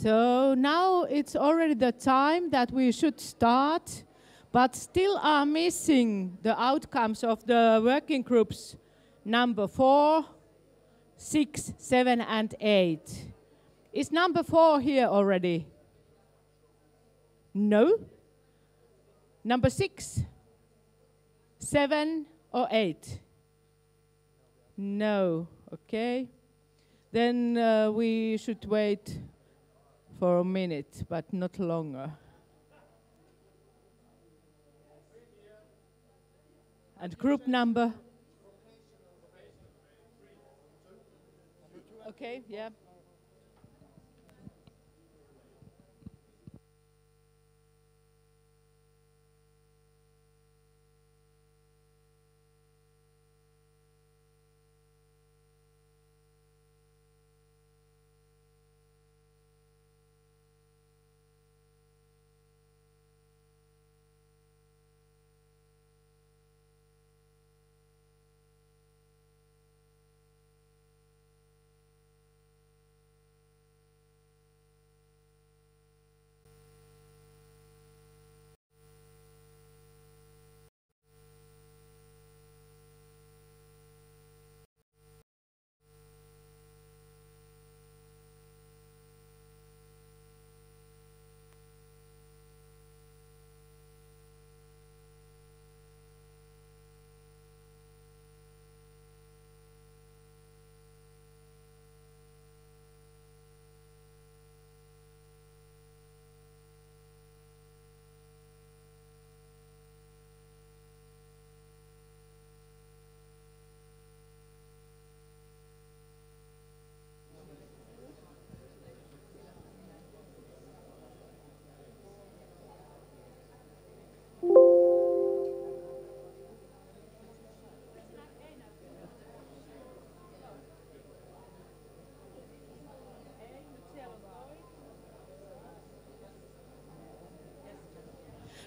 So now it's already the time that we should start, but still are missing the outcomes of the working groups number 4, 6, 7, and 8. Is number 4 here already? No? Number 6, 7, or 8? No, okay. Then we should wait for a minute, but not longer. And group number? Okay, yeah.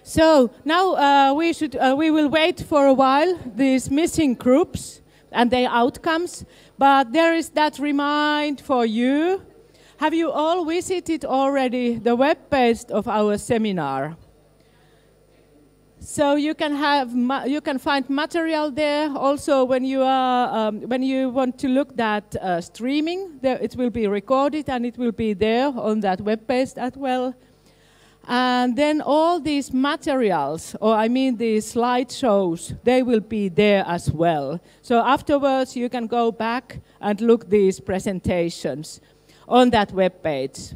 So now we will wait for a while these missing groups and their outcomes, but there is that remind for you. Have you all visited already the web page of our seminar? So you can find material there. Also, when you want to look at streaming, it will be recorded and it will be there on that web page as well. And then all these materials, or I mean these slideshows, they will be there as well. So afterwards you can go back and look these presentations on that web page.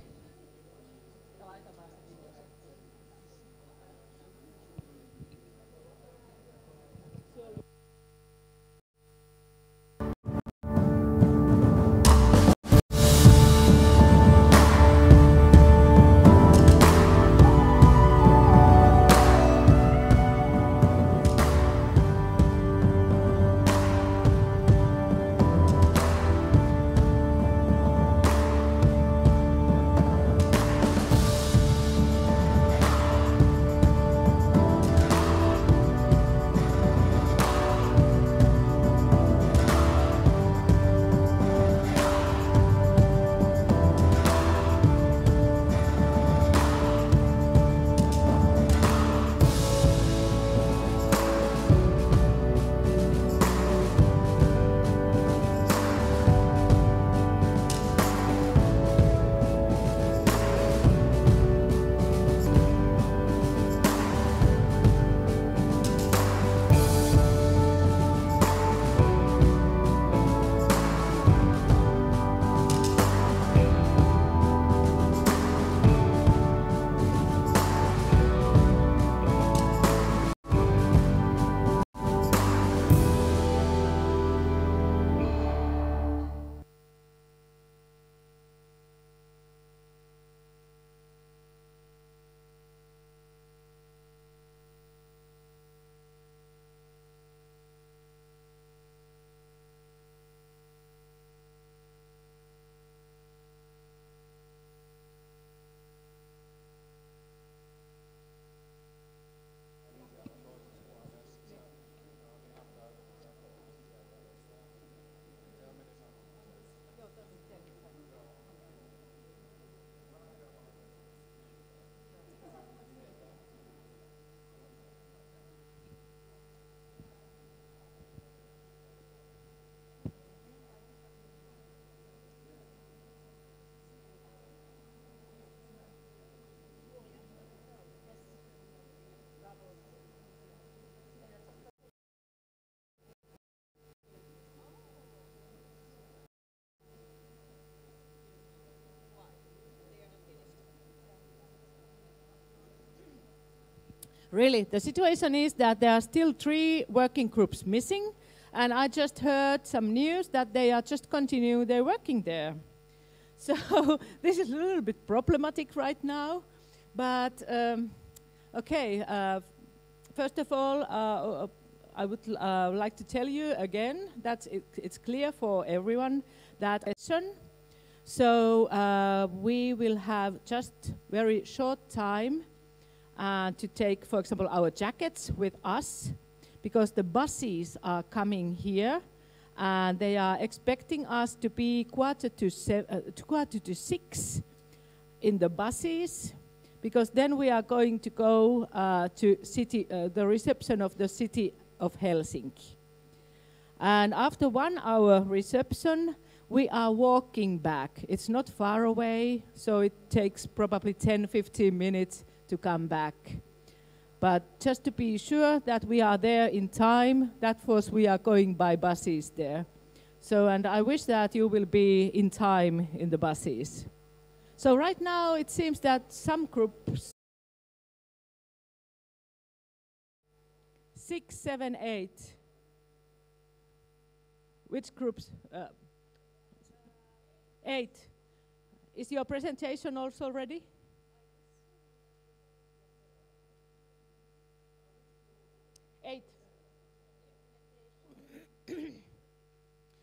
Really, the situation is that there are still 3 working groups missing, and I just heard some news that they are just continuing their working there. So this is a little bit problematic right now, but okay. First of all, I would like to tell you again that it's clear for everyone that so we will have just very short time to take, for example, our jackets with us, because the buses are coming here, and they are expecting us to be quarter to 6 in the buses, because then we are going to go to the reception of the city of Helsinki. And after 1 hour reception, we are walking back. It's not far away, so it takes probably 10-15 minutes to come back. But just to be sure that we are there in time, that was we are going by buses there. So, and I wish that you will be in time in the buses. So right now it seems that some groups, 6, 7, 8. Which groups? 8. Is your presentation also ready?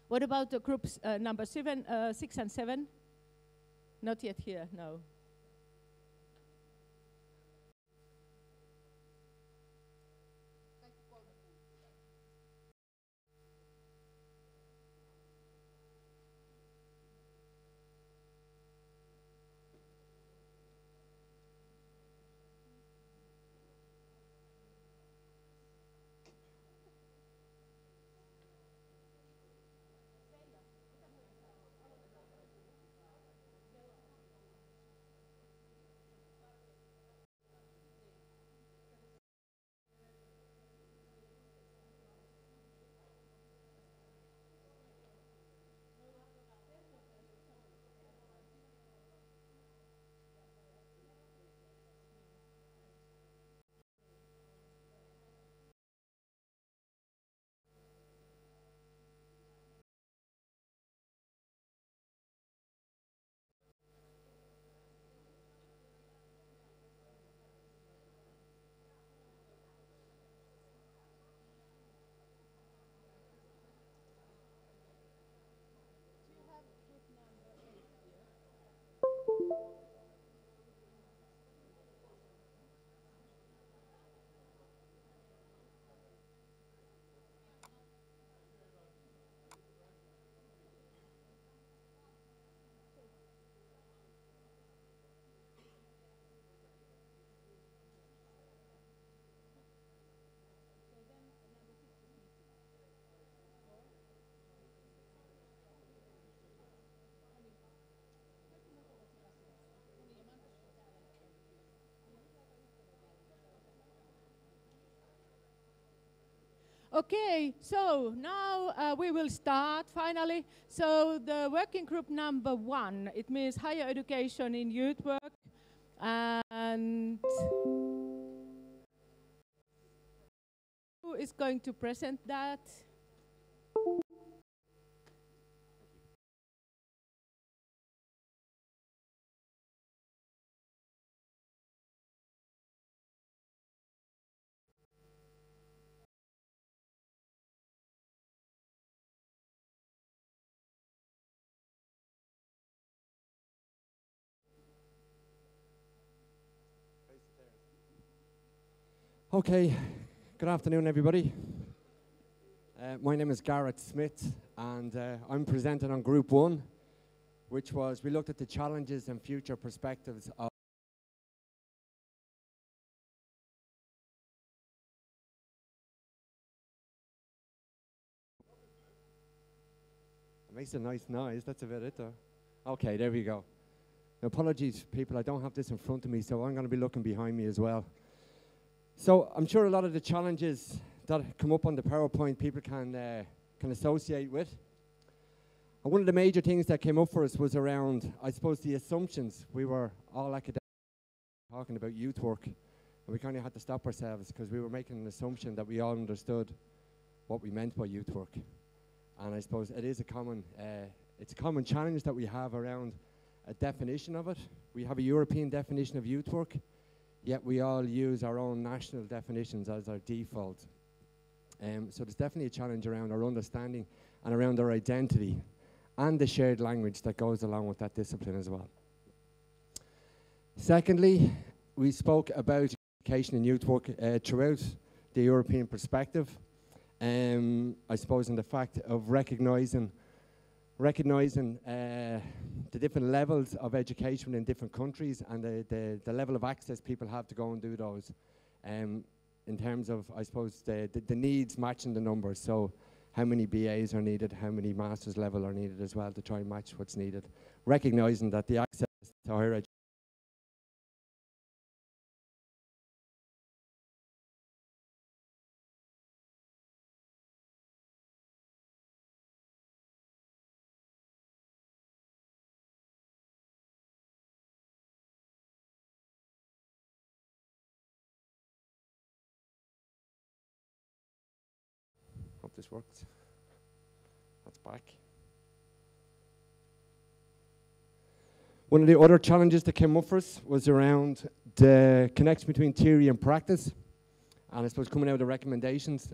What about the groups number 7, 6 and 7? Not yet here, no. Okay, so now we will start finally. So the working group number 1, it means higher education in youth work. And who is going to present that? Okay, good afternoon everybody. My name is Garrett Smith, and I'm presenting on Group 1, which was, we looked at the challenges and future perspectives of it makes a nice noise, that's about it though. Okay, there we go. Apologies people, I don't have this in front of me, so I'm going to be looking behind me as well. So I'm sure a lot of the challenges that come up on the PowerPoint people can associate with. And one of the major things that came up for us was around, I suppose, the assumptions. We were all academic talking about youth work, And we kind of had to stop ourselves because we were making an assumption that we all understood what we meant by youth work. And I suppose it is a common, it's a common challenge that we have around a definition of it. We have a European definition of youth work, yet we all use our own national definitions as our default. So there's definitely a challenge around our understanding and around our identity and the shared language that goes along with that discipline as well. Secondly, we spoke about education and youth work throughout the European perspective. I suppose in the fact of recognizing the different levels of education in different countries and the level of access people have to go and do those. In terms of, I suppose, the needs matching the numbers. So how many BAs are needed, how many master's level are needed as well to try and match what's needed. Recognizing that the access to higher education hope this works. That's back. One of the other challenges that came up for us was around the connection between theory and practice. And I suppose coming out of the recommendations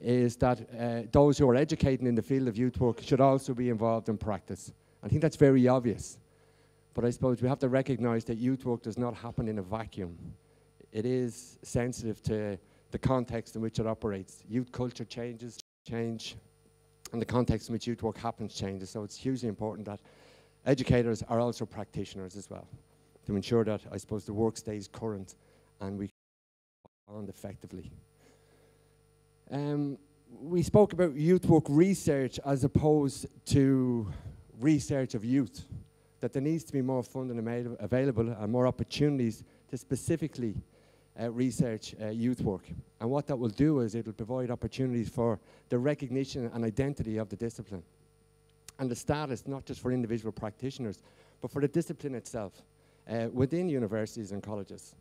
is that those who are educating in the field of youth work should also be involved in practice. I think that's very obvious. But I suppose we have to recognize that youth work does not happen in a vacuum. It is sensitive to the context in which it operates. Youth culture change, and the context in which youth work happens changes. So it's hugely important that educators are also practitioners as well, to ensure that, I suppose, the work stays current and we respond effectively. We spoke about youth work research as opposed to research of youth, that there needs to be more funding available and more opportunities to specifically research youth work. And what that will do is it will provide opportunities for the recognition and identity of the discipline. And the status, not just for individual practitioners, but for the discipline itself within universities and colleges,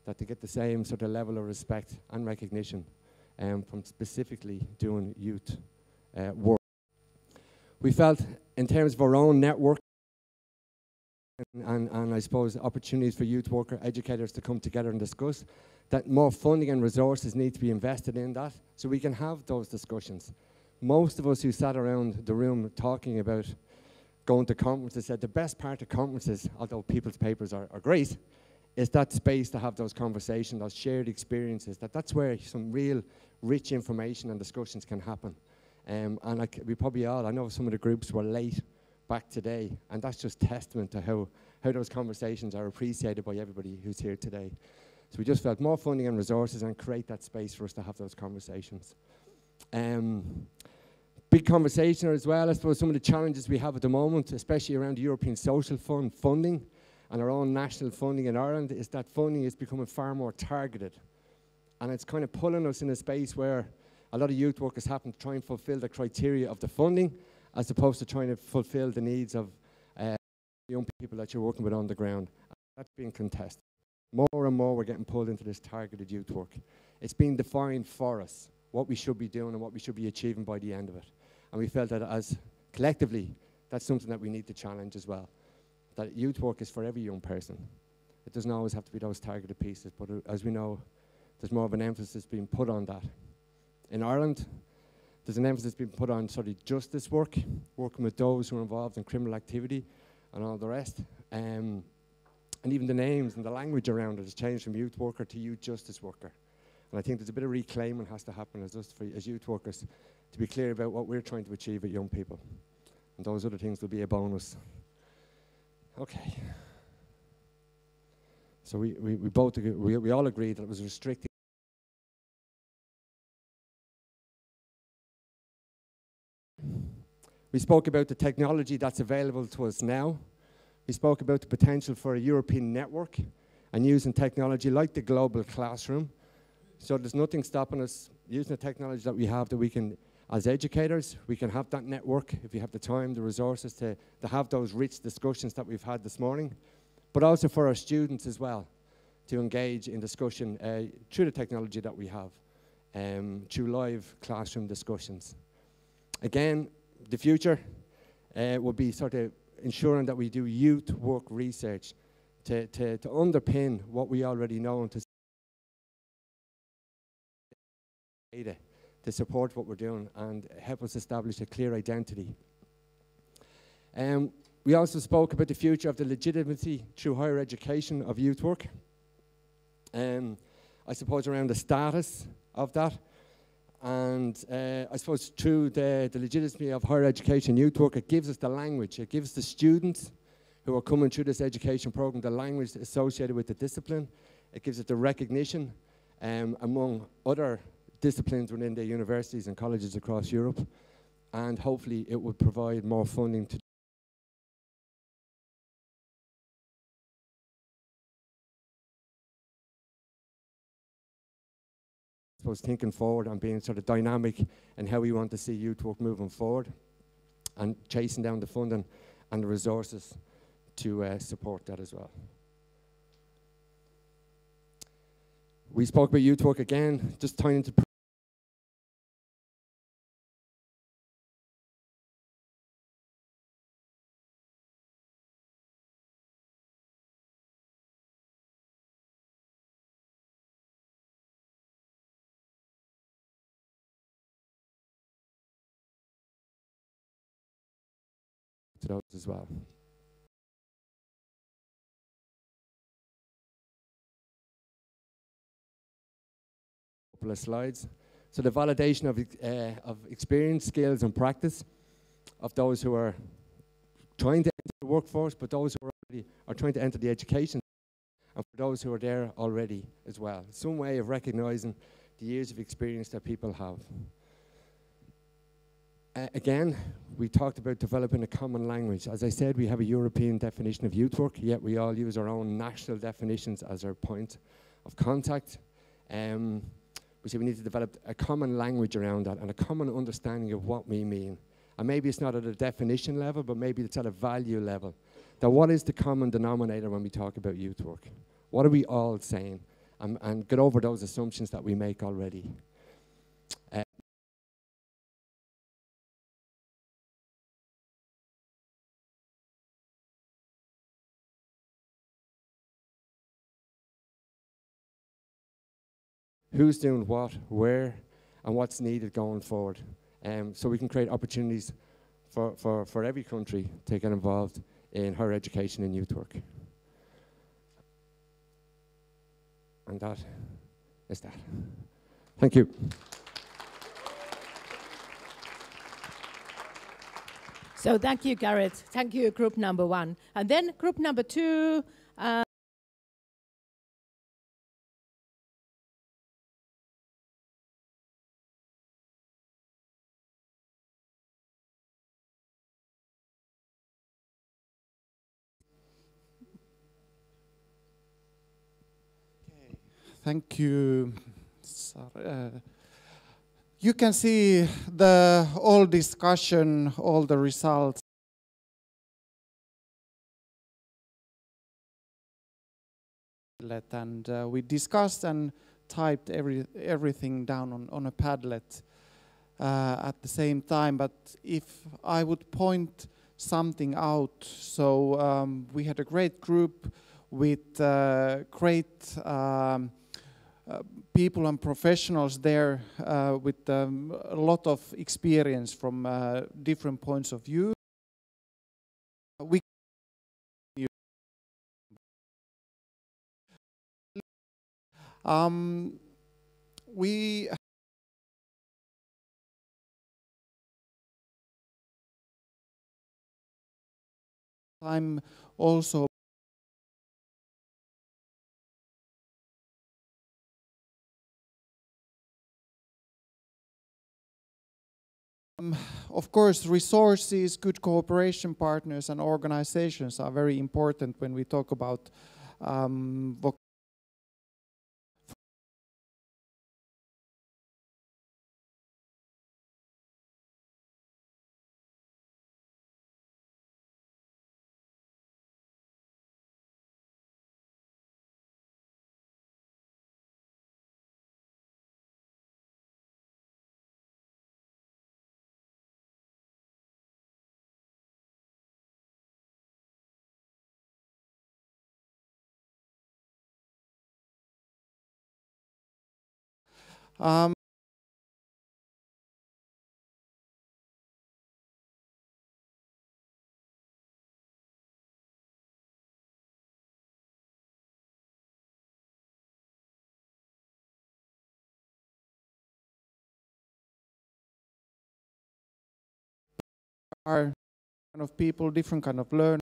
that they get the same sort of level of respect and recognition from specifically doing youth work. We felt in terms of our own network and I suppose opportunities for youth worker educators to come together and discuss, that more funding and resources need to be invested in that so we can have those discussions. Most of us who sat around the room talking about going to conferences said the best part of conferences, although people's papers are great, is that space to have those conversations, those shared experiences, that's where some real rich information and discussions can happen. And we probably all, I know some of the groups were late back today, and that's just testament to how those conversations are appreciated by everybody who's here today. So we just felt more funding and resources and create that space for us to have those conversations. Big conversation as well, I suppose some of the challenges we have at the moment, especially around the European Social Fund funding and our own national funding in Ireland, is that funding is becoming far more targeted. And it's kind of pulling us in a space where a lot of youth workers happen to try and fulfill the criteria of the funding, as opposed to trying to fulfill the needs of young people that you're working with on the ground. That's being contested. More and more we're getting pulled into this targeted youth work. It's being defined for us, what we should be doing and what we should be achieving by the end of it. And we felt that as collectively, that's something that we need to challenge as well. That youth work is for every young person. It doesn't always have to be those targeted pieces, but as we know, there's more of an emphasis being put on that. In Ireland, there's an emphasis being put on sort of justice work, working with those who are involved in criminal activity and all the rest. And even the names and the language around it has changed from youth worker to youth justice worker. And I think there's a bit of reclaiming has to happen as youth workers to be clear about what we're trying to achieve with young people. And those other things will be a bonus. Okay. So we all agreed that it was restricting. We spoke about the technology that's available to us now. We spoke about the potential for a European network and using technology like the global classroom. So there's nothing stopping us using the technology that we have, that we can, as educators, we can have that network if we have the time, the resources to have those rich discussions that we've had this morning, but also for our students as well, to engage in discussion through the technology that we have, through live classroom discussions. Again, the future will be sort of ensuring that we do youth work research to underpin what we already know and to data to support what we're doing and help us establish a clear identity. We also spoke about the future of the legitimacy through higher education of youth work. I suppose around the status of that, and I suppose through the legitimacy of higher education youth work, it gives us the language, it gives the students who are coming through this education program the language associated with the discipline, it gives it the recognition among other disciplines within the universities and colleges across Europe, and hopefully it would provide more funding to thinking forward and being sort of dynamic in how we want to see youth work moving forward and chasing down the funding and the resources to support that as well. We spoke about youth work again, just tying into to those as well. Couple of slides. So the validation of experience, skills and practice of those who are trying to enter the workforce, but those who already are trying to enter the education, and for those who are there already as well. Some way of recognizing the years of experience that people have. Again, we talked about developing a common language. As I said, we have a European definition of youth work, yet we all use our own national definitions as our point of contact. We say we need to develop a common language around that and a common understanding of what we mean. And maybe it's not at a definition level, but maybe it's at a value level. That what is the common denominator when we talk about youth work? What are we all saying? And get over those assumptions that we make already. Who's doing what, where, and what's needed going forward. So we can create opportunities for every country to get involved in higher education and youth work. And that is that. Thank you. So thank you, Gareth. Thank you, group number one. And then group number two. Thank you. You can see the all discussion, all the results. And we discussed and typed everything down on a Padlet at the same time. But if I would point something out, so we had a great group with great people and professionals there with a lot of experience from different points of view. I'm also of course, resources, good cooperation partners and organizations are very important when we talk about Um, are kind of people, different kind of learn.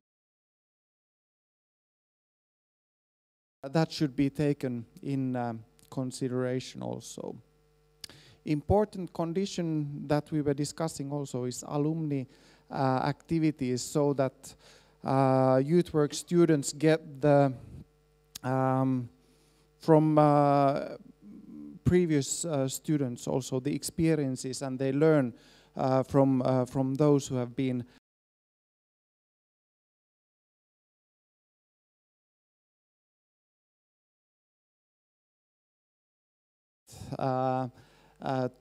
That should be taken in consideration also. Important condition that we were discussing also is alumni activities, so that youth work students get the from previous students also the experiences, and they learn from those who have been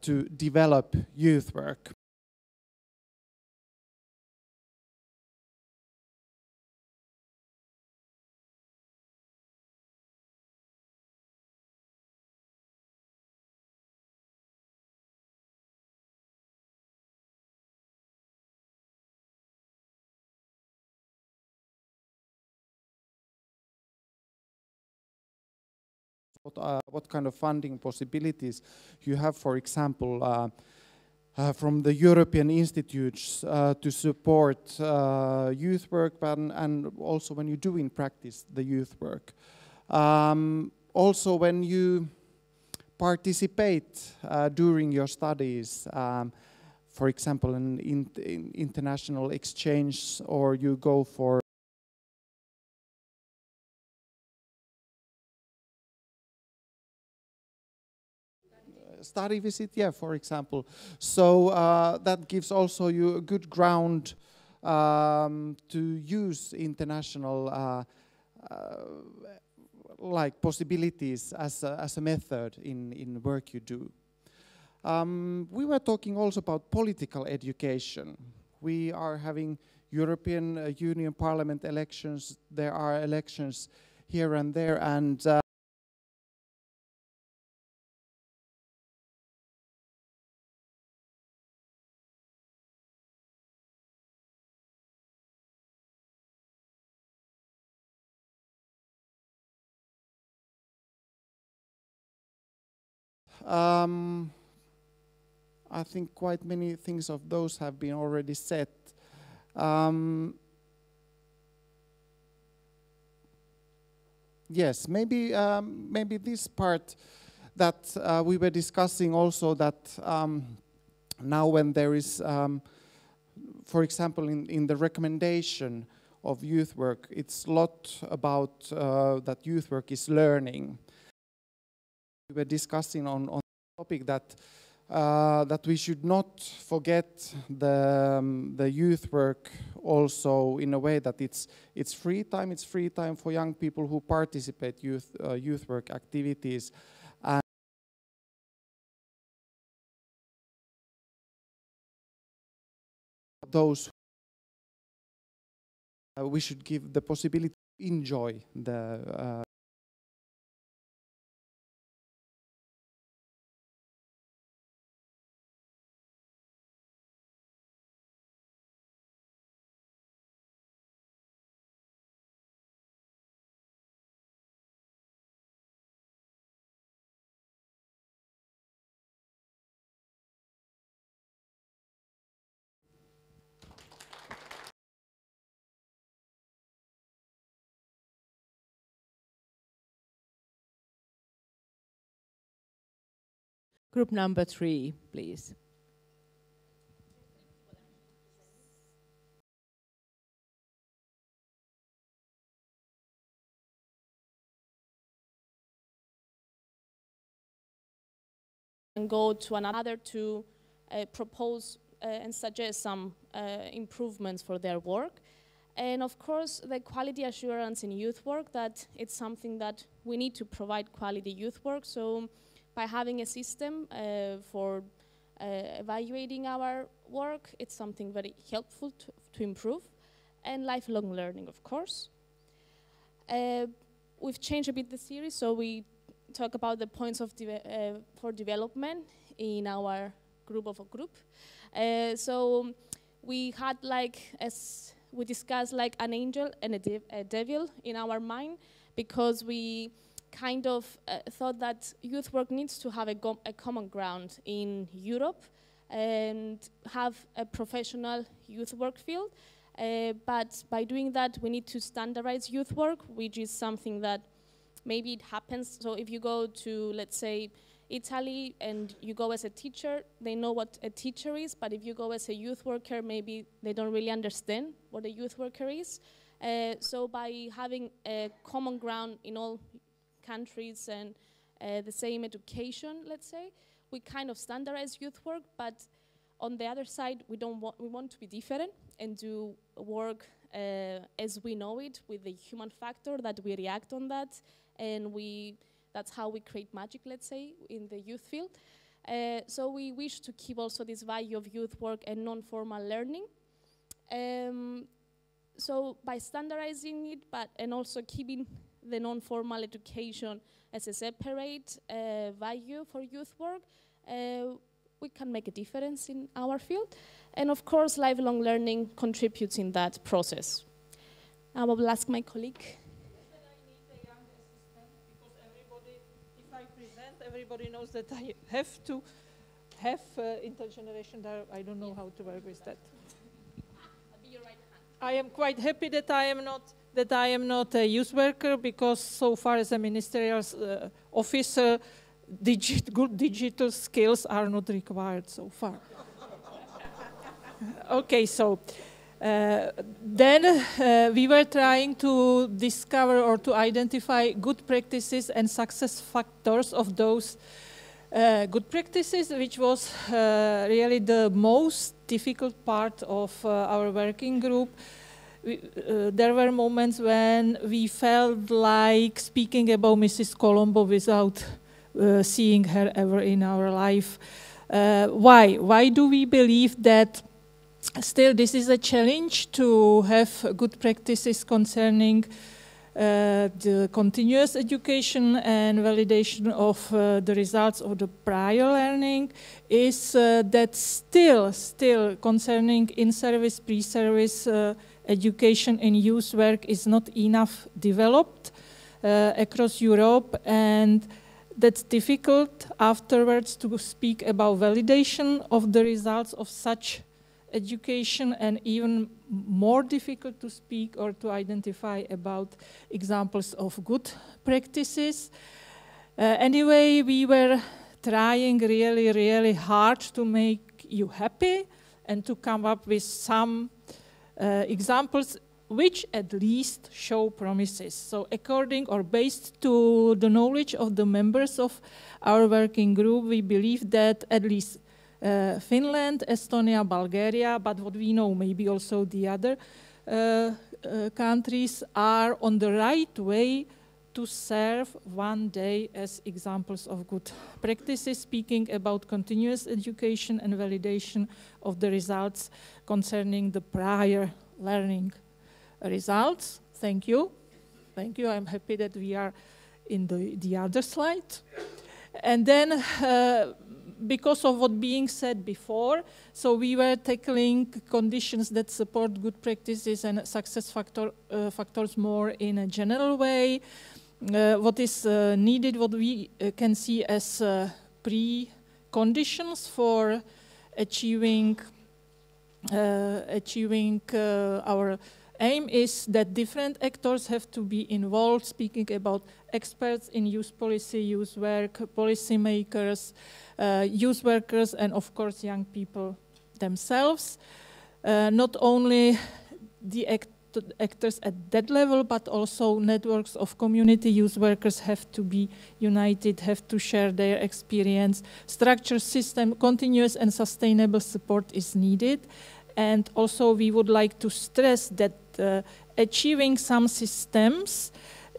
to develop youth work. What kind of funding possibilities you have, for example, from the European institutes to support youth work, and also when you do in practice the youth work. Also when you participate during your studies, for example in international exchange, or you go for study visit, yeah, for example. So that gives also you a good ground to use international like possibilities as a method in work you do. We were talking also about political education. We are having European Union Parliament elections. There are elections here and there, and I think quite many things of those have been already said. Yes, maybe this part that we were discussing also, that now when there is, for example, in the recommendation of youth work, it's a lot about that youth work is learning. We were discussing on the topic that that we should not forget the youth work also in a way that it's free time. It's free time for young people who participate youth work activities, and those we should give the possibility to enjoy the Group number 3, please. And go to another to propose and suggest some improvements for their work. And of course, the quality assurance in youth work, that it's something that we need to provide quality youth work. So by having a system for evaluating our work, it's something very helpful to improve. And lifelong learning, of course. We've changed a bit the series, so we talk about the points of for development in our group. So we had as we discussed an angel and a devil in our mind, because we kind of thought that youth work needs to have a common ground in Europe and have a professional youth work field. But by doing that, we need to standardize youth work, which is something that maybe it happens. So if you go to, let's say, Italy and you go as a teacher, they know what a teacher is, but if you go as a youth worker, maybe they don't really understand what a youth worker is. So by having a common ground in all countries and the same education, let's say, we kind of standardize youth work, but on the other side, we want to be different and do work as we know it, with the human factor, that we react on that, and that's how we create magic, let's say, in the youth field. So we wish to keep also this value of youth work and non-formal learning. So by standardizing it, and also keeping the non-formal education as a separate value for youth work, we can make a difference in our field. And of course, lifelong learning contributes in that process. I will ask my colleague. Everybody knows that I have to have intergenerational. I don't know how to work with that. I'll be your right hand. I am quite happy that I am not a youth worker, because so far as a ministerial officer, good digital skills are not required so far. Okay, so then we were trying to discover or to identify good practices and success factors of those good practices, which was really the most difficult part of our working group. There were moments when we felt like speaking about Mrs. Colombo without seeing her ever in our life. Why? Why do we believe that still this is a challenge to have good practices concerning the continuous education and validation of the results of the prior learning? Is that still concerning in-service, pre-service education in youth work is not enough developed across Europe, and that's difficult afterwards to speak about validation of the results of such education, and even more difficult to speak or to identify about examples of good practices. Anyway, we were trying really hard to make you happy and to come up with some examples which at least show promises. So according or based to the knowledge of the members of our working group, we believe that at least Finland, Estonia, Bulgaria, but what we know, maybe also the other countries are on the right way to serve one day as examples of good practices, speaking about continuous education and validation of the results concerning the prior learning results. Thank you. Thank you. I'm happy that we are in the other slide. And then, because of what being said before, so we were tackling conditions that support good practices and success factors more in a general way. What is needed, what we can see as preconditions for achieving our aim is that different actors have to be involved, speaking about experts in youth policy, youth work, policy makers, youth workers, and of course young people themselves. Not only the actors at that level, but also networks of community youth workers have to be united, have to share their experience. Structure system, continuous and sustainable support is needed. And also we would like to stress that achieving some systems,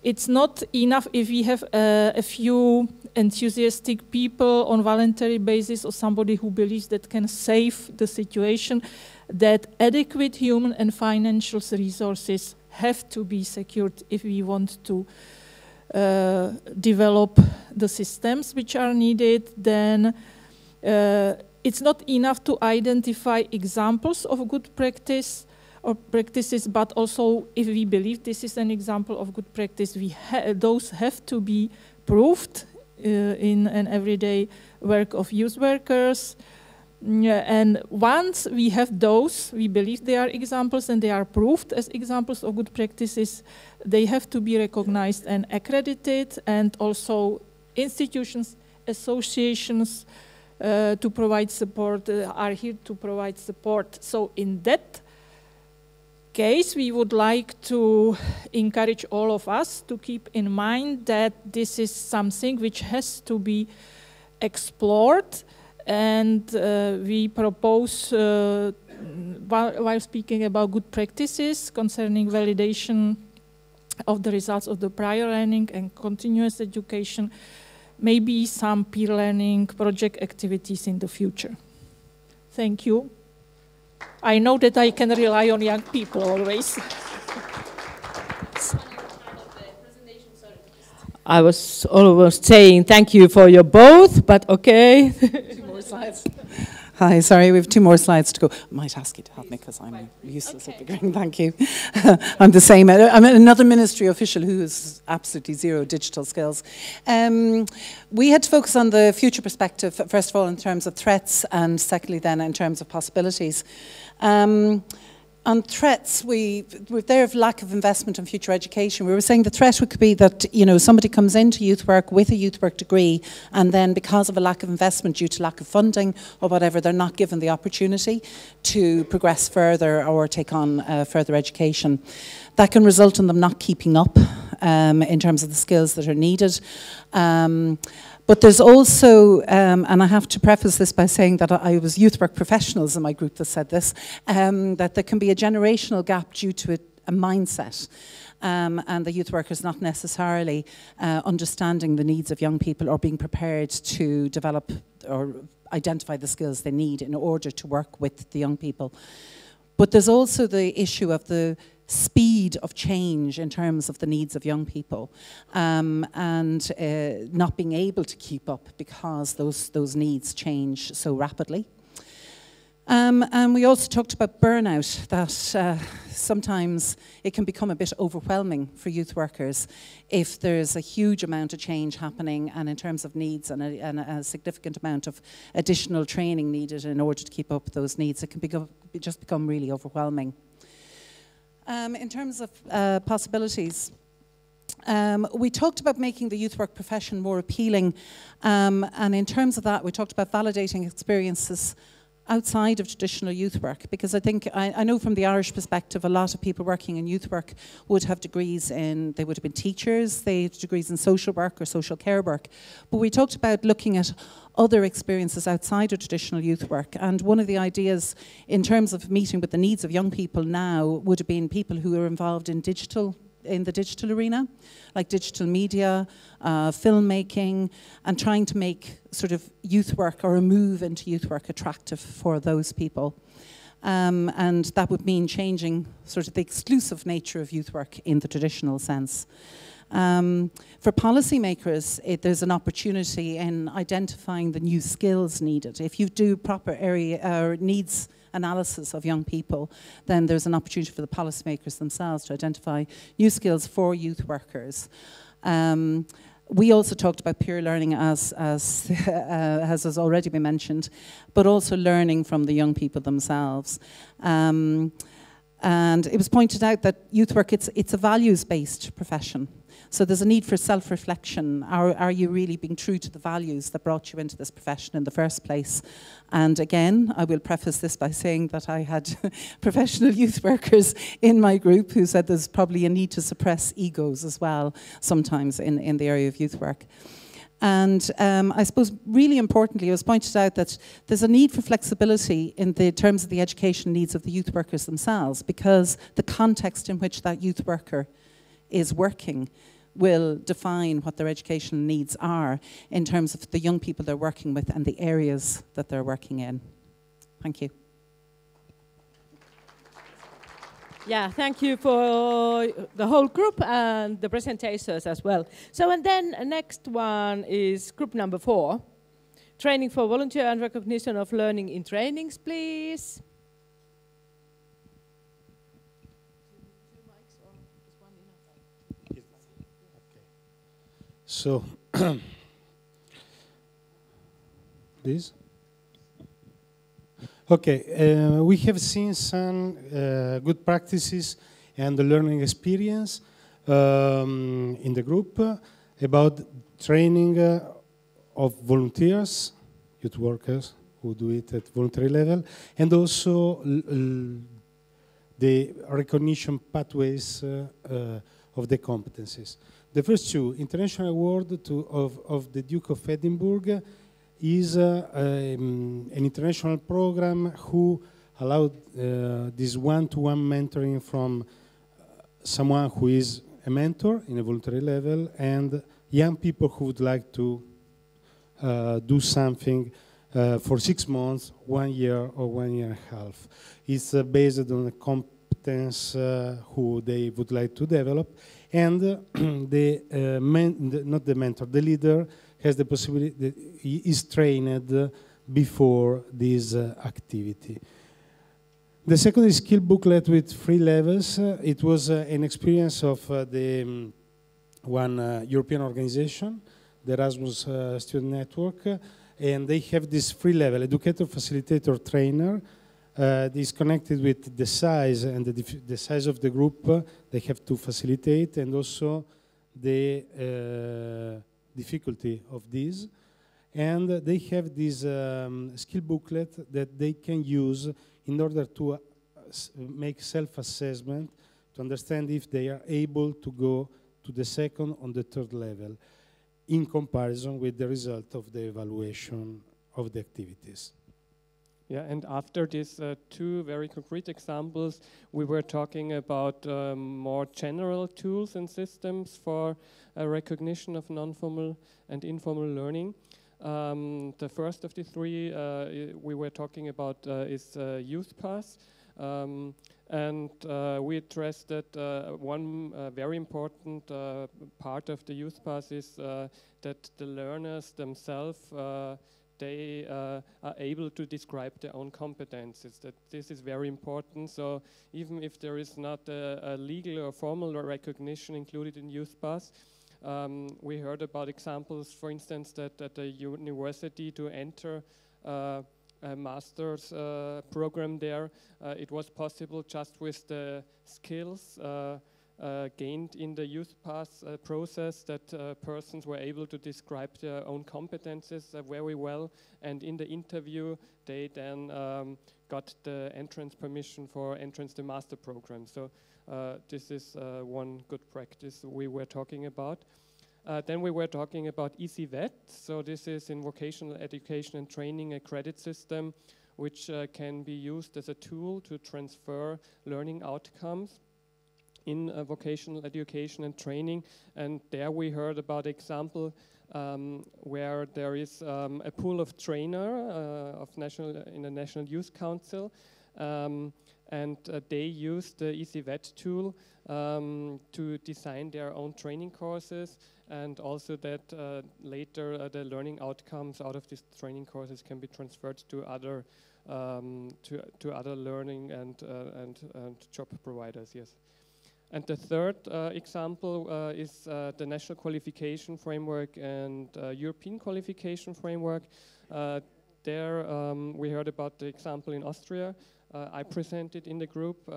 it's not enough if we have a few enthusiastic people on voluntary basis or somebody who believes that can save the situation, that adequate human and financial resources have to be secured if we want to develop the systems which are needed, then it's not enough to identify examples of good practice or practices, but also if we believe this is an example of good practice, those have to be proved in an everyday work of youth workers. And once we have those, we believe they are examples and they are proved as examples of good practices, they have to be recognized and accredited, and also institutions, associations to provide support are here to provide support. So in that case, we would like to encourage all of us to keep in mind that this is something which has to be explored. And we propose, while speaking about good practices concerning validation of the results of the prior learning and continuous education, maybe some peer learning project activities in the future. Thank you. I know that I can rely on young people always. I was almost saying thank you for your both, but okay. 2 more slides. Hi, sorry, we have 2 more slides to go. I might ask you to help me because I'm useless at the beginning. Thank you. I'm the same. I'm another ministry official who has absolutely zero digital skills. We had to focus on the future perspective, first of all, in terms of threats, and secondly, then, in terms of possibilities. On threats, with their lack of investment in future education, we were saying the threat could be that, you know, somebody comes into youth work with a youth work degree, and then because of a lack of investment due to lack of funding or whatever, they're not given the opportunity to progress further or take on further education. That can result in them not keeping up in terms of the skills that are needed. But there's also, and I have to preface this by saying that I was youth work professionals in my group that said this, that there can be a generational gap due to a mindset. And the youth workers not necessarily understanding the needs of young people or being prepared to develop or identify the skills they need in order to work with the young people. But there's also the issue of the speed of change in terms of the needs of young people, and not being able to keep up because those needs change so rapidly. And we also talked about burnout, that sometimes it can become a bit overwhelming for youth workers if there's a huge amount of change happening, and in terms of needs and a significant amount of additional training needed in order to keep up with those needs. It can just become really overwhelming. In terms of possibilities, we talked about making the youth work profession more appealing, and in terms of that, we talked about validating experiences outside of traditional youth work, because I think, I know from the Irish perspective, a lot of people working in youth work would have degrees in, they would have been teachers, they had degrees in social work or social care work, but we talked about looking at other experiences outside of traditional youth work, and one of the ideas in terms of meeting with the needs of young people now would have been people who are involved in the digital arena, like digital media, filmmaking, and trying to make sort of youth work or a move into youth work attractive for those people. And that would mean changing sort of the exclusive nature of youth work in the traditional sense. For policymakers, there's an opportunity in identifying the new skills needed. If you do proper needs analysis of young people, then there's an opportunity for the policymakers themselves to identify new skills for youth workers. We also talked about peer learning as has already been mentioned, but also learning from the young people themselves. And it was pointed out that youth work, it's a values-based profession. So there's a need for self-reflection. Are you really being true to the values that brought you into this profession in the first place? And again, I will preface this by saying that I had professional youth workers in my group who said there's probably a need to suppress egos as well, sometimes in the area of youth work. And I suppose really importantly, it was pointed out that there's a need for flexibility in the terms of the education needs of the youth workers themselves, because the context in which that youth worker is working will define what their educational needs are in terms of the young people they're working with and the areas that they're working in. Thank you. Yeah, thank you for the whole group and the presentations as well. So, and then next one is group number 4. Training for volunteer and recognition of learning in trainings, please. So, this? Okay, we have seen some good practices and the learning experience in the group about training of volunteers, youth workers who do it at voluntary level, and also the recognition pathways of the competences. The first two, International Award of the Duke of Edinburgh, is an international program who allowed this one-to-one mentoring from someone who is a mentor in a voluntary level and young people who would like to do something for 6 months, 1 year, or 1 year and a half. It's based on a competence who they would like to develop, and not the mentor, the leader has the possibility that he is trained before this activity. The second is skill booklet with 3 levels. It was an experience of the one European organization, the Erasmus Student Network, and they have this 3 level, educator, facilitator, trainer. Is connected with the size and the size of the group they have to facilitate, and also the difficulty of this. And they have this skill booklet that they can use in order to make self-assessment to understand if they are able to go to the second or the third level in comparison with the result of the evaluation of the activities. Yeah, and after these 2 very concrete examples, we were talking about more general tools and systems for recognition of non-formal and informal learning. The first of the 3 we were talking about is Youth Pass. And we addressed that one very important part of the Youth Pass is that the learners themselves they are able to describe their own competences. That this is very important. So even if there is not a legal or formal recognition included in Youth Pass, we heard about examples, for instance, that at a university to enter a master's program there, it was possible just with the skills gained in the Youth Pass process that persons were able to describe their own competences very well, and in the interview they then got the entrance permission for entrance to master program. So this is one good practice we were talking about. Then we were talking about EasyVet. So this is in vocational education and training a credit system which can be used as a tool to transfer learning outcomes in vocational education and training. And there we heard about example where there is a pool of trainer in the National Youth Council, and they use the EasyVet tool to design their own training courses, and also that later the learning outcomes out of these training courses can be transferred to other learning and job providers. Yes. And the third example is the National Qualification Framework and European Qualification Framework. There we heard about the example in Austria. I presented in the group.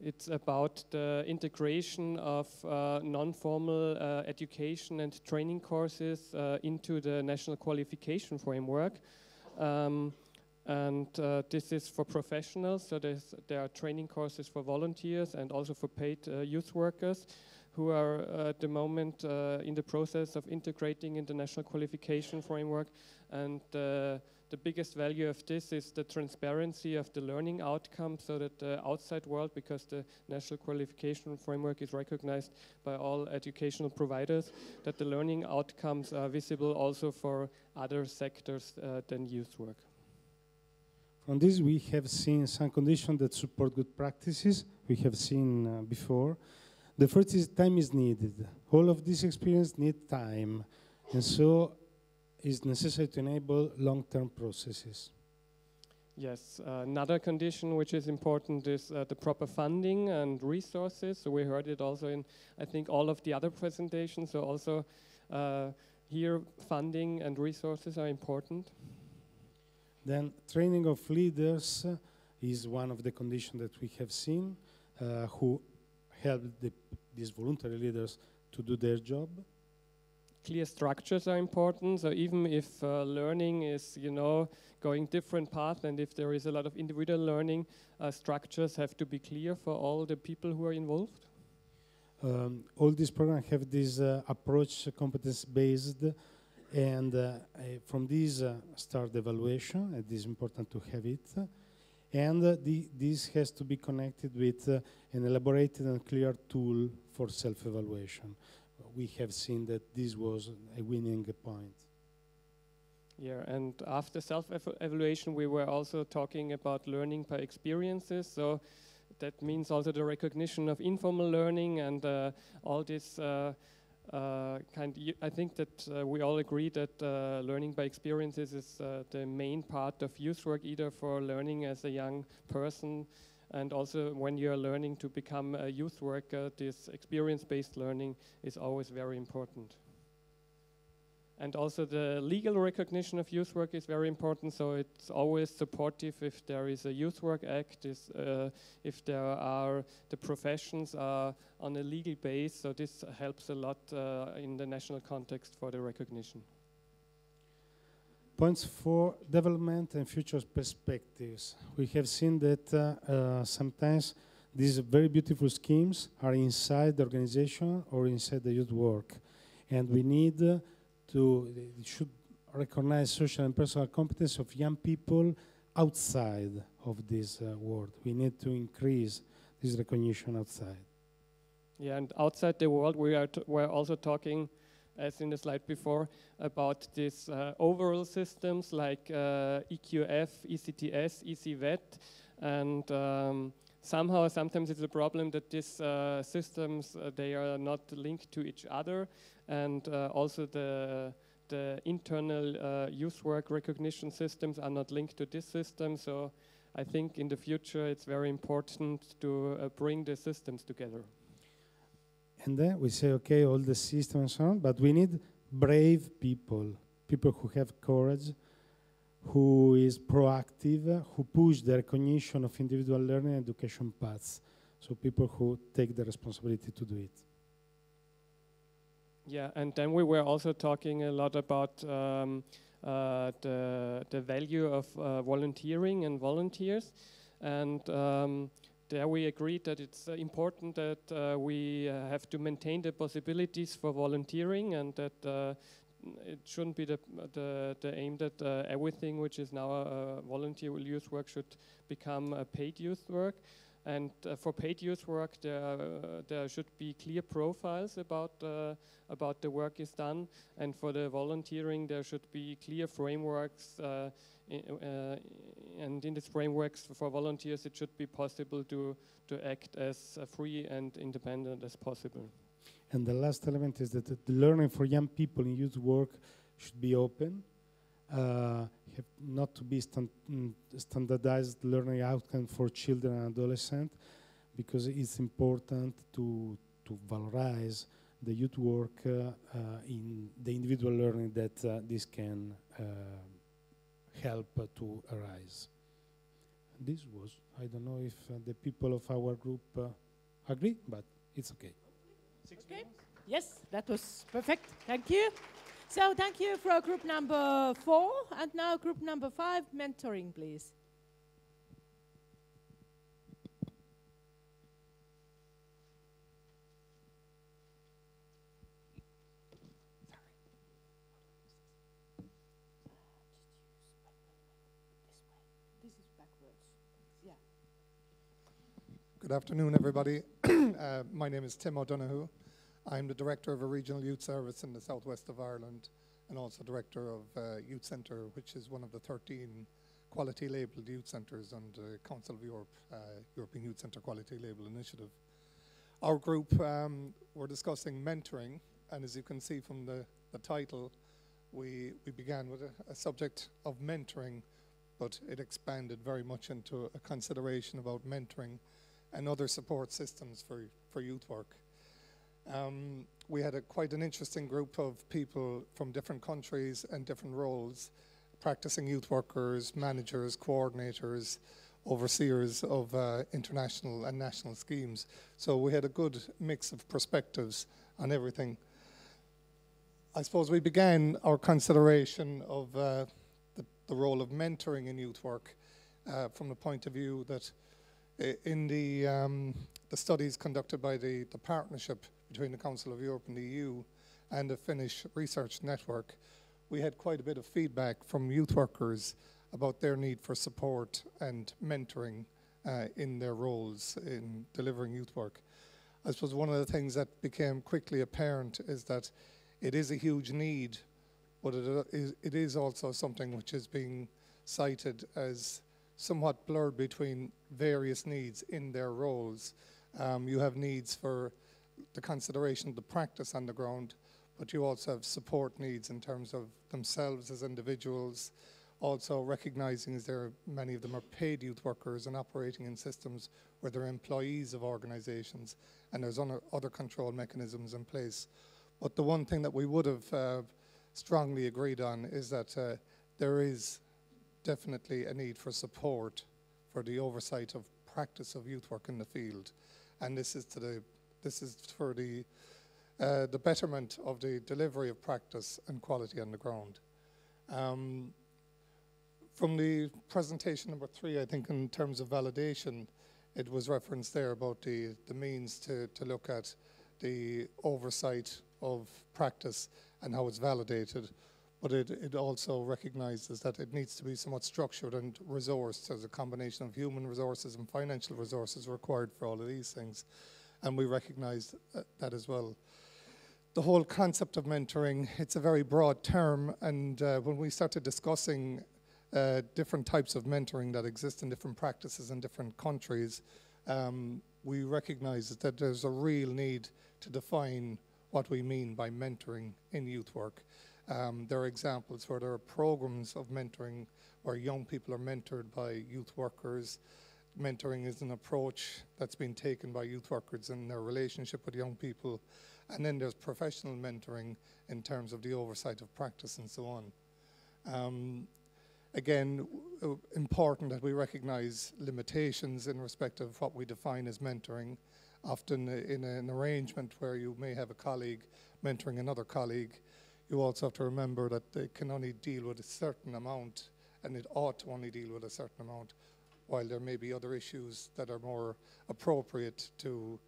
It's about the integration of non-formal education and training courses into the National Qualification Framework. And this is for professionals, so there are training courses for volunteers and also for paid youth workers who are at the moment in the process of integrating in the National Qualification Framework. And the biggest value of this is the transparency of the learning outcome, so that the outside world, because the National Qualification Framework is recognized by all educational providers, that the learning outcomes are visible also for other sectors than youth work. From this, we have seen some conditions that support good practices. We have seen before. The first is time is needed. All of this experience need time, and so it's necessary to enable long-term processes. Yes, another condition which is important is the proper funding and resources. So we heard it also in, I think, all of the other presentations. So also here, funding and resources are important. Then training of leaders is one of the conditions that we have seen, who help these voluntary leaders to do their job. Clear structures are important. So even if learning is, going different paths, and if there is a lot of individual learning, structures have to be clear for all the people who are involved. All these programs have this approach, competence-based, and from this start evaluation. It is important to have it. And this has to be connected with an elaborated and clear tool for self-evaluation. We have seen that this was a winning point. Yeah, and after self-evaluation, we were also talking about learning by experiences. So that means also the recognition of informal learning and all this I think that we all agree that learning by experiences is the main part of youth work, either for learning as a young person and also when you're learning to become a youth worker. This experience-based learning is always very important. And also the legal recognition of youth work is very important, so it's always supportive if there is a Youth Work Act, if there are, the professions are on a legal base, so this helps a lot in the national context for the recognition. Points for development and future perspectives. We have seen that sometimes these very beautiful schemes are inside the organization or inside the youth work, and we need should recognize social and personal competence of young people outside of this world. We need to increase this recognition outside. Yeah, and outside the world, we're also talking, as in the slide before, about these overall systems like EQF, ECTS, ECVET, and sometimes it's a problem that these systems, they are not linked to each other, and also the internal youth work recognition systems are not linked to this system. So I think in the future it's very important to bring the systems together. And then we say, okay, all the systems and so on, but we need brave people, people who have courage, who is proactive, who push the recognition of individual learning and education paths. So people who take the responsibility to do it. Yeah, and then we were also talking a lot about the value of volunteering and volunteers. And there we agreed that it's important that we have to maintain the possibilities for volunteering, and that it shouldn't be the aim that everything which is now a volunteer youth work should become a paid youth work. And for paid youth work, there should be clear profiles about the work is done. And for the volunteering, there should be clear frameworks. And in these frameworks for volunteers, it should be possible to act as free and independent as possible. And the last element is that the learning for young people in youth work should be open, have not to be standardized learning outcome for children and adolescents, because it's important to valorize the youth work in the individual learning that this can help to arise. This was, I don't know if the people of our group agree, but it's okay. Okay. Yes, that was perfect. Thank you. So thank you for group number 4, and now group number 5, mentoring, please. This is backwards. Yeah. Good afternoon, everybody. My name is Tim O'Donoghue. I'm the Director of a Regional Youth Service in the southwest of Ireland, and also Director of Youth Centre, which is one of the 13 quality labelled youth centres and the Council of Europe, European Youth Centre Quality Label Initiative. Our group were discussing mentoring, and as you can see from the title, we began with a subject of mentoring, but it expanded very much into a consideration about mentoring and other support systems for youth work. We had quite an interesting group of people from different countries and different roles, practicing youth workers, managers, coordinators, overseers of international and national schemes. So we had a good mix of perspectives on everything. I suppose we began our consideration of the role of mentoring in youth work from the point of view that in the studies conducted by the partnership between the Council of Europe and the EU and the Finnish Research Network, we had quite a bit of feedback from youth workers about their need for support and mentoring in their roles in delivering youth work. I suppose one of the things that became quickly apparent is that it is a huge need, but it is also something which is being cited as somewhat blurred between various needs in their roles. You have needs for the consideration of the practice on the ground, but you also have support needs in terms of themselves as individuals, also recognizing as many of them are paid youth workers and operating in systems where they're employees of organizations, and there's other control mechanisms in place. But the one thing that we would have strongly agreed on is that there is definitely a need for support for the oversight of practice of youth work in the field, and this is for the betterment of the delivery of practice and quality on the ground. From the presentation number 3, I think in terms of validation, it was referenced there about the means to look at the oversight of practice and how it's validated, but it also recognizes that it needs to be somewhat structured and resourced. There's a combination of human resources and financial resources required for all of these things, and we recognize that as well. The whole concept of mentoring, it's a very broad term, and when we started discussing different types of mentoring that exist in different practices in different countries, we recognize that there's a real need to define what we mean by mentoring in youth work. There are examples where there are programs of mentoring where young people are mentored by youth workers. Mentoring is an approach that's been taken by youth workers in their relationship with young people. And then there's professional mentoring in terms of the oversight of practice and so on. Again, important that we recognize limitations in respect of what we define as mentoring. Often in an arrangement where you may have a colleague mentoring another colleague, you also have to remember that they can only deal with a certain amount, and it ought to only deal with a certain amount, while there may be other issues that are more appropriate to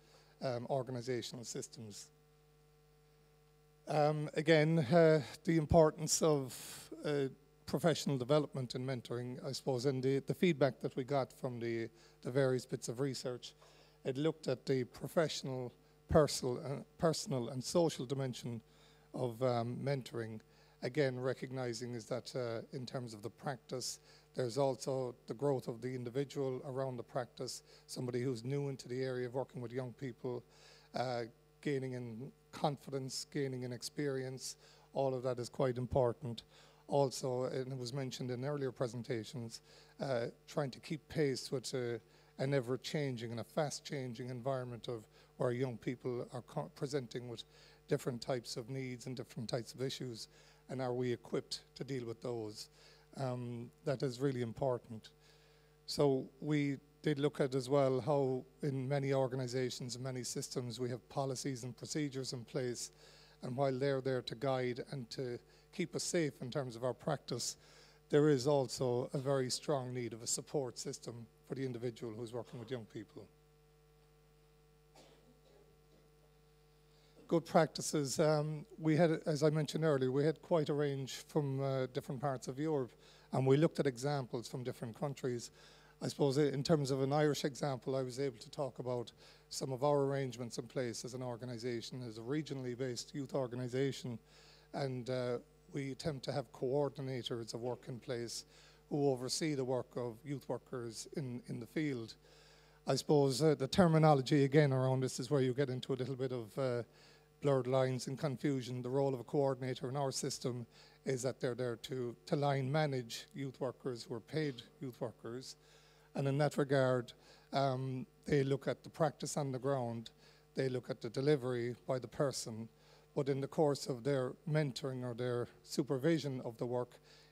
organizational systems. Again, the importance of professional development in mentoring, I suppose, and the feedback that we got from the various bits of research, it looked at the professional, personal and social dimension of mentoring. Again, recognizing is that in terms of the practice, there's also the growth of the individual around the practice, somebody who's new into the area of working with young people, gaining in confidence, gaining in experience. All of that is quite important. Also, and it was mentioned in earlier presentations, trying to keep pace with an ever-changing and a fast-changing environment of where young people are presenting with different types of needs and different types of issues, and are we equipped to deal with those? That is really important. So we did look at as well how in many organizations and many systems we have policies and procedures in place, and while they're there to guide and to keep us safe in terms of our practice, there is also a very strong need of a support system for the individual who's working with young people. Good practices. We had, as I mentioned earlier, we had quite a range from different parts of Europe, and we looked at examples from different countries. I suppose in terms of an Irish example, I was able to talk about some of our arrangements in place as an organisation, as a regionally based youth organisation, and we attempt to have coordinators of work in place who oversee the work of youth workers in the field. I suppose the terminology again around this is where you get into a little bit of blurred lines and confusion. The role of a coordinator in our system is that they're there to line manage youth workers who are paid youth workers, and in that regard they look at the practice on the ground, they look at the delivery by the person, but in the course of their mentoring or their supervision of the work,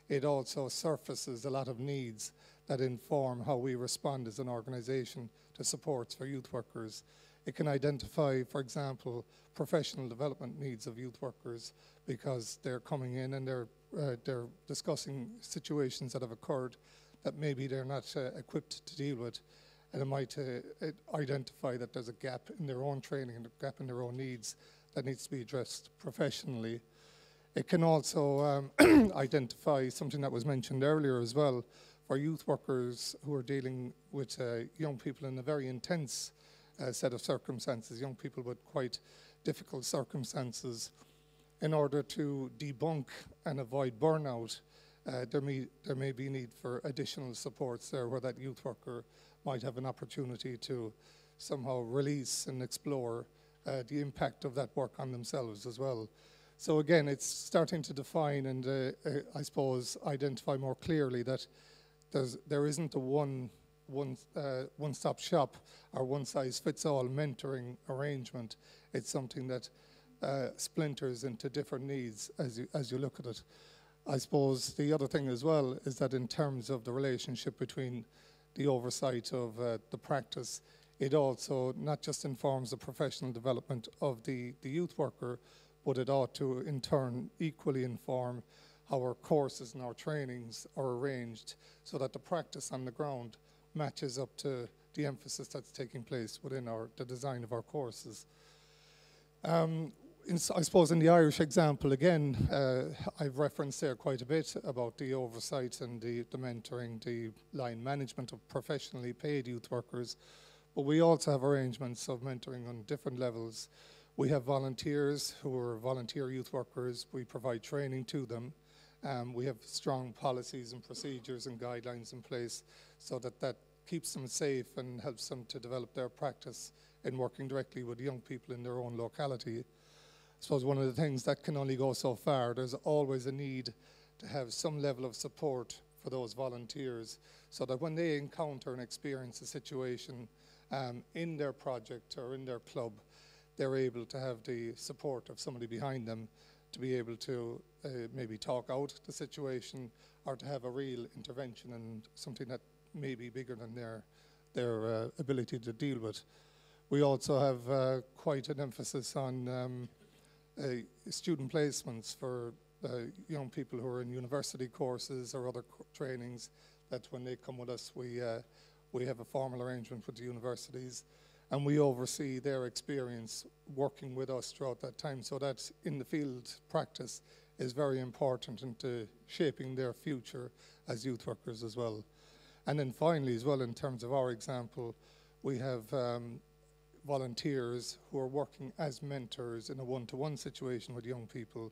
it also surfaces a lot of needs that inform how we respond as an organisation to supports for youth workers. It can identify, for example, professional development needs of youth workers because they're coming in and they're discussing situations that have occurred that maybe they're not equipped to deal with, and it might identify that there's a gap in their own training and a gap in their own needs that needs to be addressed professionally. It can also identify something that was mentioned earlier as well, for youth workers who are dealing with young people in a very intense set of circumstances, young people with quite difficult circumstances. In order to debunk and avoid burnout, there may be need for additional supports there where that youth worker might have an opportunity to somehow release and explore the impact of that work on themselves as well. So again, it's starting to define and I suppose identify more clearly that there isn't a one-stop shop or one-size-fits-all mentoring arrangement. It's something that splinters into different needs as you look at it. I suppose the other thing as well is that in terms of the relationship between the oversight of the practice, it also not just informs the professional development of the youth worker, but it ought to in turn equally inform how our courses and our trainings are arranged so that the practice on the ground matches up to the emphasis that's taking place within the design of our courses. I suppose in the Irish example, again, I've referenced there quite a bit about the oversight and the mentoring, the line management of professionally paid youth workers, but we also have arrangements of mentoring on different levels. We have volunteers who are volunteer youth workers. We provide training to them. We have strong policies and procedures and guidelines in place so that keeps them safe and helps them to develop their practice in working directly with young people in their own locality. I suppose one of the things that can only go so far, there's always a need to have some level of support for those volunteers so that when they encounter and experience a situation in their project or in their club, they're able to have the support of somebody behind them to be able to maybe talk out the situation or to have a real intervention and something that may be bigger than their ability to deal with. We also have quite an emphasis on student placements for young people who are in university courses or other trainings, that when they come with us, we have a formal arrangement with the universities and we oversee their experience working with us throughout that time, so that in the field practice is very important into shaping their future as youth workers as well. And then finally as well, in terms of our example, we have volunteers who are working as mentors in a one-to-one situation with young people.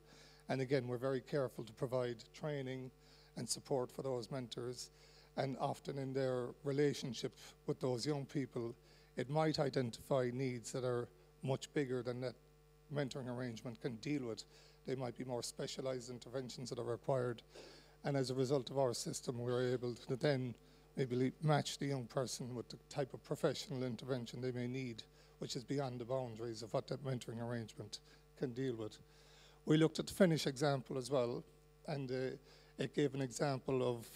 And again, we're very careful to provide training and support for those mentors. And often in their relationship with those young people, it might identify needs that are much bigger than that mentoring arrangement can deal with. They might be more specialized interventions that are required. And as a result of our system, we're able to then maybe match the young person with the type of professional intervention they may need, which is beyond the boundaries of what that mentoring arrangement can deal with. We looked at the Finnish example as well, and it gave an example of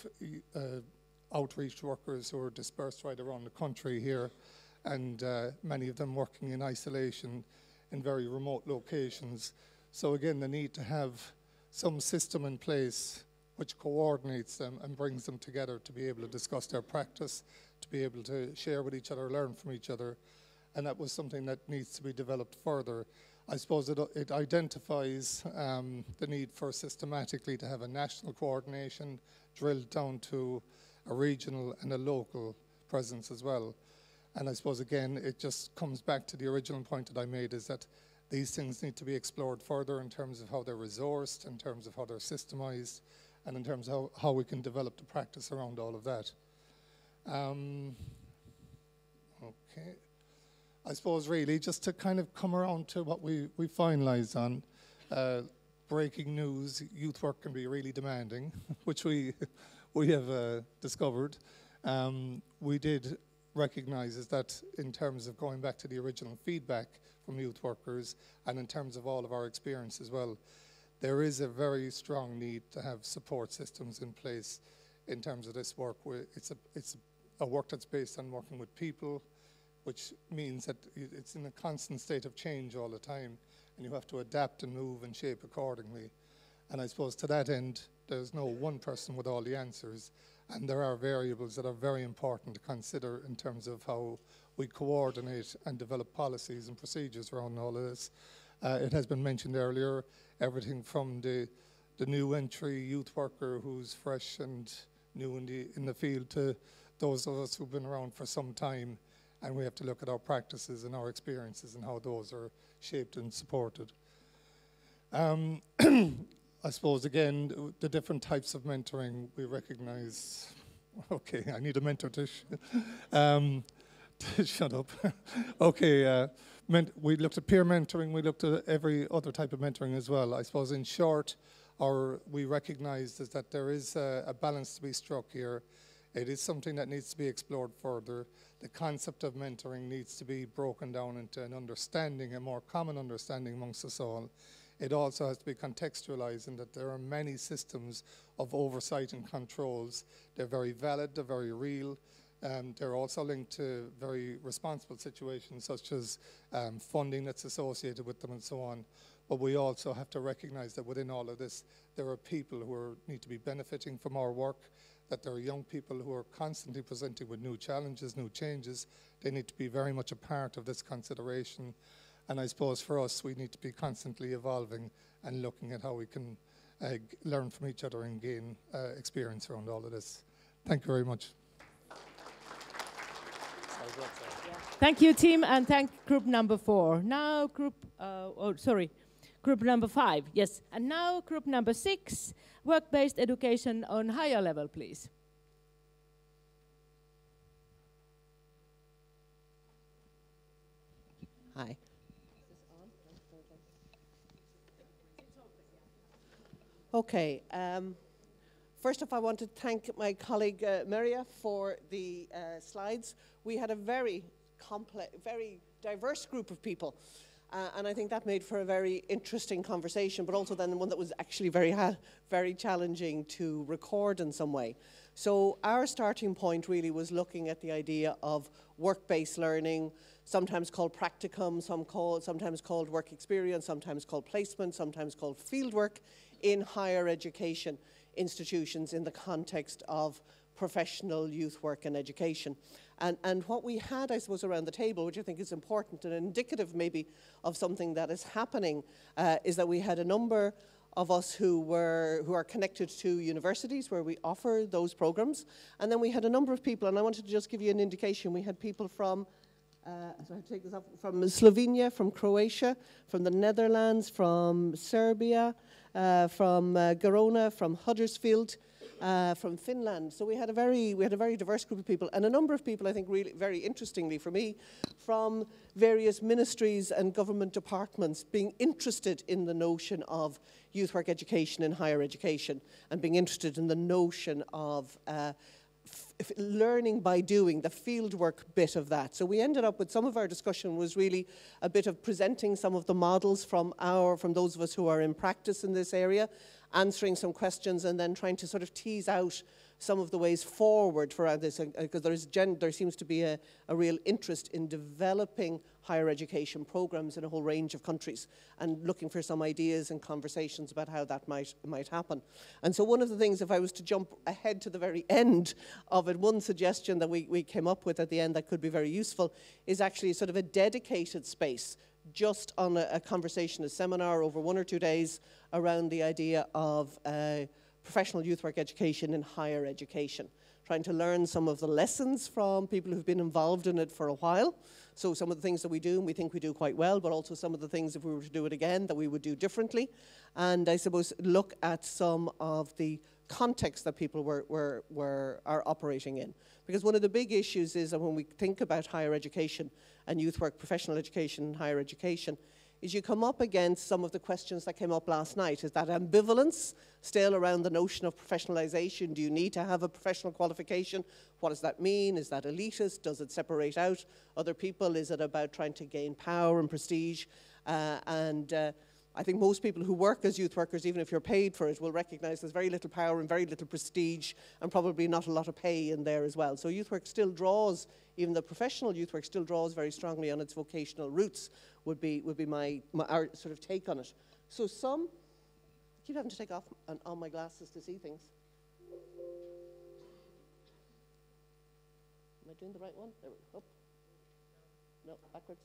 outreach workers who are dispersed right around the country here, and many of them working in isolation in very remote locations. So again, the need to have some system in place which coordinates them and brings them together to be able to discuss their practice, to be able to share with each other, learn from each other. And that was something that needs to be developed further. I suppose it identifies the need for systematically to have a national coordination drilled down to a regional and a local presence as well. And I suppose again, it just comes back to the original point that I made, is that these things need to be explored further in terms of how they're resourced, in terms of how they're systemized, and in terms of how we can develop the practice around all of that. Okay. I suppose really just to kind of come around to what we finalised on, breaking news, youth work can be really demanding, which we have discovered. We did recognise is that in terms of going back to the original feedback from youth workers and in terms of all of our experience as well, there is a very strong need to have support systems in place in terms of this work. It's a work that's based on working with people, which means that it's in a constant state of change all the time, and you have to adapt and move and shape accordingly. And I suppose to that end, there's no one person with all the answers, and there are variables that are very important to consider in terms of how we coordinate and develop policies and procedures around all of this. It has been mentioned earlier, everything from the new entry youth worker who's fresh and new in the field to those of us who've been around for some time, and we have to look at our practices and our experiences and how those are shaped and supported. I suppose, again, the different types of mentoring we recognize. Okay, I need a mentor to shut up. Okay, we looked at peer mentoring, we looked at every other type of mentoring as well. I suppose in short, we recognized is that there is a balance to be struck here. It is something that needs to be explored further. The concept of mentoring needs to be broken down into an understanding, a more common understanding amongst us all. It also has to be contextualized in that there are many systems of oversight and controls. They're very valid, they're very real. They're also linked to very responsible situations such as funding that's associated with them and so on. But we also have to recognize that within all of this, there are people who need to be benefiting from our work, that there are young people who are constantly presenting with new challenges, new changes. They need to be very much a part of this consideration. And I suppose for us, we need to be constantly evolving and looking at how we can learn from each other and gain experience around all of this. Thank you very much. Thank you, team, and thank group number 4. Now group number 5, yes. And now group number 6, work-based education on higher level, please. Hi. Okay. First off, I want to thank my colleague Maria for the slides. We had a very complex, very diverse group of people. And I think that made for a very interesting conversation, but also then one that was actually very challenging to record in some way. So our starting point really was looking at the idea of work-based learning, sometimes called practicum, sometimes called work experience, sometimes called placement, sometimes called fieldwork in higher education institutions in the context of professional youth work and education. And what we had, I suppose, around the table, which I think is important and indicative maybe of something that is happening, is that we had a number of us who are connected to universities where we offer those programs. And then we had a number of people, and I wanted to just give you an indication. We had people from, from Slovenia, from Croatia, from the Netherlands, from Serbia, from Girona, from Huddersfield, from Finland. So we had a very diverse group of people, and a number of people, I think, really very interestingly for me, from various ministries and government departments being interested in the notion of youth work education in higher education, and being interested in the notion of learning by doing, the fieldwork bit of that. So we ended up with some of our discussion was really a bit of presenting some of the models from those of us who are in practice in this area, answering some questions, and then trying to sort of tease out some of the ways forward for this, because there seems to be a real interest in developing higher education programs in a whole range of countries, and looking for some ideas and conversations about how that might happen. And so one of the things, if I was to jump ahead to the very end of it, one suggestion that we came up with at the end that could be very useful is actually sort of a dedicated space just on a conversation, a seminar over 1 or 2 days around the idea of professional youth work education in higher education, trying to learn some of the lessons from people who've been involved in it for a while. So some of the things that we do and we think we do quite well, but also some of the things, if we were to do it again, that we would do differently. And I suppose look at some of the context that people are operating in. Because one of the big issues is that when we think about higher education and youth work, professional education and higher education, is you come up against some of the questions that came up last night. Is that ambivalence still around the notion of professionalization? Do you need to have a professional qualification? What does that mean? Is that elitist? Does it separate out other people? Is it about trying to gain power and prestige? I think most people who work as youth workers, even if you're paid for it, will recognize there's very little power and very little prestige and probably not a lot of pay in there as well. So youth work still draws, even the professional youth work still draws very strongly on its vocational roots, would be our sort of take on it. So I keep having to take off on my glasses to see things. Am I doing the right one? There we go. No, backwards.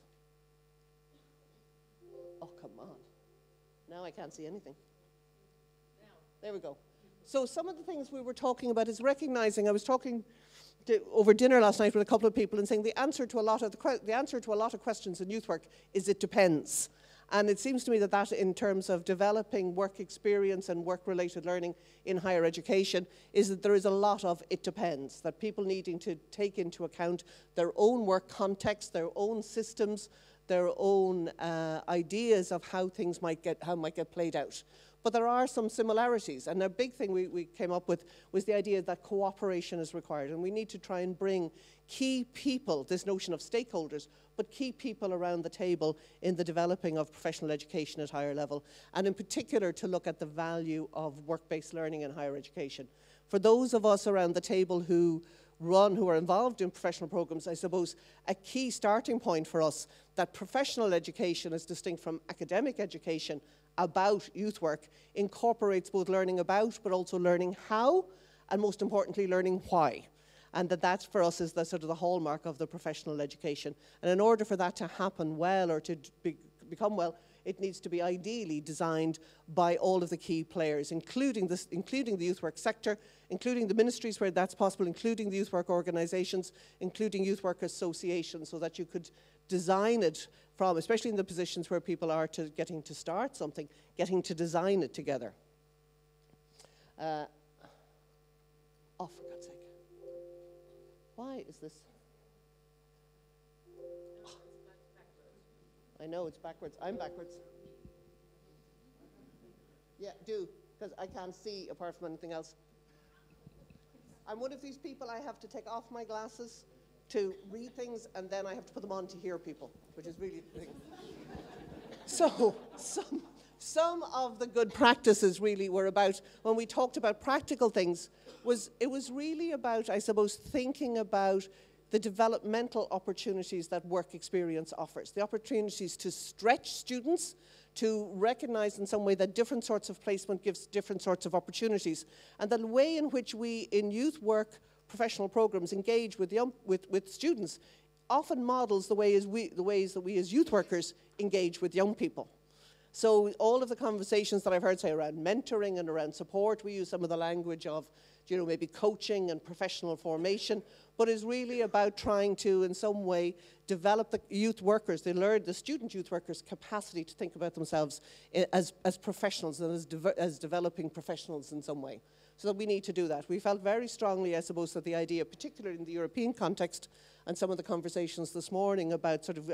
Oh, come on. Now I can't see anything. There we go. So some of the things we were talking about is recognizing, I was talking over dinner last night with a couple of people and saying the answer to a lot of questions in youth work is it depends. And it seems to me that in terms of developing work experience and work-related learning in higher education is that there is a lot of it depends, that people needing to take into account their own work context, their own systems, their own ideas of how things might get played out. But there are some similarities, and a big thing we came up with was the idea that cooperation is required, and we need to try and bring key people, this notion of stakeholders, but key people around the table in the developing of professional education at higher level, and in particular to look at the value of work-based learning in higher education. For those of us around the table who are involved in professional programs, I suppose a key starting point for us that professional education is distinct from academic education about youth work incorporates both learning about but also learning how, and most importantly learning why. And that for us is the sort of the hallmark of the professional education. And in order for that to happen well or to become well, it needs to be ideally designed by all of the key players, including the youth work sector, including the ministries where that's possible, including the youth work organisations, including youth work associations, so that you could design it from, especially in the positions where people are to getting to start something, getting to design it together. Oh, for God's sake. Why is this? I know it's backwards. I'm backwards. Yeah, do, because I can't see apart from anything else. I'm one of these people, I have to take off my glasses to read things, and then I have to put them on to hear people, which is really the thing. So, some of the good practices really were about, when we talked about practical things, it was really about, I suppose, thinking about the developmental opportunities that work experience offers, the opportunities to stretch students, to recognize in some way that different sorts of placement gives different sorts of opportunities, and the way in which we, in youth work professional programs, engage with students often models the ways that we as youth workers engage with young people. So all of the conversations that I've heard say around mentoring and around support, we use some of the language of, maybe coaching and professional formation, but is really about trying to, in some way, develop the youth workers, the student youth workers' capacity to think about themselves as professionals and as developing professionals in some way. So that we need to do that. We felt very strongly, I suppose, that the idea, particularly in the European context, and some of the conversations this morning about sort of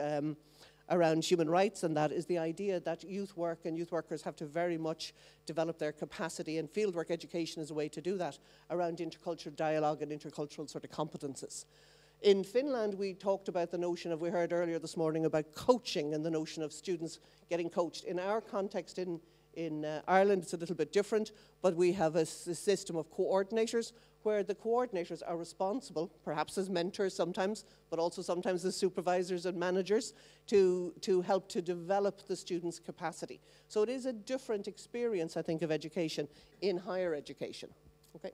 around human rights, and that is the idea that youth work and youth workers have to very much develop their capacity, and fieldwork education is a way to do that, around intercultural dialogue and intercultural sort of competences. In Finland, we talked about the notion of, we heard earlier this morning about coaching and the notion of students getting coached. In our context in Ireland, it's a little bit different, but we have a system of coordinators where the coordinators are responsible, perhaps as mentors sometimes, but also sometimes as supervisors and managers, to help to develop the students' capacity. So it is a different experience, I think, of education in higher education. Okay.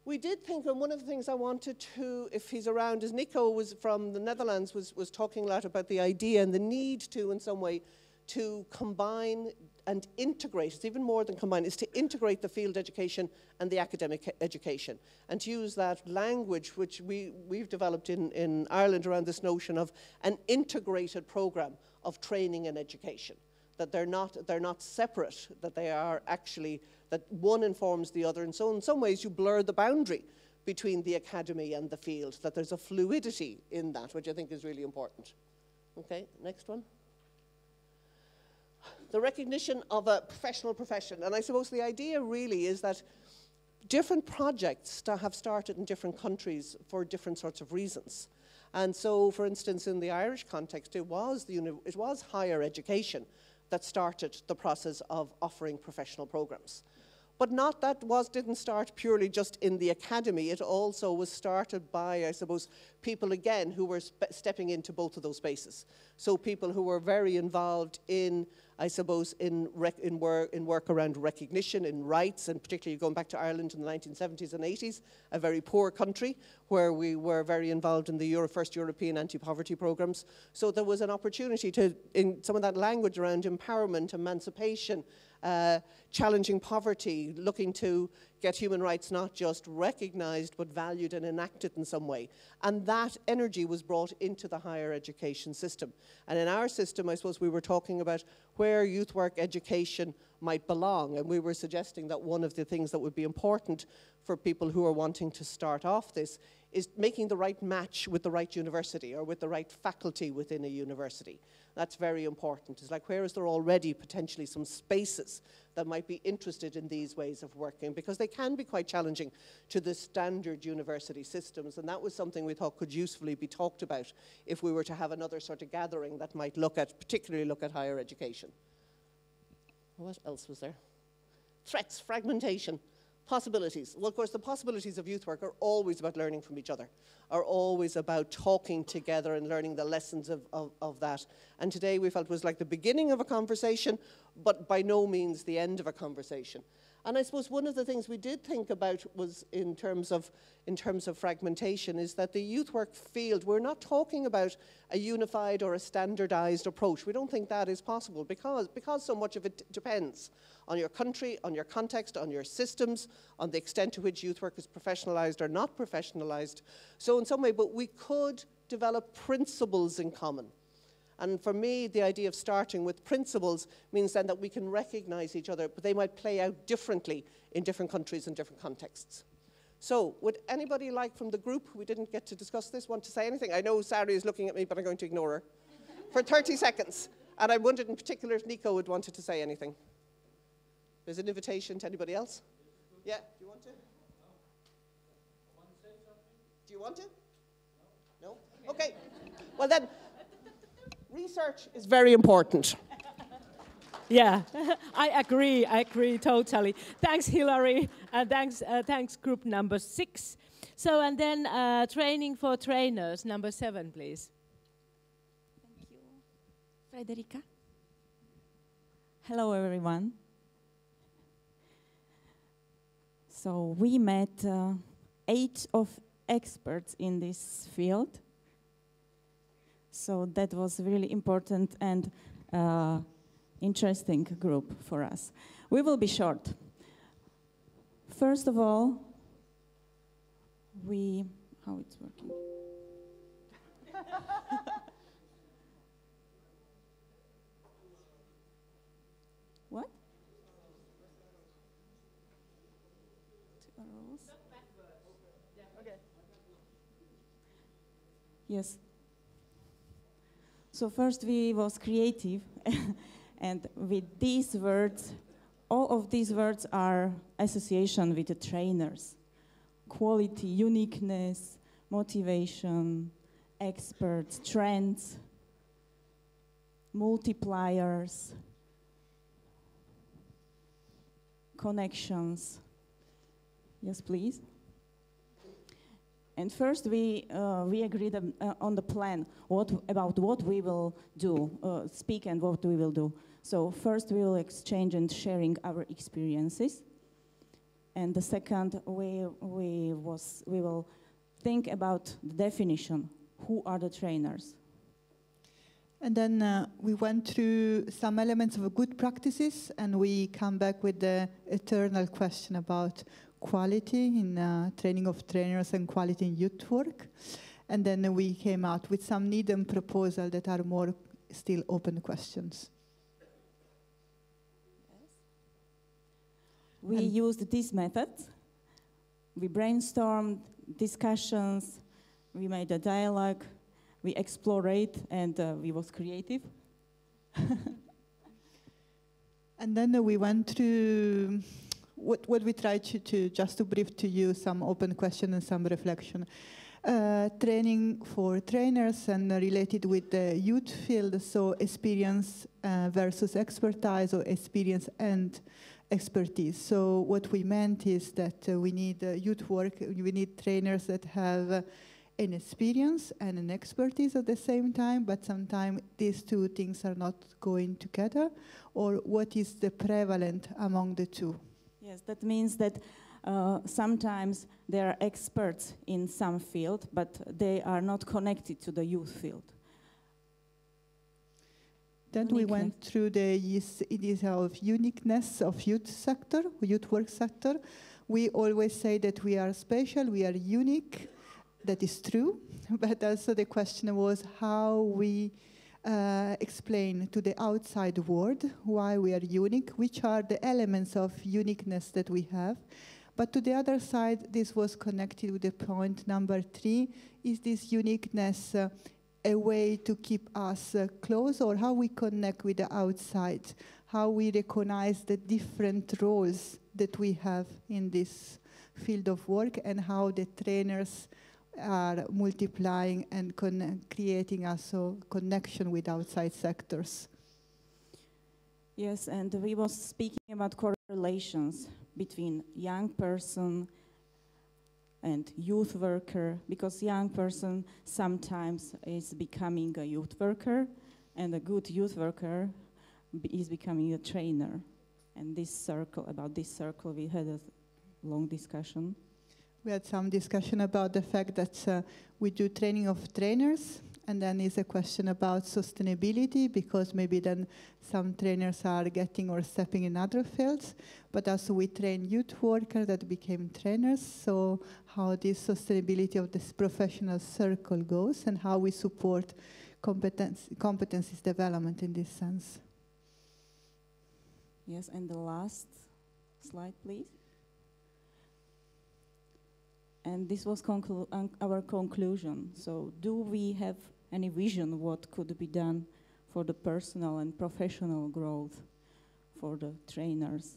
We did think, and one of the things I wanted to, if he's around, is Nico was from the Netherlands, was talking a lot about the idea and the need to, in some way, to combine and integrate, it's even more than combine, is to integrate the field education and the academic education, and to use that language which we've developed in Ireland around this notion of an integrated program of training and education, that they're not separate, that they are actually that one informs the other, and so in some ways you blur the boundary between the academy and the field, that there's a fluidity in that, which I think is really important. Okay, next one. The recognition of a professional profession. And I suppose the idea really is that different projects have started in different countries for different sorts of reasons. And so, for instance, in the Irish context, it was higher education that started the process of offering professional programs. But didn't start purely just in the academy. It also was started by, I suppose, people again who were stepping into both of those spaces. So people who were very involved in, I suppose, in work around recognition, in rights, and particularly going back to Ireland in the 1970s and 80s, a very poor country where we were very involved in the first European anti-poverty programs. So there was an opportunity to, in some of that language around empowerment, emancipation, challenging poverty, looking to get human rights not just recognized but valued and enacted in some way. And that energy was brought into the higher education system. And in our system, I suppose we were talking about where youth work education might belong. And we were suggesting that one of the things that would be important for people who are wanting to start off this is making the right match with the right university or with the right faculty within a university. That's very important. It's like, where is there already potentially some spaces that might be interested in these ways of working, because they can be quite challenging to the standard university systems, and that was something we thought could usefully be talked about if we were to have another sort of gathering that might particularly look at higher education. What else was there? Threats, fragmentation. Possibilities. Well, of course, the possibilities of youth work are always about learning from each other, are always about talking together and learning the lessons of that. And today we felt was like the beginning of a conversation, but by no means the end of a conversation. And I suppose one of the things we did think about was in terms of fragmentation is that the youth work field, we're not talking about a unified or a standardized approach. We don't think that is possible because so much of it depends on your country, on your context, on your systems, on the extent to which youth work is professionalized or not professionalized. So in some way, but we could develop principles in common. And for me, the idea of starting with principles means then that we can recognize each other, but they might play out differently in different countries and different contexts. So would anybody like from the group, we didn't get to discuss this, want to say anything? I know Sari is looking at me, but I'm going to ignore her for 30 seconds. And I wondered in particular if Nico would wanted to say anything. There's an invitation to anybody else? Yeah, do you want to? Do you want to? No? Okay. Well then, research is very important. Yeah, I agree totally. Thanks, Hilary, and thanks group number 6. So, and then training for trainers, number 7, please. Thank you. Frederica. Hello, everyone. So we met 8 of experts in this field. So that was really important and interesting group for us. We will be short. First of all, how it's working? What? 2 arrows. Okay. Yes. So first we was creative, and with these words, all of these words are association with the trainers. Quality, uniqueness, motivation, experts, trends, multipliers, connections. Yes, please. And first we agreed on the plan, about what we will do, speak and what we will do. So first we will exchange and sharing our experiences. And the second, we will think about the definition. Who are the trainers? And then we went through some elements of good practices, and we come back with the eternal question about quality in training of trainers and quality in youth work. And then we came out with some need and proposal that are more still open questions. We used this method. We brainstormed, discussions, we made a dialogue, we explored, and we was creative. And then we went through what we tried to just to brief to you some open question and some reflection. Training for trainers and related with the youth field, so experience versus expertise, or experience and expertise. So what we meant is that we need youth work, we need trainers that have an experience and an expertise at the same time, but sometimes these two things are not going together. Or what is the prevalent among the two? Yes, that means that sometimes they are experts in some field, but they are not connected to the youth field. Then we went through the idea of uniqueness of youth sector, youth work sector. We always say that we are special, we are unique. That is true, but also the question was how we explain to the outside world why we are unique, which are the elements of uniqueness that we have. But to the other side, this was connected with the point number 3, is this uniqueness a way to keep us close, or how we connect with the outside, how we recognize the different roles that we have in this field of work, and how the trainers are multiplying and creating also connection with outside sectors. Yes, and we was speaking about correlations between young person and youth worker, because young person sometimes is becoming a youth worker, and a good youth worker is becoming a trainer. And this circle, we had a long discussion. We had some discussion about the fact that we do training of trainers, and then is a question about sustainability, because maybe then some trainers are getting or stepping in other fields, but also we train youth workers that became trainers, so how this sustainability of this professional circle goes, and how we support competencies development in this sense. Yes, and the last slide, please. And this was our conclusion. So do we have any vision what could be done for the personal and professional growth for the trainers?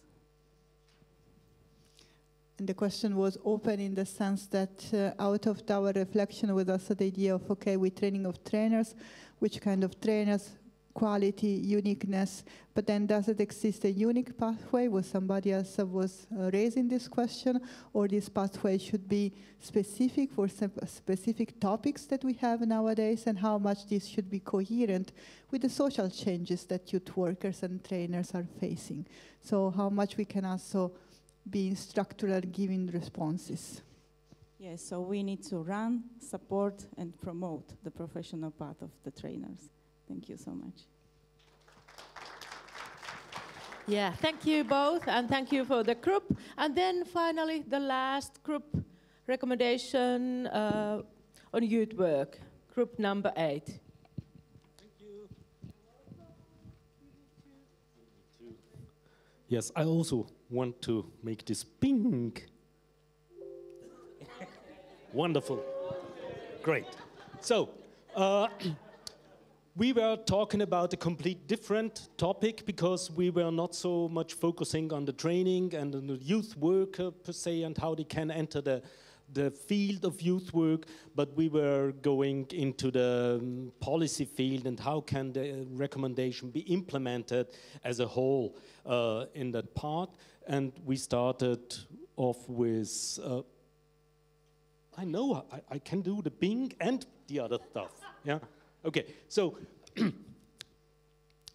And the question was open in the sense that out of our reflection was also the idea of, okay, we're training of trainers, which kind of trainers, quality, uniqueness, but then does it exist a unique pathway? Was somebody else was raising this question, or this pathway should be specific for specific topics that we have nowadays, and how much this should be coherent with the social changes that youth workers and trainers are facing? So how much we can also be structural giving responses. Yes, so we need to run, support, and promote the professional path of the trainers. Thank you so much. Yeah, thank you both, and thank you for the group. And then finally, the last group recommendation on youth work, group number 8. Thank you. Yes, I also want to make this pink. Wonderful. Great. So, we were talking about a complete different topic, because we were not so much focusing on the training and on the youth worker per se and how they can enter the field of youth work, but we were going into the policy field and how can the recommendation be implemented as a whole in that part. And we started off with, I know I can do the Bing and the other stuff, yeah? Okay, so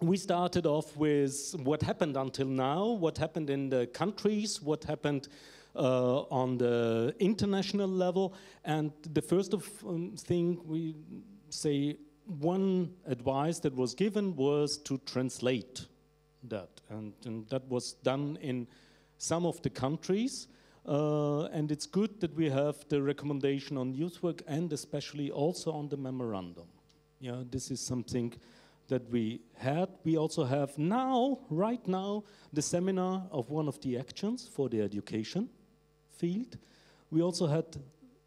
we started off with what happened until now, what happened in the countries, what happened on the international level, and the first thing we say, one advice that was given was to translate that, and that was done in some of the countries, and it's good that we have the recommendation on youth work and especially also on the memorandum. Yeah, this is something that we had. We also have now, right now, the seminar of one of the actions for the education field. We also had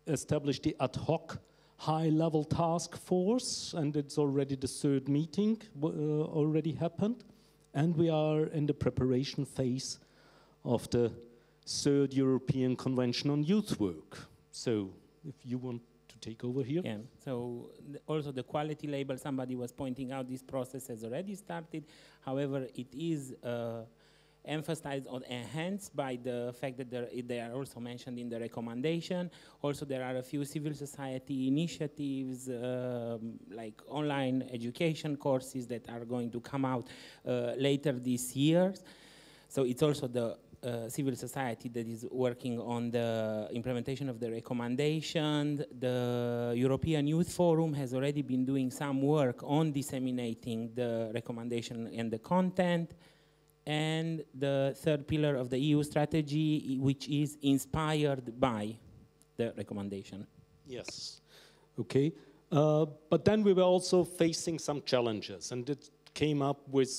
established the ad hoc high-level task force, and it's already the third meeting already happened. And we are in the preparation phase of the third European Convention on Youth Work. So if you want to take over here. Yeah, so also the quality label, somebody was pointing out this process has already started. However, it is emphasized or enhanced by the fact that they are also mentioned in the recommendation. Also, there are a few civil society initiatives, like online education courses that are going to come out later this year. So it's also the civil society that is working on the implementation of the recommendation. The European Youth Forum has already been doing some work on disseminating the recommendation and the content. And the third pillar of the EU strategy, which is inspired by the recommendation. Yes, okay. But then we were also facing some challenges, and it came up with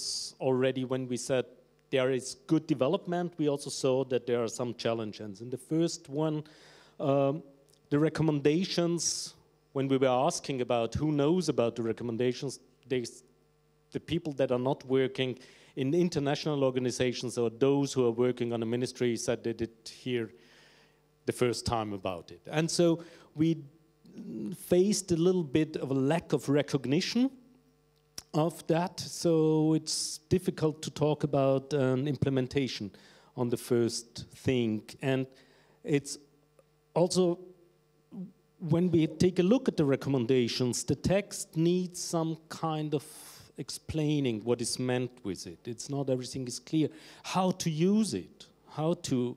already when we said there is good development, we also saw that there are some challenges. And the first one, the recommendations, when we were asking about who knows about the recommendations, the people that are not working in international organizations or those who are working on a ministry said they did hear the first time about it. And so we faced a little bit of a lack of recognition of that, so it's difficult to talk about implementation on the first thing. And it's also, when we take a look at the recommendations, the text needs some kind of explaining what is meant with it. It's not everything is clear. How to use it, what to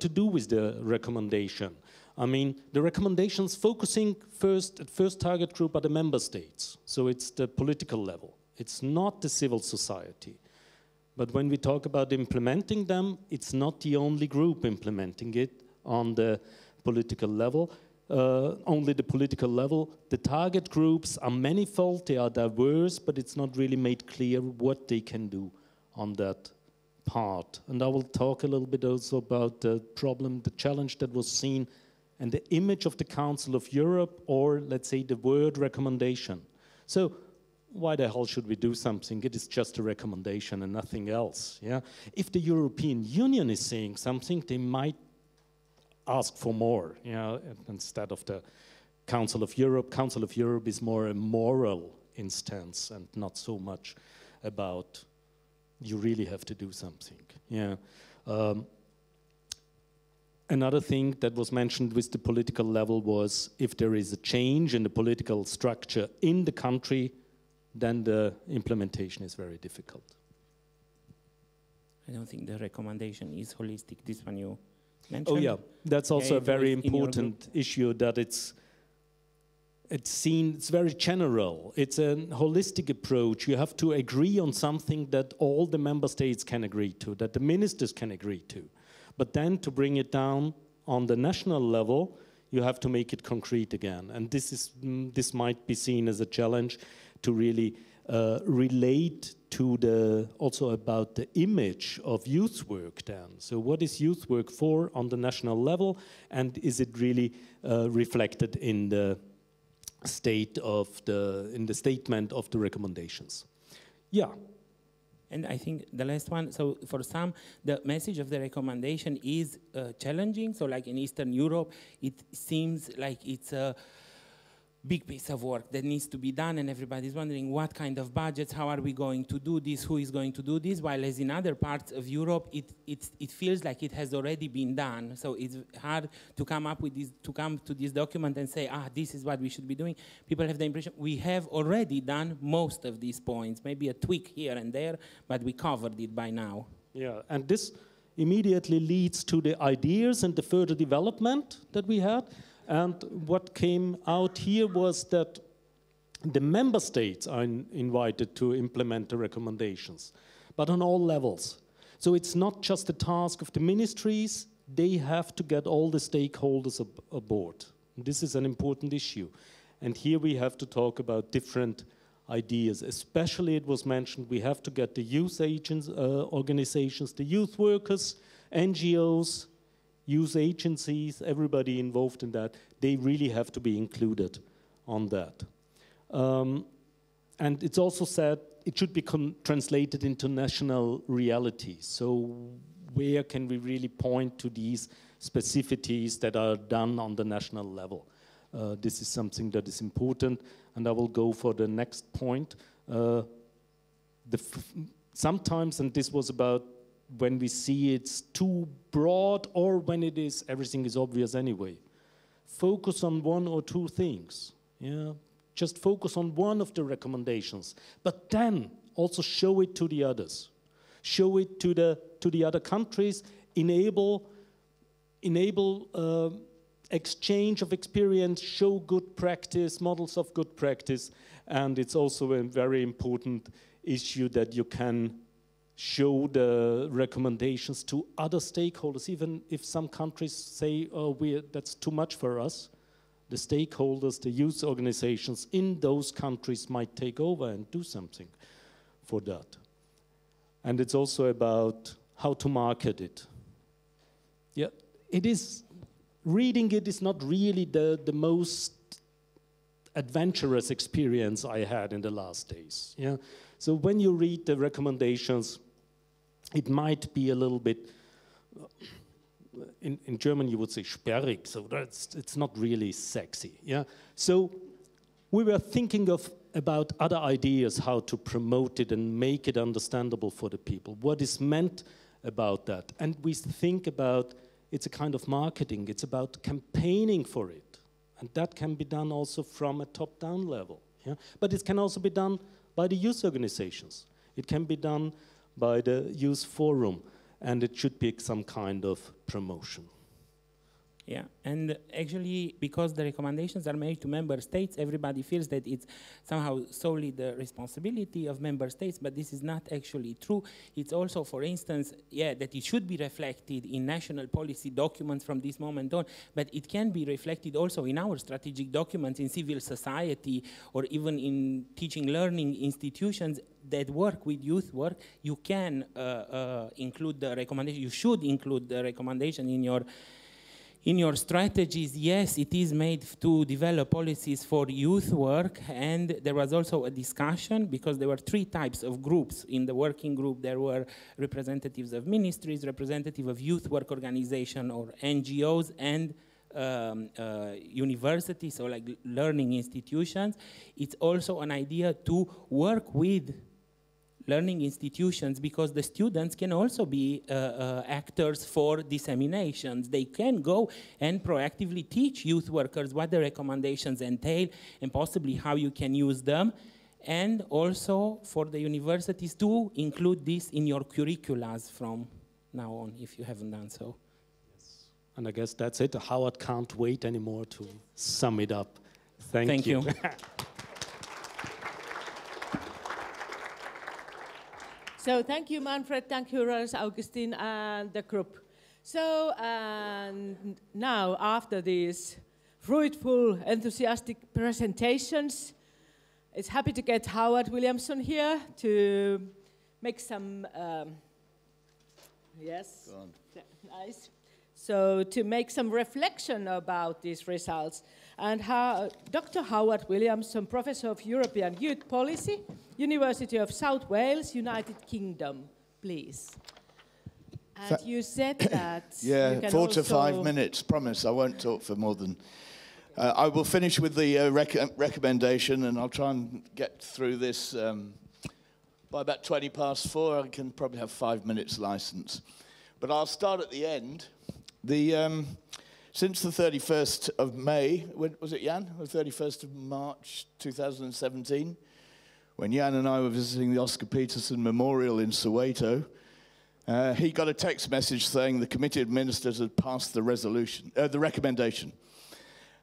do with the recommendation. I mean, the recommendations focusing first target group are the member states. So it's the political level. It's not the civil society. But when we talk about implementing them, it's not the only group implementing it on the political level. Only the political level. The target groups are manifold, they are diverse, but it's not really made clear what they can do on that part. And I will talk a little bit also about the problem, the challenge that was seen, and the image of the Council of Europe, or let's say the word recommendation. So why the hell should we do something? It is just a recommendation and nothing else. Yeah? If the European Union is saying something, they might ask for more, instead of the Council of Europe. Council of Europe is more a moral instance and not so much about you really have to do something. Yeah. Another thing that was mentioned with the political level was if there is a change in the political structure in the country, then the implementation is very difficult. I don't think the recommendation is holistic. This one you mentioned. Oh yeah, that's also a very important issue, that it's seen, it's very general. It's a holistic approach. You have to agree on something that all the member states can agree to, that the ministers can agree to. But then to bring it down on the national level, you have to make it concrete again. And this might be seen as a challenge to really relate to also about the image of youth work then. So what is youth work for on the national level, and is it really reflected in the statement of the recommendations? Yeah. And I think the last one, so for some, the message of the recommendation is challenging. So like in Eastern Europe, it seems like it's a big piece of work that needs to be done, and everybody's wondering what kind of budgets, how are we going to do this, who is going to do this, while as in other parts of Europe, it feels like it has already been done. So it's hard to come up with this, to come to this document and say, this is what we should be doing. People have the impression we have already done most of these points, maybe a tweak here and there, but we covered it by now. Yeah, and this immediately leads to the ideas and the further development that we had. And what came out here was that the member states are invited to implement the recommendations, but on all levels. So it's not just the task of the ministries, they have to get all the stakeholders aboard. This is an important issue. And here we have to talk about different ideas. Especially it was mentioned we have to get the youth agents, organizations, the youth workers, NGOs, youth agencies, everybody involved in that. They really have to be included on that. And it's also said it should be translated into national reality. So where can we really point to these specificities that are done on the national level? This is something that is important, and I will go for the next point. Sometimes, and this was about when we see it's too broad or when it is, everything is obvious anyway. Focus on one or two things. Yeah? Just focus on one of the recommendations, but then also show it to the others. Show it to the other countries, enable exchange of experience, show good practice, models of good practice, and it's also a very important issue that you can show the recommendations to other stakeholders, even if some countries say, oh, that's too much for us. The stakeholders, the youth organizations in those countries might take over and do something for that. And it's also about how to market it. Yeah, it is, reading it is not really the most adventurous experience I had in the last days. Yeah? So when you read the recommendations, it might be a little bit, in German you would say sperrig, so it's not really sexy. Yeah? So we were thinking about other ideas, how to promote it and make it understandable for the people. What is meant about that? And we think about, it's a kind of marketing, it's about campaigning for it. And that can be done also from a top-down level. Yeah? But it can also be done by the youth organizations. It can be done by the youth forum, and it should be some kind of promotion. Yeah, and actually, because the recommendations are made to member states, everybody feels that it's somehow solely the responsibility of member states, but this is not actually true. It's also, for instance, that it should be reflected in national policy documents from this moment on, but it can be reflected also in our strategic documents in civil society or even in teaching learning institutions that work with youth work. You can include the recommendation, you should include the recommendation in your strategies. Yes, it is made to develop policies for youth work, and there was also a discussion because there were 3 types of groups in the working group. There were representatives of ministries, representative of youth work organization or NGOs, and universities, so like learning institutions. It's also an idea to work with learning institutions because the students can also be actors for disseminations. They can go and proactively teach youth workers what the recommendations entail and possibly how you can use them. And also for the universities to include this in your curriculums from now on, if you haven't done so. Yes. And I guess that's it. Howard can't wait anymore to sum it up. Thank you. So thank you, Manfred, thank you, Augustine, and the group. So now, after these fruitful, enthusiastic presentations, it's happy to get Howard Williamson here to make some, yes, nice. So to make some reflection about these results. And Dr. Howard Williamson, Professor of European Youth Policy, University of South Wales, United Kingdom, please. And you said that... Yeah, 4 to 5 minutes, promise. I won't talk for more than... I will finish with the recommendation, and I'll try and get through this by about 20 past 4. I can probably have 5 minutes license. But I'll start at the end. Since the 31st of May, was it Jan? The 31st of March 2017, when Jan and I were visiting the Oscar Peterson Memorial in Soweto, he got a text message saying the Committee of Ministers had passed the recommendation.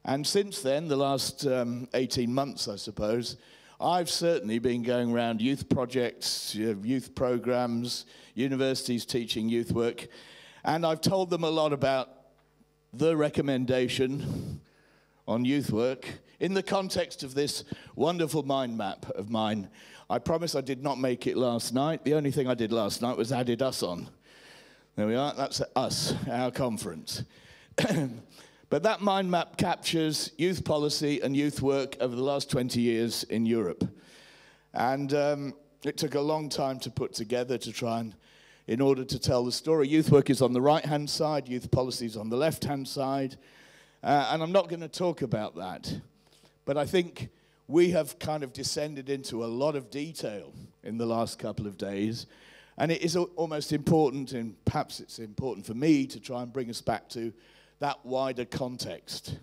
And since then, the last 18 months, I suppose, I've certainly been going around youth projects, youth programs, universities teaching youth work, and I've told them a lot about the recommendation on youth work in the context of this wonderful mind map of mine, I promise I did not make it last night. The only thing I did last night was added us on. There we are, that's us, our conference. But that mind map captures youth policy and youth work over the last 20 years in Europe. And it took a long time to put together to try and, in order to tell the story. Youth work is on the right-hand side, youth policy is on the left-hand side. And I'm not going to talk about that. But I think we have kind of descended into a lot of detail in the last couple of days. And it is almost important, and perhaps it's important for me to try and bring us back to that wider context,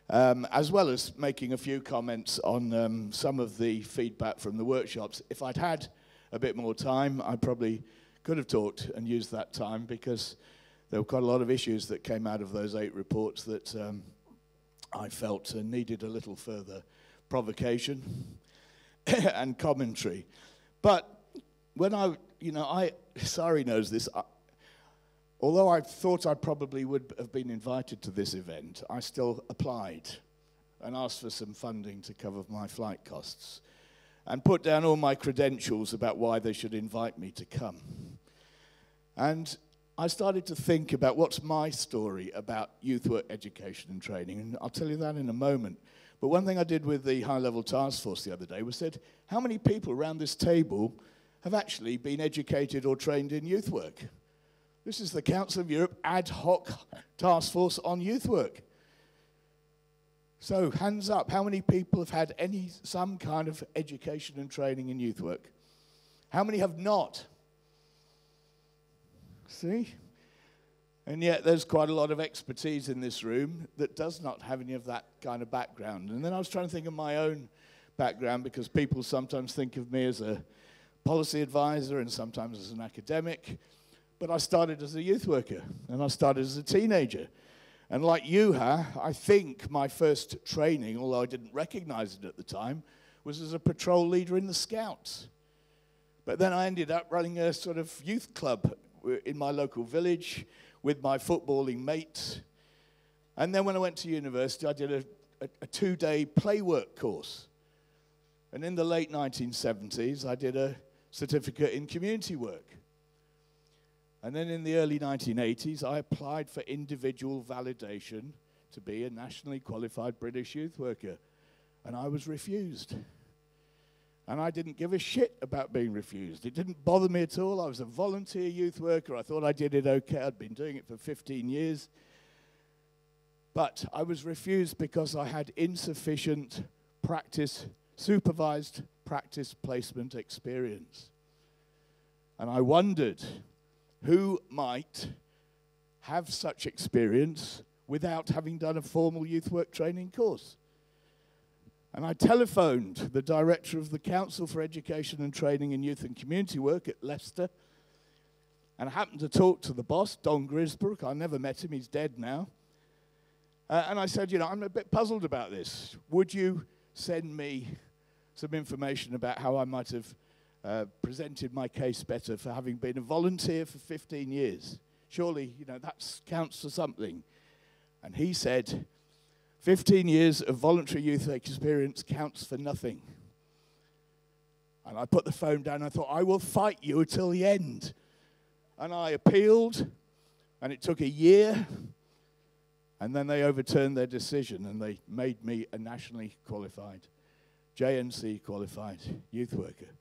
as well as making a few comments on some of the feedback from the workshops. If I'd had a bit more time, I probably could have talked and used that time, because there were quite a lot of issues that came out of those 8 reports that I felt needed a little further provocation and commentary. But when Sari knows this, although I thought I probably would have been invited to this event, I still applied and asked for some funding to cover my flight costs and put down all my credentials about why they should invite me to come. And I started to think about what's my story about youth work education and training, and I'll tell you that in a moment. But one thing I did with the high-level task force the other day was said, how many people around this table have actually been educated or trained in youth work? This is the Council of Europe ad hoc task force on youth work. So, hands up, how many people have had some kind of education and training in youth work? How many have not? See? And yet there's quite a lot of expertise in this room that does not have any of that kind of background. And then I was trying to think of my own background, because people sometimes think of me as a policy advisor and sometimes as an academic. But I started as a youth worker, and I started as a teenager. And like Juha, I think my first training, although I didn't recognize it at the time, was as a patrol leader in the Scouts. But then I ended up running a sort of youth club in my local village with my footballing mates. And then when I went to university, I did a 2-day play work course. And in the late 1970s, I did a certificate in community work. And then in the early 1980s, I applied for individual validation to be a nationally qualified British youth worker. And I was refused. And I didn't give a shit about being refused. It didn't bother me at all. I was a volunteer youth worker. I thought I did it okay. I'd been doing it for 15 years. But I was refused because I had insufficient supervised practice placement experience. And I wondered who might have such experience without having done a formal youth work training course. And I telephoned the director of the Council for Education and Training in Youth and Community Work at Leicester. And I happened to talk to the boss, Don Grisbrook. I never met him, he's dead now. And I said, I'm a bit puzzled about this. Would you send me some information about how I might have presented my case better for having been a volunteer for 15 years? Surely, that counts for something. And he said, 15 years of voluntary youth experience counts for nothing. And I put the phone down and I thought, I will fight you until the end. And I appealed, and it took a year, and then they overturned their decision and they made me a nationally qualified, JNC qualified youth worker.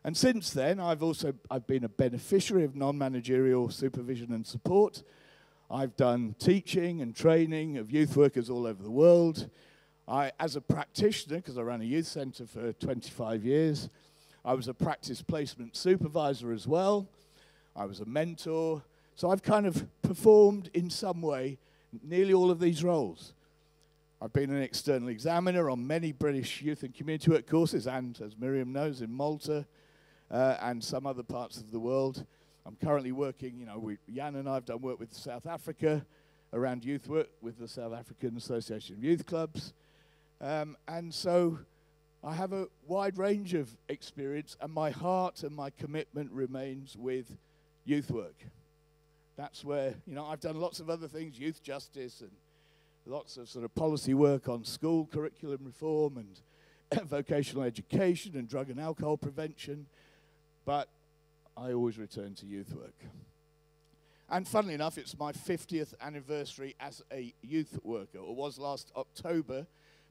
And since then, I've been a beneficiary of non-managerial supervision and support. I've done teaching and training of youth workers all over the world. As a practitioner, because I ran a youth centre for 25 years, I was a practice placement supervisor as well. I was a mentor. So I've kind of performed in some way nearly all of these roles. I've been an external examiner on many British youth and community work courses, and, as Miriam knows, in Malta and some other parts of the world. I'm currently working, Jan and I have done work with South Africa around youth work with the South African Association of Youth Clubs. And so I have a wide range of experience, and my heart and my commitment remains with youth work. That's where, I've done lots of other things, youth justice lots of sort of policy work on school curriculum reform and vocational education and drug and alcohol prevention, but I always return to youth work. And funnily enough, it's my 50th anniversary as a youth worker, or was last October,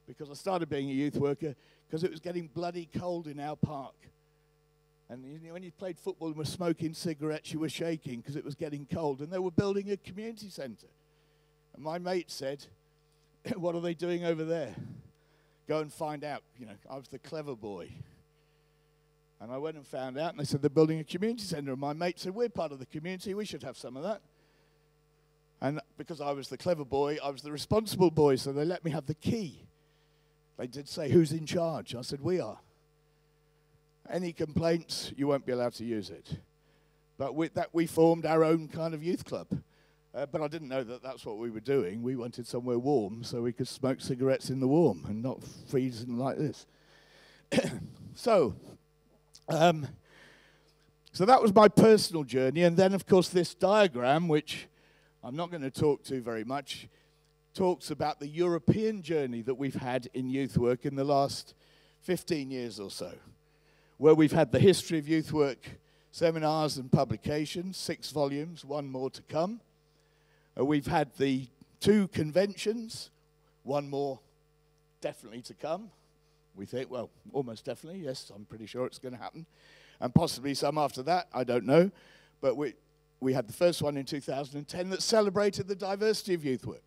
because I started being a youth worker because it was getting bloody cold in our park. And you know, when you played football and were smoking cigarettes, you were shaking because it was getting cold. And they were building a community centre. And my mate said, what are they doing over there? Go and find out. You know, I was the clever boy. And I went and found out, and they said they're building a community centre. And my mate said, we're part of the community, we should have some of that. And because I was the clever boy, I was the responsible boy, so they let me have the key. They did say, who's in charge? I said, we are. Any complaints, you won't be allowed to use it. But with that, we formed our own kind of youth club. But I didn't know that that's what we were doing. We wanted somewhere warm so we could smoke cigarettes in the warm and not freezing like this. So that was my personal journey. And then, of course, this diagram, which I'm not going to talk to very much, talks about the European journey that we've had in youth work in the last 15 years or so, where we've had the history of youth work seminars and publications, 6 volumes, 1 more to come. We've had the 2 conventions, 1 more definitely to come. We think, well, almost definitely, yes, I'm pretty sure it's going to happen. And possibly some after that, I don't know. But we had the first one in 2010 that celebrated the diversity of youth work.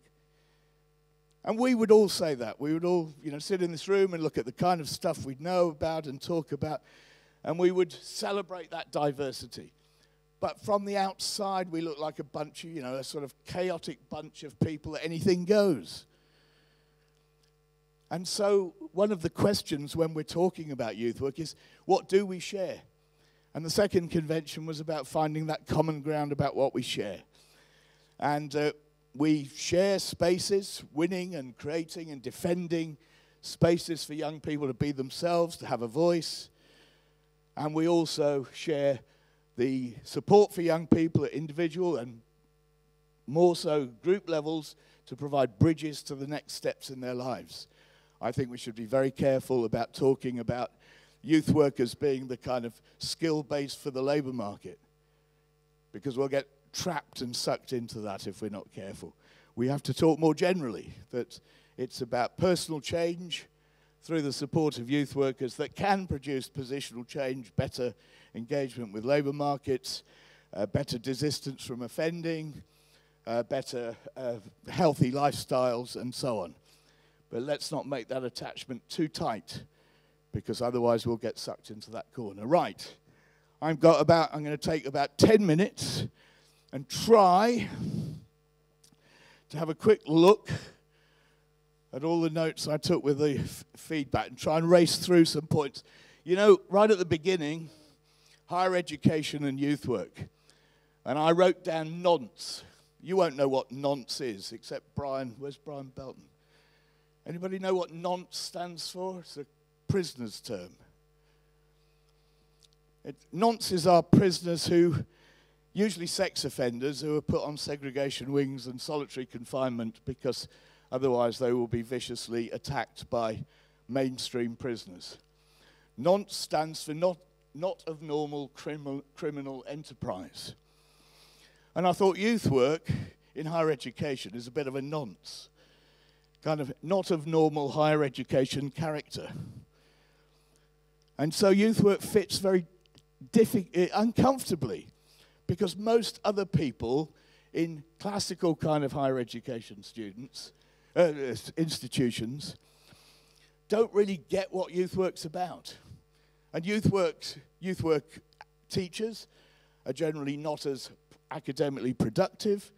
And we would all say that. We would all, you know, sit in this room and look at the kind of stuff we'd know about and talk about, and we would celebrate that diversity. But from the outside, we look like a bunch of, you know, a sort of chaotic bunch of people that anything goes. And so one of the questions when we're talking about youth work is, what do we share? And the second convention was about finding that common ground about what we share. And we share spaces, winning and creating and defending spaces for young people to be themselves, to have a voice. And we also share the support for young people at individual and more so group levels to provide bridges to the next steps in their lives. I think we should be very careful about talking about youth workers being the kind of skill base for the labour market, because we'll get trapped and sucked into that if we're not careful. We have to talk more generally, that it's about personal change through the support of youth workers that can produce positional change, better engagement with labour markets, better desistance from offending, better healthy lifestyles, and so on. But let's not make that attachment too tight, because otherwise we'll get sucked into that corner. Right, I'm going to take about 10 minutes and try to have a quick look at all the notes I took with the feedback and try and race through some points. You know, right at the beginning, higher education and youth work. And I wrote down nonce. You won't know what nonce is, except Brian. Where's Brian Belton? Anybody know what nonce stands for? It's a prisoner's term. Nonces are prisoners who, usually sex offenders, who are put on segregation wings and solitary confinement because otherwise they will be viciously attacked by mainstream prisoners. Nonce stands for not of normal criminal enterprise. And I thought youth work in higher education is a bit of a nonce, kind of not of normal higher education character. And so youth work fits very uncomfortably, because most other people in classical kind of higher education institutions don't really get what youth work's about. And youth work teachers are generally not as academically productive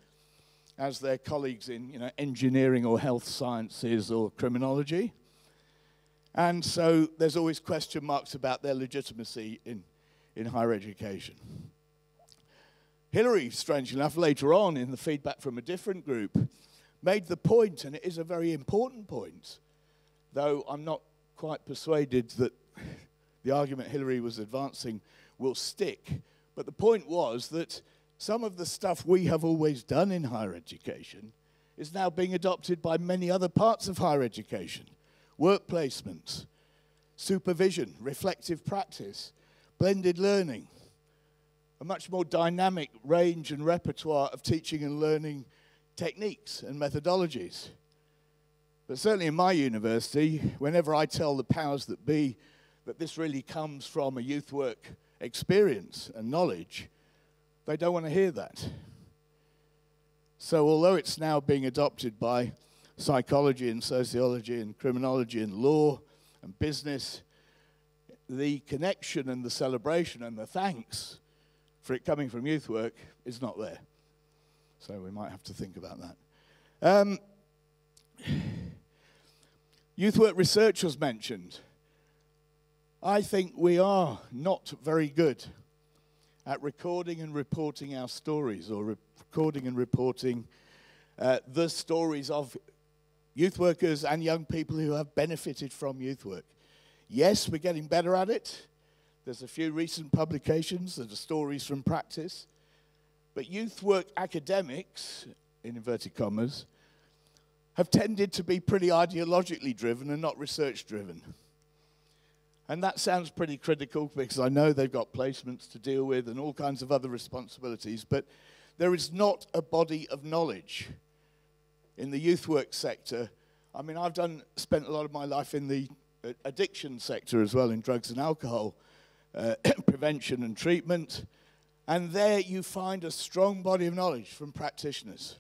as their colleagues in, you know, engineering or health sciences or criminology. And so there's always question marks about their legitimacy in higher education. Hilary, strangely enough, later on in the feedback from a different group, made the point, and it is a very important point, though I'm not quite persuaded that the argument Hilary was advancing will stick. But the point was that some of the stuff we have always done in higher education is now being adopted by many other parts of higher education. Work placements, supervision, reflective practice, blended learning, a much more dynamic range and repertoire of teaching and learning techniques and methodologies. But certainly in my university, whenever I tell the powers that be that this really comes from a youth work experience and knowledge, they don't want to hear that. So although it's now being adopted by psychology and sociology and criminology and law and business, the connection and the celebration and the thanks for it coming from youth work is not there. So we might have to think about that. Youth work research was mentioned. I think we are not very good at recording and reporting our stories, or recording and reporting the stories of youth workers and young people who have benefited from youth work. Yes, we're getting better at it. There's a few recent publications that are stories from practice. But youth work academics, in inverted commas, have tended to be pretty ideologically driven and not research driven. And that sounds pretty critical because I know they've got placements to deal with and all kinds of other responsibilities, but there is not a body of knowledge in the youth work sector. I mean, I've spent a lot of my life in the addiction sector as well, in drugs and alcohol prevention and treatment, and there you find a strong body of knowledge from practitioners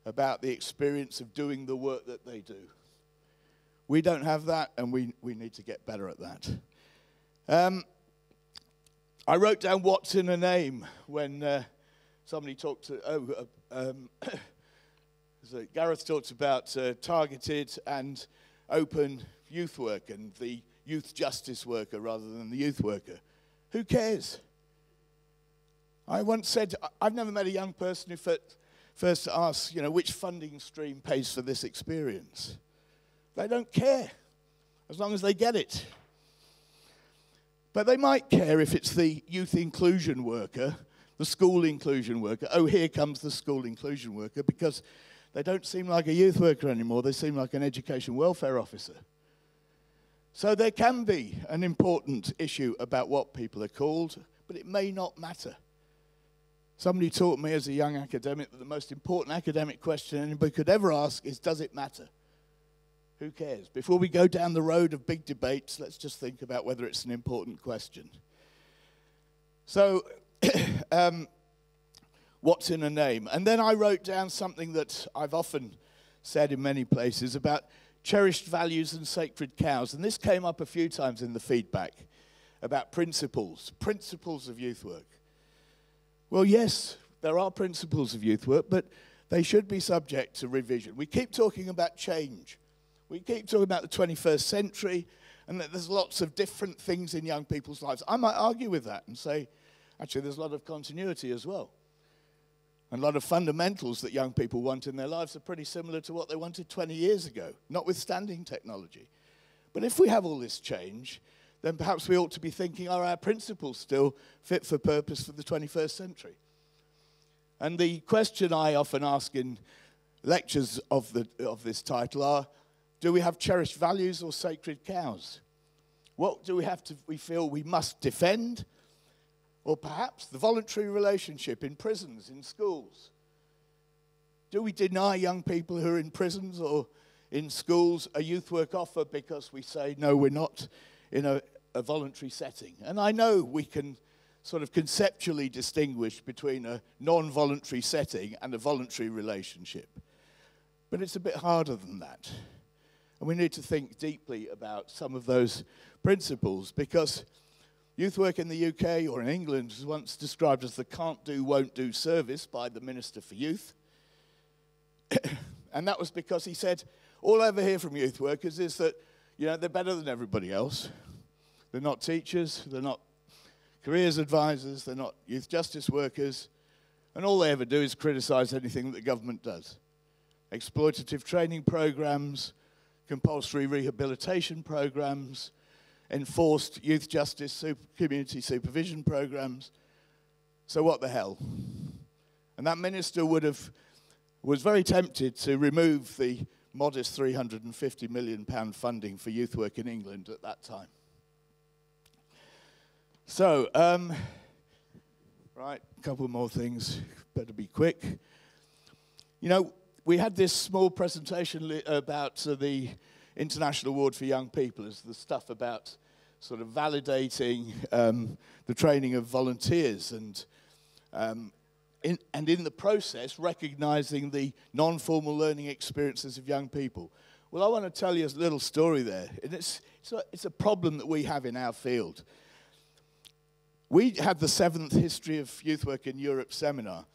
about the experience of doing the work that they do. We don't have that, and we need to get better at that. I wrote down what's in a name when somebody talked to, so Gareth talked about targeted and open youth work and the youth justice worker rather than the youth worker. Who cares? I once said, I've never met a young person who first asks, which funding stream pays for this experience. They don't care, as long as they get it. But they might care if it's the youth inclusion worker, the school inclusion worker. Oh, here comes the school inclusion worker, because they don't seem like a youth worker anymore. They seem like an education welfare officer. So there can be an important issue about what people are called, but it may not matter. Somebody taught me as a young academic that the most important academic question anybody could ever ask is, does it matter? Who cares? Before we go down the road of big debates, let's just think about whether it's an important question. So, what's in a name? And then I wrote down something that I've often said in many places about cherished values and sacred cows. And this came up a few times in the feedback about principles of youth work. Well, yes, there are principles of youth work, but they should be subject to revision. We keep talking about change. We keep talking about the 21st century, and that there's lots of different things in young people's lives. I might argue with that and say, actually, there's a lot of continuity as well. And a lot of fundamentals that young people want in their lives are pretty similar to what they wanted 20 years ago, notwithstanding technology. But if we have all this change, then perhaps we ought to be thinking, are our principles still fit for purpose for the 21st century? And the question I often ask in lectures of this title are, do we have cherished values or sacred cows? What do we feel we must defend? Or perhaps the voluntary relationship in prisons, in schools. Do we deny young people who are in prisons or in schools a youth work offer because we say, no, we're not in a voluntary setting? And I know we can sort of conceptually distinguish between a non-voluntary setting and a voluntary relationship. But it's a bit harder than that. And we need to think deeply about some of those principles, because youth work in the UK or in England was once described as the can't do, won't do service by the Minister for Youth. And that was because he said, all I ever hear from youth workers is that, they're better than everybody else. They're not teachers, they're not careers advisors, they're not youth justice workers, and all they ever do is criticize anything that the government does. Exploitative training programs, compulsory rehabilitation programs, enforced youth justice community supervision programs. So what the hell? And that minister would have was very tempted to remove the modest £350 million funding for youth work in England at that time. So, right, a couple more things, better be quick. You know, we had this small presentation about the International Award for Young People, as the stuff about sort of validating the training of volunteers and in the process recognizing the non-formal learning experiences of young people. Well, I want to tell you a little story there. And it's a problem that we have in our field. We had the 7th History of Youth Work in Europe seminar,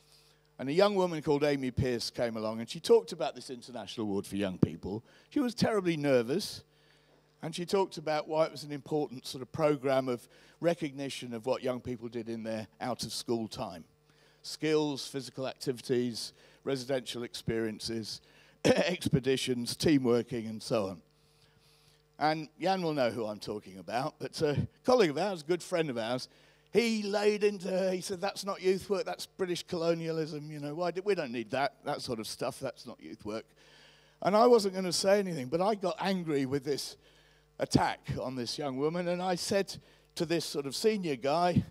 and a young woman called Amy Pearce came along, and she talked about this International Award for Young People. She was terribly nervous, and she talked about why it was an important sort of program of recognition of what young people did in their out-of-school time. Skills, physical activities, residential experiences, expeditions, team working, and so on. And Jan will know who I'm talking about, but a colleague of ours, a good friend of ours, he laid into her, he said, that's not youth work, that's British colonialism, you know, we don't need that sort of stuff, that's not youth work. And I wasn't going to say anything, but I got angry with this attack on this young woman, and I said to this sort of senior guy,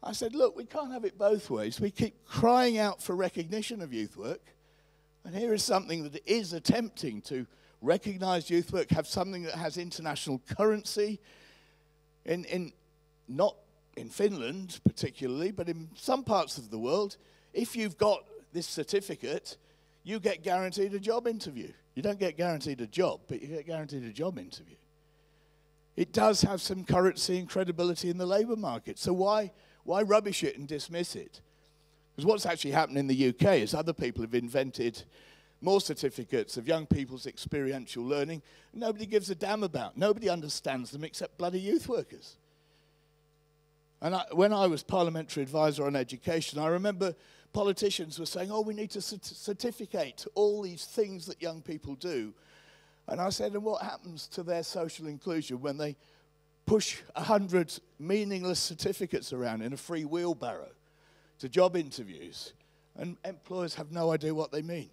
I said, look, we can't have it both ways. We keep crying out for recognition of youth work, and here is something that is attempting to recognize youth work, have something that has international currency, not in Finland particularly, but in some parts of the world. If you've got this certificate, you get guaranteed a job interview. You don't get guaranteed a job, but you get guaranteed a job interview. It does have some currency and credibility in the labour market. So why rubbish it and dismiss it? Because what's actually happened in the UK is other people have invented more certificates of young people's experiential learning. Nobody gives a damn about. Nobody understands them except bloody youth workers. And when I was parliamentary advisor on education, I remember politicians were saying, oh, we need to certificate all these things that young people do. And I said, and what happens to their social inclusion when they push 100 meaningless certificates around in a free wheelbarrow to job interviews, and employers have no idea what they mean?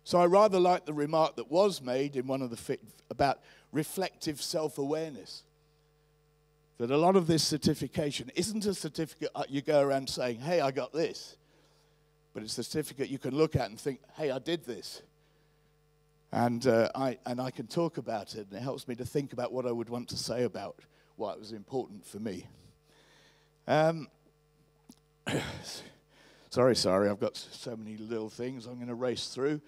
So I rather like the remark that was made in one of the about reflective self-awareness, that a lot of this certification isn't a certificate you go around saying, hey, I got this, but it's a certificate you can look at and think, hey, I did this. And I can talk about it, and it helps me to think about what I would want to say about why it was important for me. Sorry, I've got so many little things I'm going to race through.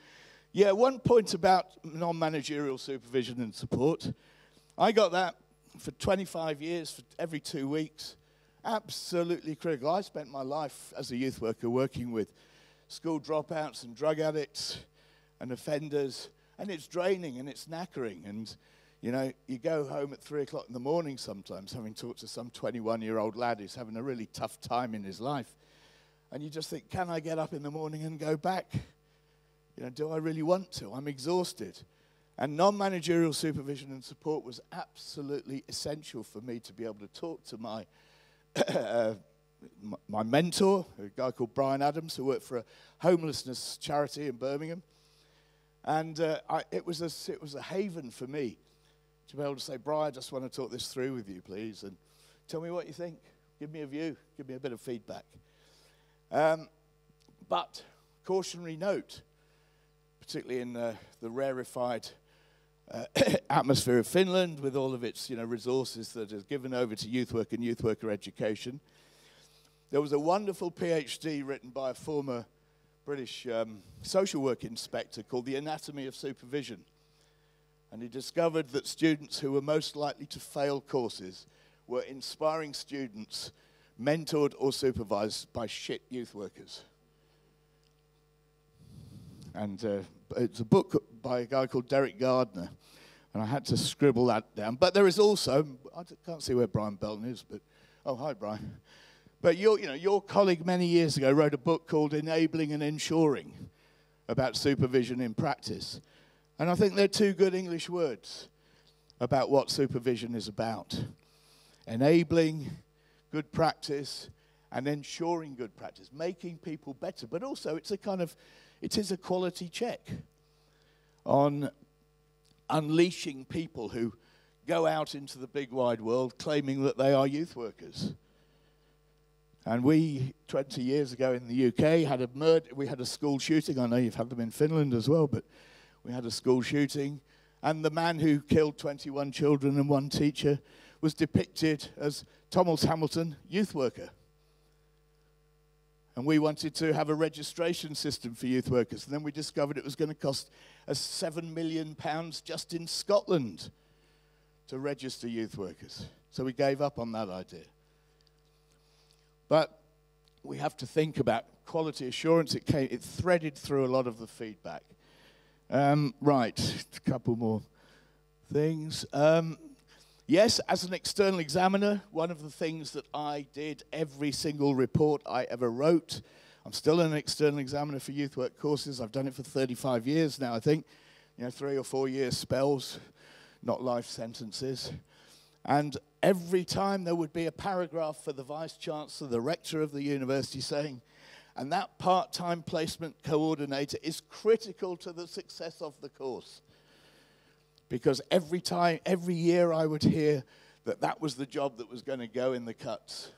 Yeah, one point about non-managerial supervision and support. I got that for 25 years, for every 2 weeks. Absolutely critical. I spent my life as a youth worker working with school dropouts and drug addicts and offenders, and it's draining and it's knackering. And, you know, you go home at 3 o'clock in the morning sometimes, having talked to some 21-year-old lad who's having a really tough time in his life. And you just think, can I get up in the morning and go back? You know, do I really want to? I'm exhausted. And non-managerial supervision and support was absolutely essential for me to be able to talk to my my mentor, a guy called Brian Adams, who worked for a homelessness charity in Birmingham. And it was a haven for me to be able to say, Brian, I just want to talk this through with you, please, and tell me what you think. Give me a view. Give me a bit of feedback. But cautionary note, particularly in the rarefied atmosphere of Finland, with all of its resources that is given over to youth work and youth worker education. There was a wonderful PhD written by a former British social work inspector called The Anatomy of Supervision. And he discovered that students who were most likely to fail courses were inspiring students mentored or supervised by shit youth workers. And it's a book by a guy called Derek Gardner, and I had to scribble that down. But there is also, I can't see where Brian Belton is, but, oh, hi, Brian. But your colleague many years ago wrote a book called Enabling and Ensuring about supervision in practice. And I think they're two good English words about what supervision is about. Enabling good practice and ensuring good practice, making people better. But also it's a kind of It is a quality check on unleashing people who go out into the big wide world claiming that they are youth workers. And we, 20 years ago in the UK, we had a school shooting. I know you've had them in Finland as well, but we had a school shooting. And the man who killed 21 children and 1 teacher was depicted as Thomas Hamilton, youth worker. And we wanted to have a registration system for youth workers. And then we discovered it was going to cost us £7 million just in Scotland to register youth workers. So we gave up on that idea. But we have to think about quality assurance. It threaded through a lot of the feedback. Right, a couple more things. Yes, as an external examiner, one of the things that I did every single report I ever wrote, I'm still an external examiner for youth work courses. I've done it for 35 years now, I think. 3 or 4 year spells, not life sentences. And every time there would be a paragraph for the vice-chancellor, the rector of the university saying, and that part-time placement coordinator is critical to the success of the course. Because every year I would hear that was the job that was going to go in the cuts.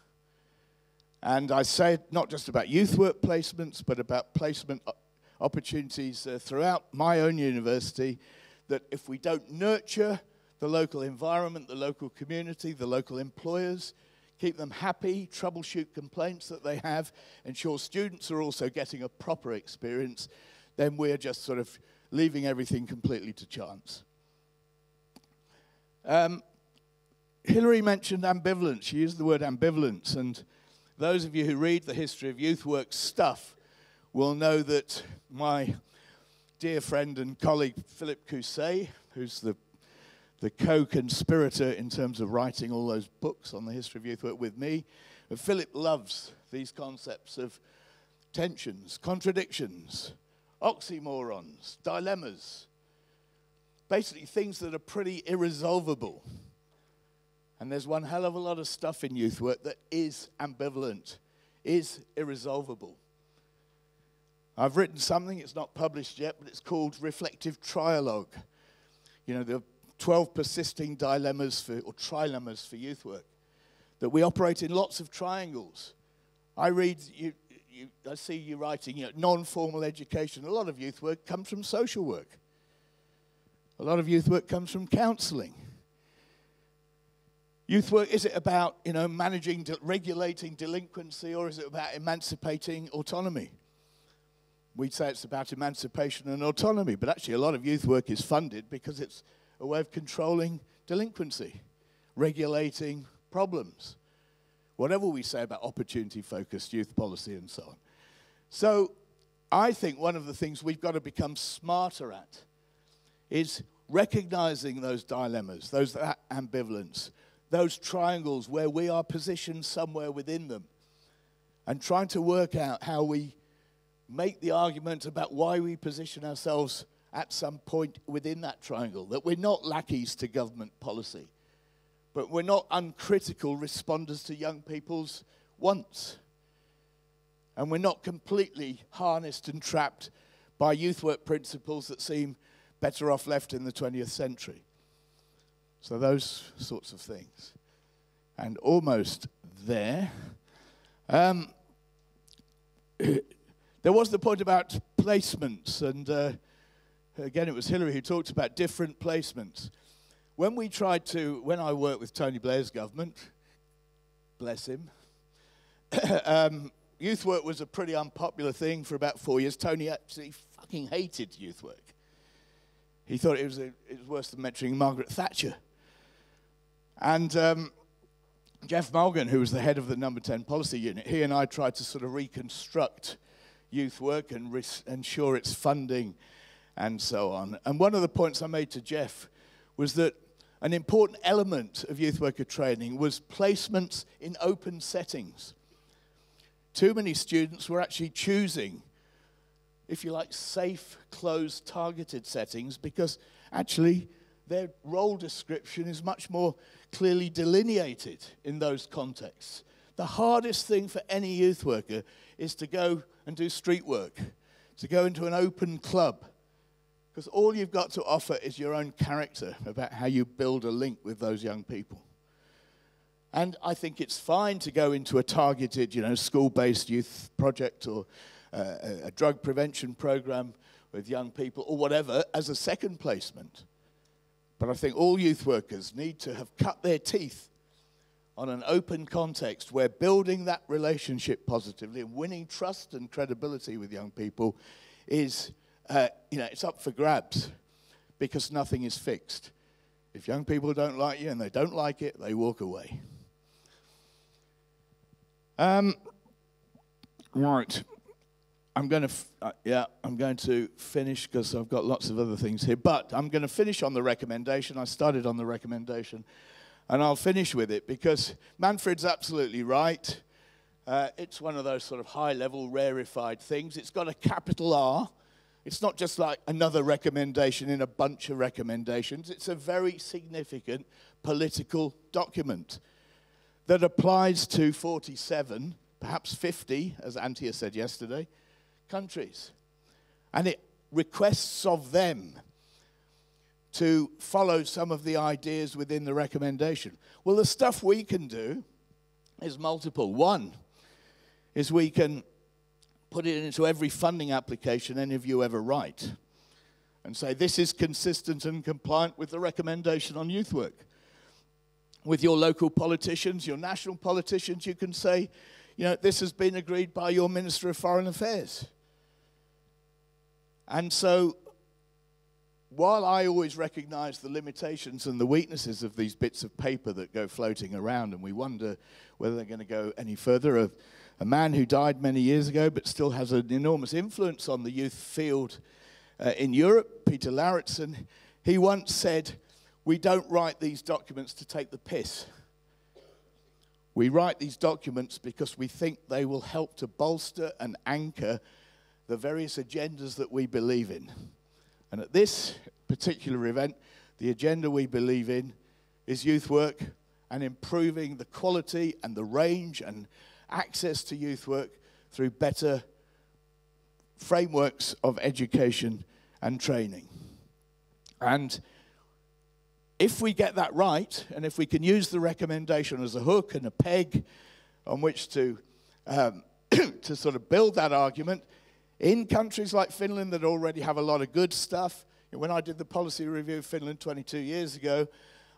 And I say it not just about youth work placements, but about placement opportunities throughout my own university, that if we don't nurture the local environment, the local community, the local employers, keep them happy, troubleshoot complaints that they have, ensure students are also getting a proper experience, then we're just sort of leaving everything completely to chance. Hilary mentioned ambivalence. She used the word ambivalence, and those of you who read the history of youth work stuff will know that my dear friend and colleague Philip Cousset, who's the co-conspirator in terms of writing all those books on the history of youth work with me, Philip loves these concepts of tensions, contradictions, oxymorons, dilemmas, basically things that are pretty irresolvable. And there's one hell of a lot of stuff in youth work that is ambivalent, is irresolvable. I've written something, it's not published yet, but it's called Reflective Trialogue. The 12 persisting dilemmas or trilemmas for youth work. That we operate in lots of triangles. I see you writing, non-formal education. A lot of youth work comes from social work. A lot of youth work comes from counselling. Youth work, is it about, managing, regulating delinquency, or is it about emancipating autonomy? We'd say it's about emancipation and autonomy, but actually a lot of youth work is funded because it's a way of controlling delinquency, regulating problems, whatever we say about opportunity-focused youth policy and so on. So I think one of the things we've got to become smarter at is recognizing those dilemmas, that ambivalence, those triangles where we are positioned somewhere within them, and trying to work out how we make the argument about why we position ourselves at some point within that triangle, that we're not lackeys to government policy, but we're not uncritical responders to young people's wants. And we're not completely harnessed and trapped by youth work principles that seem better off left in the 20th century. So those sorts of things. And almost there. There was the point about placements, and again, it was Hilary who talked about different placements. When I worked with Tony Blair's government, bless him, youth work was a pretty unpopular thing for about 4 years. Tony actually fucking hated youth work. He thought it was worse than mentoring Margaret Thatcher. And Jeff Mulgan, who was the head of the number 10 policy unit, he and I tried to sort of reconstruct youth work and ensure its funding and so on. And one of the points I made to Jeff was that an important element of youth worker training was placements in open settings. Too many students were actually choosing, if you like, safe, closed, targeted settings because actually their role description is much more clearly delineated in those contexts. The hardest thing for any youth worker is to go and do street work, to go into an open club, because all you've got to offer is your own character about how you build a link with those young people. And I think it's fine to go into a targeted, school-based youth project or a drug prevention program with young people or whatever as a second placement. But I think all youth workers need to have cut their teeth on an open context where building that relationship positively and winning trust and credibility with young people is, it's up for grabs, because nothing is fixed. If young people don't like you and they don't like it, they walk away. Right. I'm going to finish because I've got lots of other things here. But I'm going to finish on the recommendation. I started on the recommendation, and I'll finish with it because Manfred's absolutely right. It's one of those sort of high-level, rarefied things. It's got a capital R. It's not just like another recommendation in a bunch of recommendations. It's a very significant political document that applies to 47, perhaps 50, as Anja said yesterday, countries. And it requests of them to follow some of the ideas within the recommendation. Well, the stuff we can do is multiple. One is we can put it into every funding application any of you ever write and say, this is consistent and compliant with the recommendation on youth work. With your local politicians, your national politicians, you can say, this has been agreed by your Minister of Foreign Affairs. And so, while I always recognize the limitations and the weaknesses of these bits of paper that go floating around, and we wonder whether they're going to go any further, a man who died many years ago but still has an enormous influence on the youth field in Europe, Peter Lauritsen, he once said, we don't write these documents to take the piss. We write these documents because we think they will help to bolster and anchor the various agendas that we believe in. And at this particular event, the agenda we believe in is youth work and improving the quality and the range and access to youth work through better frameworks of education and training. And if we get that right, and if we can use the recommendation as a hook and a peg on which to sort of build that argument, in countries like Finland that already have a lot of good stuff, when I did the policy review of Finland 22 years ago,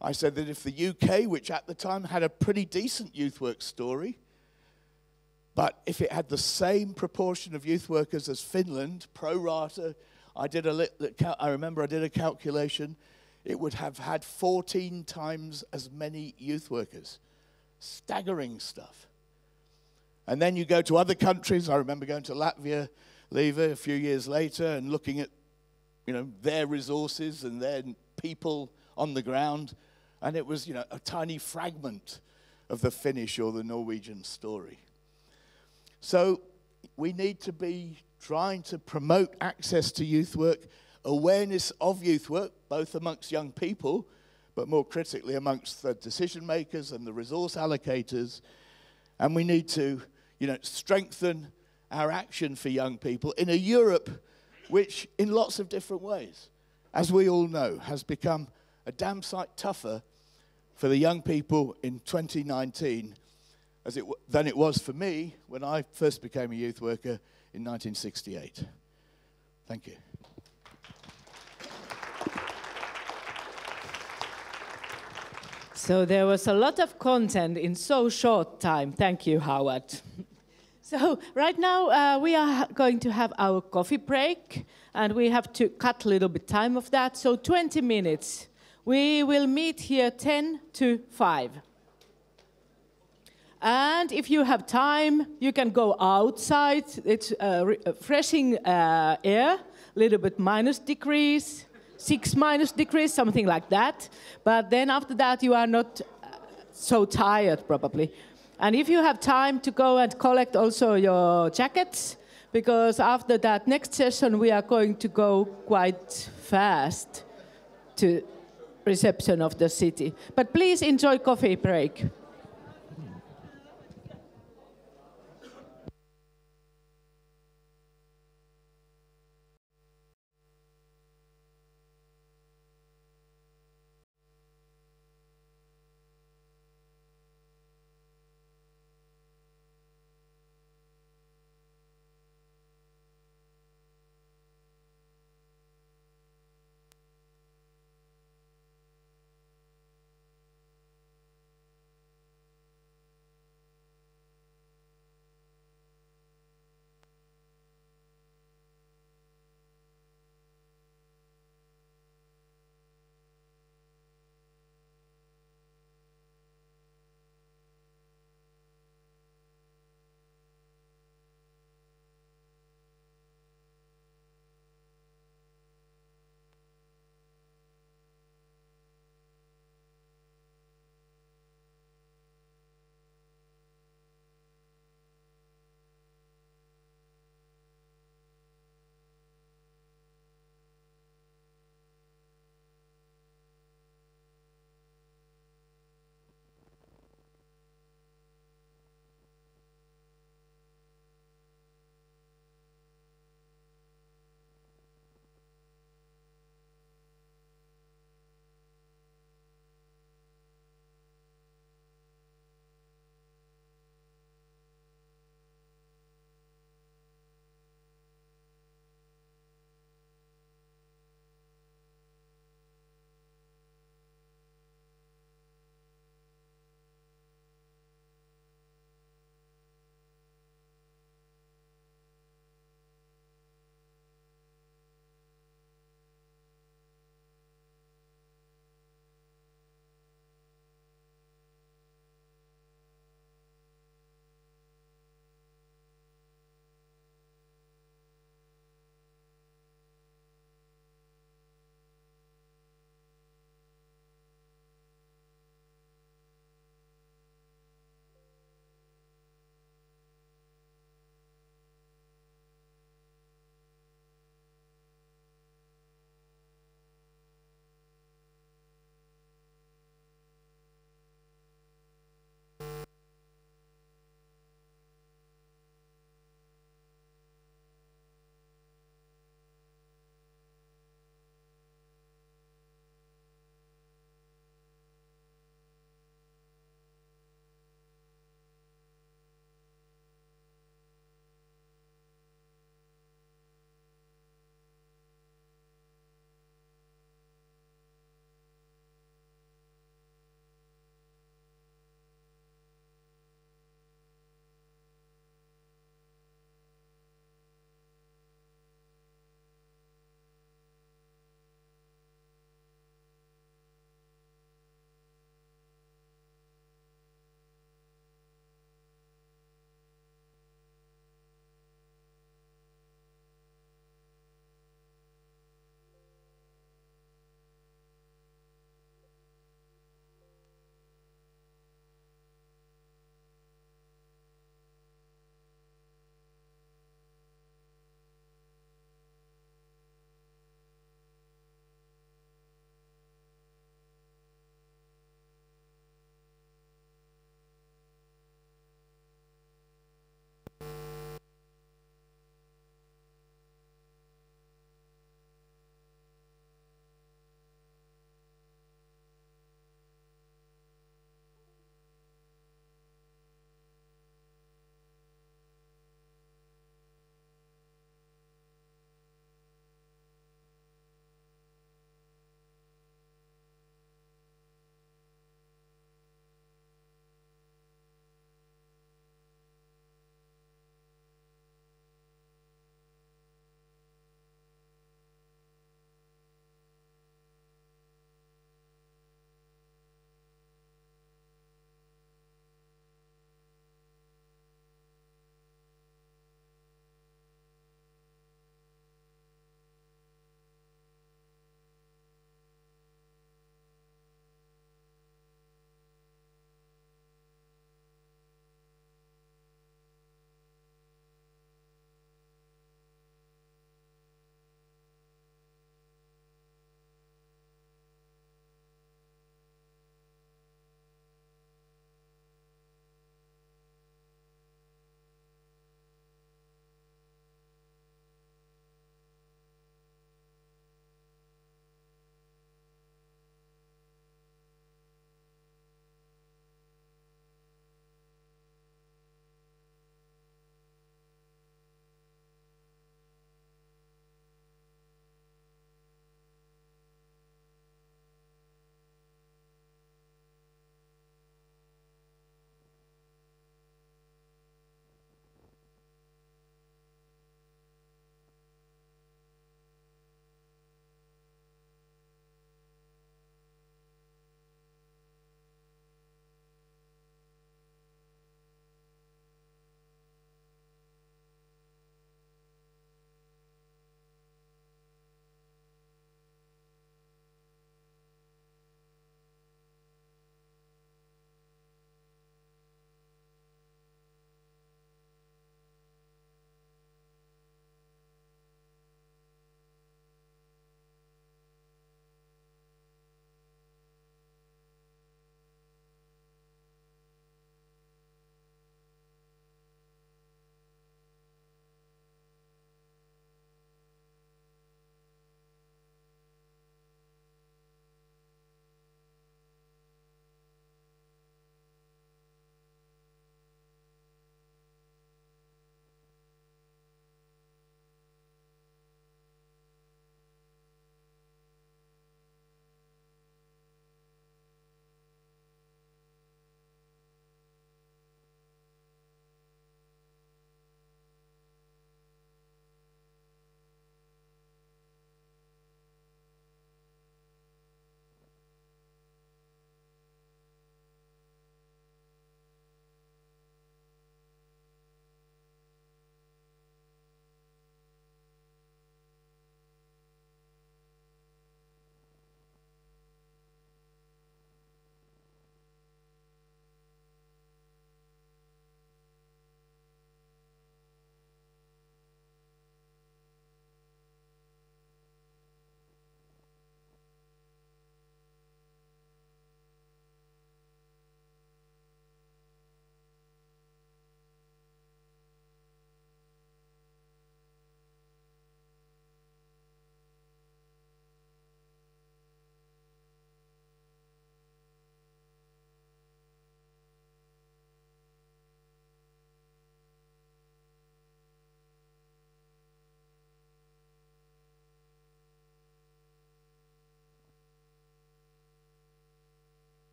I said that if the UK, which at the time had a pretty decent youth work story, but if it had the same proportion of youth workers as Finland, pro rata, I remember I did a calculation, it would have had 14 times as many youth workers. Staggering stuff. And then you go to other countries. I remember going to Latvia, Liva, a few years later and looking at, their resources and their people on the ground. And it was, a tiny fragment of the Finnish or the Norwegian story. So we need to be trying to promote access to youth work, awareness of youth work, both amongst young people, but more critically amongst the decision makers and the resource allocators. And we need to, strengthen our action for young people in a Europe which, in lots of different ways, as we all know, has become a damn sight tougher for the young people in 2019 than it was for me when I first became a youth worker in 1968. Thank you. So there was a lot of content in so short time. Thank you, Howard. So right now we are going to have our coffee break, and we have to cut a little bit time of that. So 20 minutes. We will meet here 10 to 5. And if you have time, you can go outside. It's refreshing air, a little bit minus degrees. 6 minus degrees, something like that. But then after that, you are not so tired, probably. And if you have time to go and collect also your jackets, because after that next session, we are going to go quite fast to reception of the city. But please enjoy coffee break.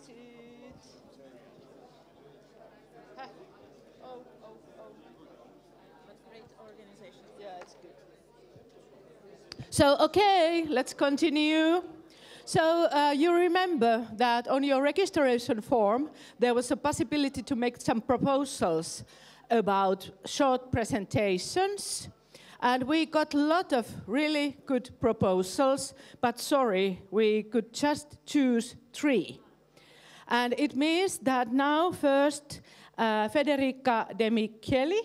it. Oh. But great organization. Yeah, it's good. So, okay, let's continue. So, you remember that on your registration form, there was a possibility to make some proposals about short presentations. And we got a lot of really good proposals, but sorry, we could just choose 3. And it means that now first Federica De Micheli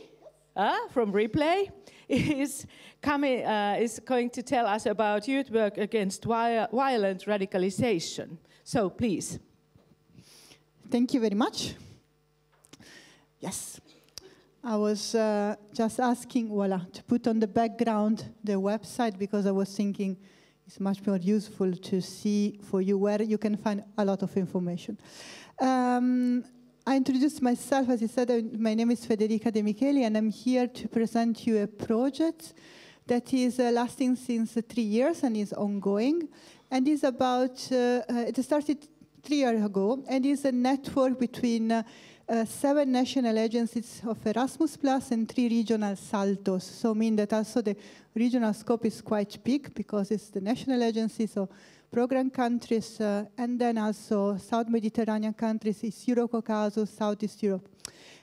from Replay is going to tell us about youth work against violent radicalization. So please. Thank you very much. Yes. I was just asking, to put on the background the website, because I was thinking it's much more useful to see for you where you can find a lot of information. I introduced myself, as you said, my name is Federica De Micheli, and I'm here to present you a project that is lasting since 3 years and is ongoing, and is about, it started 3 years ago, and is a network between 7 national agencies of Erasmus Plus and 3 regional SALTOs. So mean that also the regional scope is quite big because it's the national agencies, so program countries, and then also South Mediterranean countries, East Euro-Caucasus, Southeast Europe.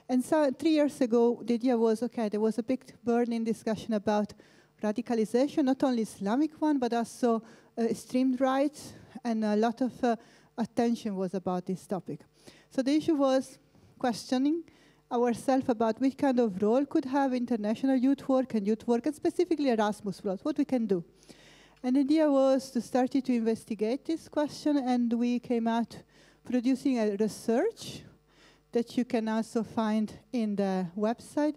And so 3 years ago, the idea was, okay, there was a big burning discussion about radicalization, not only Islamic one, but also extreme right, and a lot of attention was about this topic. So the issue was questioning ourselves about which kind of role could have international youth work, and specifically Erasmus+, what we can do. And the idea was to start to investigate this question, and we came out producing a research that you can also find in the website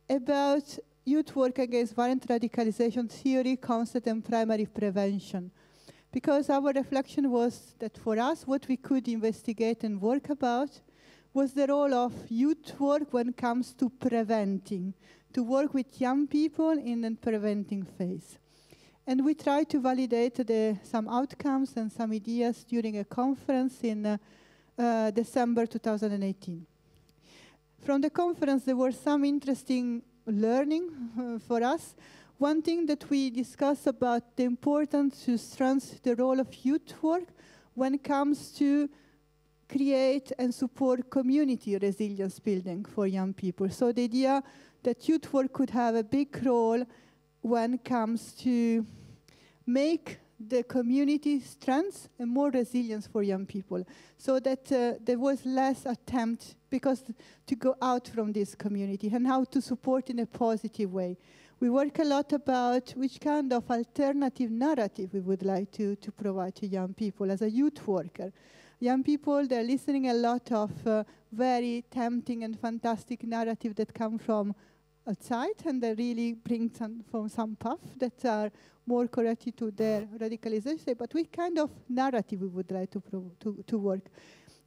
about youth work against violent radicalization theory, concept, and primary prevention. Because our reflection was that for us, what we could investigate and work about was the role of youth work when it comes to preventing, to work with young people in the preventing phase. And we tried to validate some outcomes and some ideas during a conference in December 2018. From the conference, there were some interesting learning for us. One thing that we discussed about the importance to strengthen the role of youth work when it comes to create and support community resilience building for young people. So the idea that youth work could have a big role when it comes to make the community strength and more resilience for young people, so that there was less attempt to go out from this community, and how to support in a positive way. We work a lot about which kind of alternative narrative we would like to provide to young people as a youth worker. Young people, they're listening a lot of very tempting and fantastic narrative that come from outside, and they really bring from some path that are more corrected to their radicalization. But what kind of narrative we would like to work?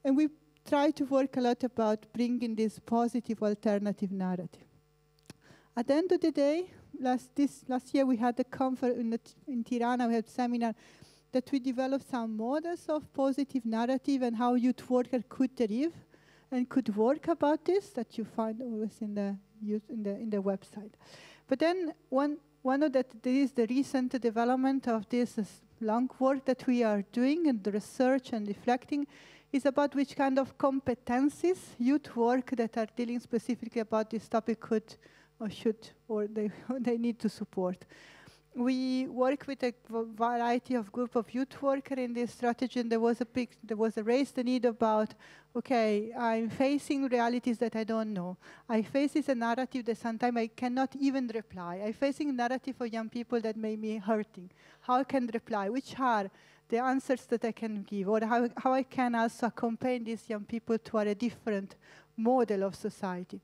And we try to work a lot about bringing this positive alternative narrative. At the end of the day, last year we had a conference in Tirana, we had a seminar that we developed some models of positive narrative and how youth worker could live and could work about this, that you find always in the website. But then one of that, there is the recent development of this long work that we are doing, and the research and reflecting is about which kind of competencies youth work that are dealing specifically about this topic could or should, or they need to support. We work with a variety of group of youth workers in this strategy, and there was raised the need about, okay, I'm facing realities that I don't know. I face a narrative that sometimes I cannot even reply. I'm facing a narrative for young people that may be hurting. How I can reply? Which are the answers that I can give? Or how I can also accompany these young people to a different model of society.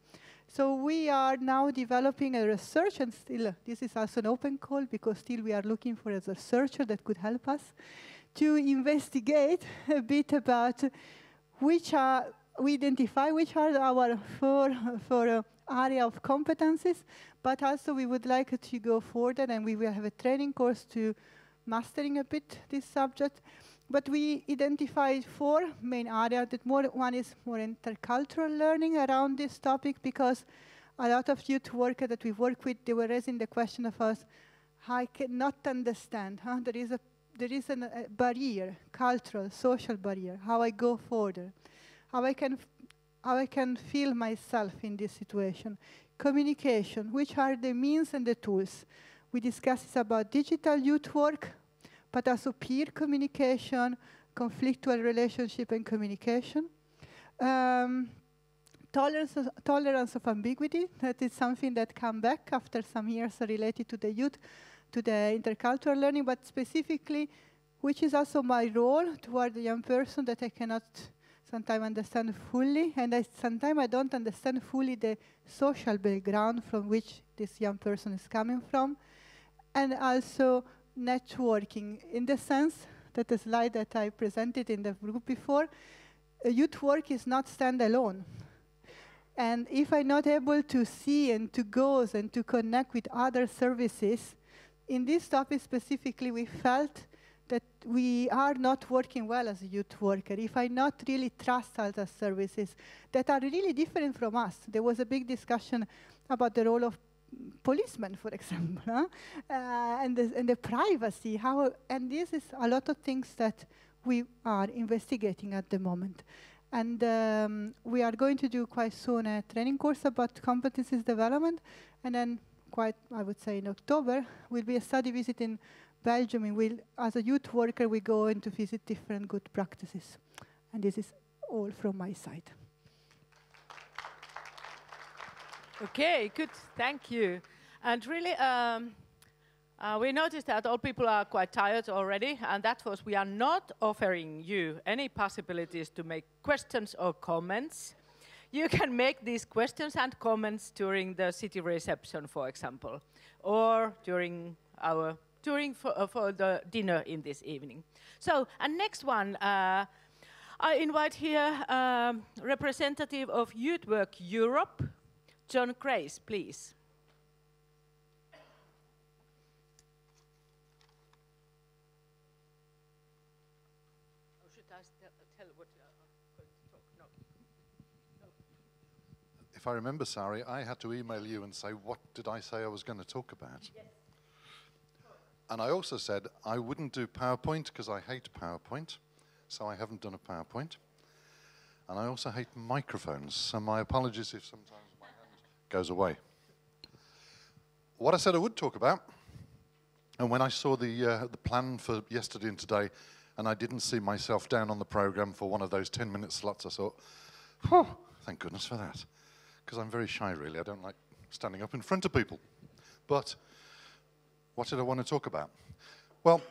So we are now developing a research, and still this is also an open call, because still we are looking for a researcher that could help us to investigate a bit about we identify which are our four area of competencies, but also we would like to go further, and we will have a training course to mastering a bit this subject, But we identified 4 main areas. One is more intercultural learning around this topic, because a lot of youth workers that we work with, they were raising the question of us, I cannot understand. There is a barrier, cultural, social barrier, how I go further, how I can feel myself in this situation. Communication, which are the means and the tools. We discussed about digital youth work, but also peer communication, conflictual relationship and communication. Tolerance of ambiguity, that is something that come back after some years related to the youth, to the intercultural learning, but specifically, which is also my role toward the young person that I cannot sometimes understand fully, and sometimes I don't understand fully the social background from which this young person is coming from, and also networking, in the sense that the slide that I presented in the group before, youth work is not standalone. And if I'm not able to see and to go and to connect with other services, in this topic specifically, we felt that we are not working well as a youth worker. If I not really trust other services that are really different from us. There was a big discussion about the role of policemen, for example, and the privacy. And this is a lot of things that we are investigating at the moment. And we are going to do quite soon a training course about competencies development, and then I would say in October, will be a study visit in Belgium. And as a youth worker, we go in to visit different good practices. And this is all from my side. Okay, good, thank you. And really, we noticed that all people are quite tired already, and that was we are not offering you any possibilities to make questions or comments. You can make these questions and comments during the city reception, for example, or during for the dinner in this evening. So, and next one, I invite here representative of Youth Work Europe, John Grace, please. Or should I tell what I'm going to talk? No. If I remember, Sari, I had to email you and say, what did I say I was going to talk about? Yes. And I also said I wouldn't do PowerPoint because I hate PowerPoint, so I haven't done a PowerPoint. And I also hate microphones, so my apologies if sometimes my hand goes away. What I said I would talk about, and when I saw the plan for yesterday and today, and I didn't see myself down on the program for one of those 10-minute slots, I thought, oh, thank goodness for that. Because I'm very shy, really. I don't like standing up in front of people. But what did I want to talk about? Well,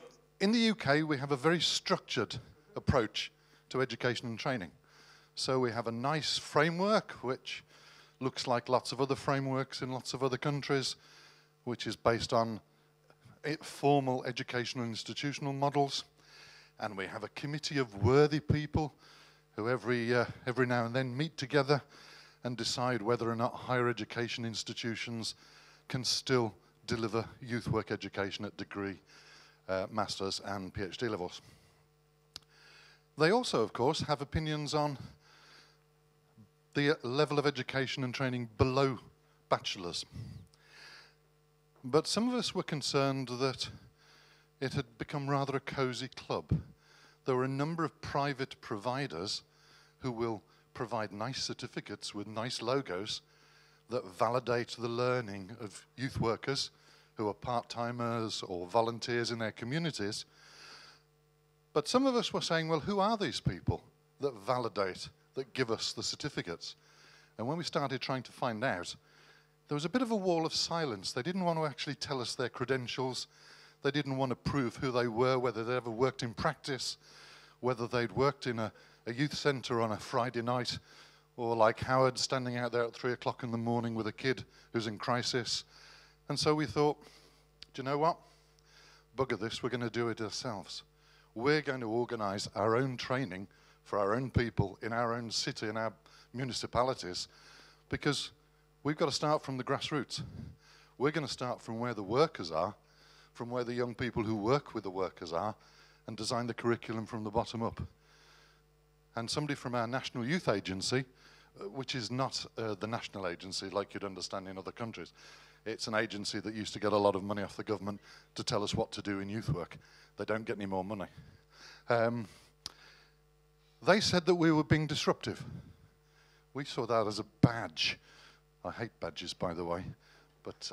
in the UK, we have a very structured approach to education and training. So we have a nice framework, which looks like lots of other frameworks in lots of other countries, which is based on formal educational and institutional models. And we have a committee of worthy people who every now and then meet together and decide whether or not higher education institutions can still deliver youth work education at degree, master's and PhD levels. They also, of course, have opinions on the level of education and training below bachelor's. But some of us were concerned that it had become rather a cozy club. There were a number of private providers who will provide nice certificates with nice logos that validate the learning of youth workers who are part-timers or volunteers in their communities. But some of us were saying, well, who are these people that validate, that give us the certificates? And when we started trying to find out, there was a bit of a wall of silence. They didn't want to actually tell us their credentials. They didn't want to prove who they were, whether they'd ever worked in practice, whether they'd worked in a youth centre on a Friday night, or like Howard standing out there at 3 o'clock in the morning with a kid who's in crisis. And so we thought, do you know what? Bugger this, we're going to do it ourselves. We're going to organise our own training for our own people in our own city, in our municipalities, because we've got to start from the grassroots. We're going to start from where the workers are, from where the young people who work with the workers are, and design the curriculum from the bottom up. And somebody from our National Youth Agency, which is not the national agency like you'd understand in other countries. It's an agency that used to get a lot of money off the government to tell us what to do in youth work. They don't get any more money. They said that we were being disruptive. We saw that as a badge. I hate badges, by the way, but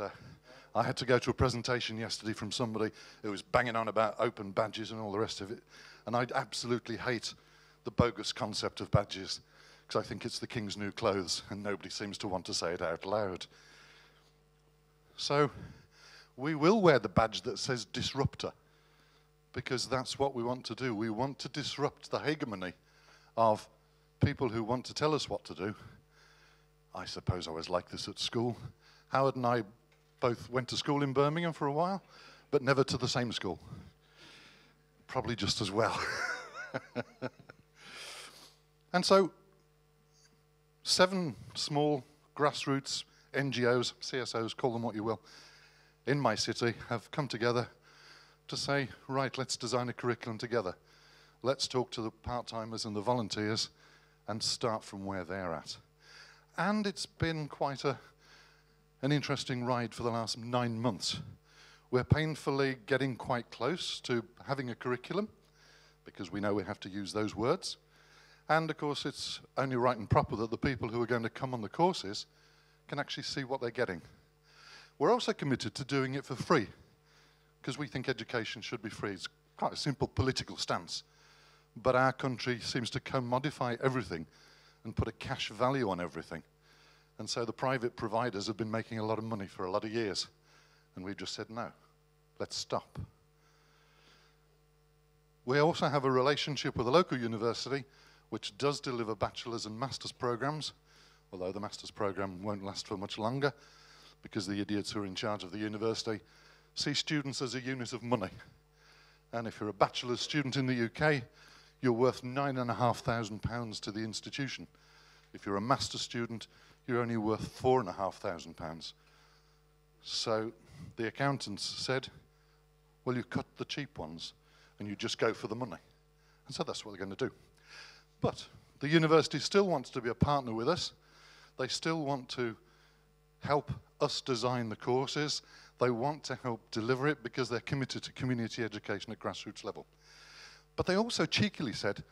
I had to go to a presentation yesterday from somebody who was banging on about open badges and all the rest of it, and I absolutely hate the bogus concept of badges, because I think it's the king's new clothes, and nobody seems to want to say it out loud. So we will wear the badge that says disruptor, because that's what we want to do. We want to disrupt the hegemony of people who want to tell us what to do. I suppose I was like this at school. Howard and I both went to school in Birmingham for a while, but never to the same school. Probably just as well. And so 7 small grassroots NGOs, CSOs, call them what you will, in my city have come together to say, right, let's design a curriculum together. Let's talk to the part-timers and the volunteers and start from where they're at. And it's been quite an interesting ride for the last 9 months. We're painfully getting quite close to having a curriculum, because we know we have to use those words. And of course, it's only right and proper that the people who are going to come on the courses can actually see what they're getting. We're also committed to doing it for free, because we think education should be free. It's quite a simple political stance. But our country seems to commodify everything and put a cash value on everything. And so the private providers have been making a lot of money for a lot of years. And we've just said, no, let's stop. We also have a relationship with a local university which does deliver bachelor's and master's programs, although the master's program won't last for much longer because the idiots who are in charge of the university see students as a unit of money. And if you're a bachelor's student in the UK, you're worth £9,500 to the institution. If you're a master's student, you're only worth £4,500. So the accountants said, well, you cut the cheap ones and you just go for the money. And so that's what they're going to do. But the university still wants to be a partner with us. They still want to help us design the courses. They want to help deliver it because they're committed to community education at grassroots level. But they also cheekily said,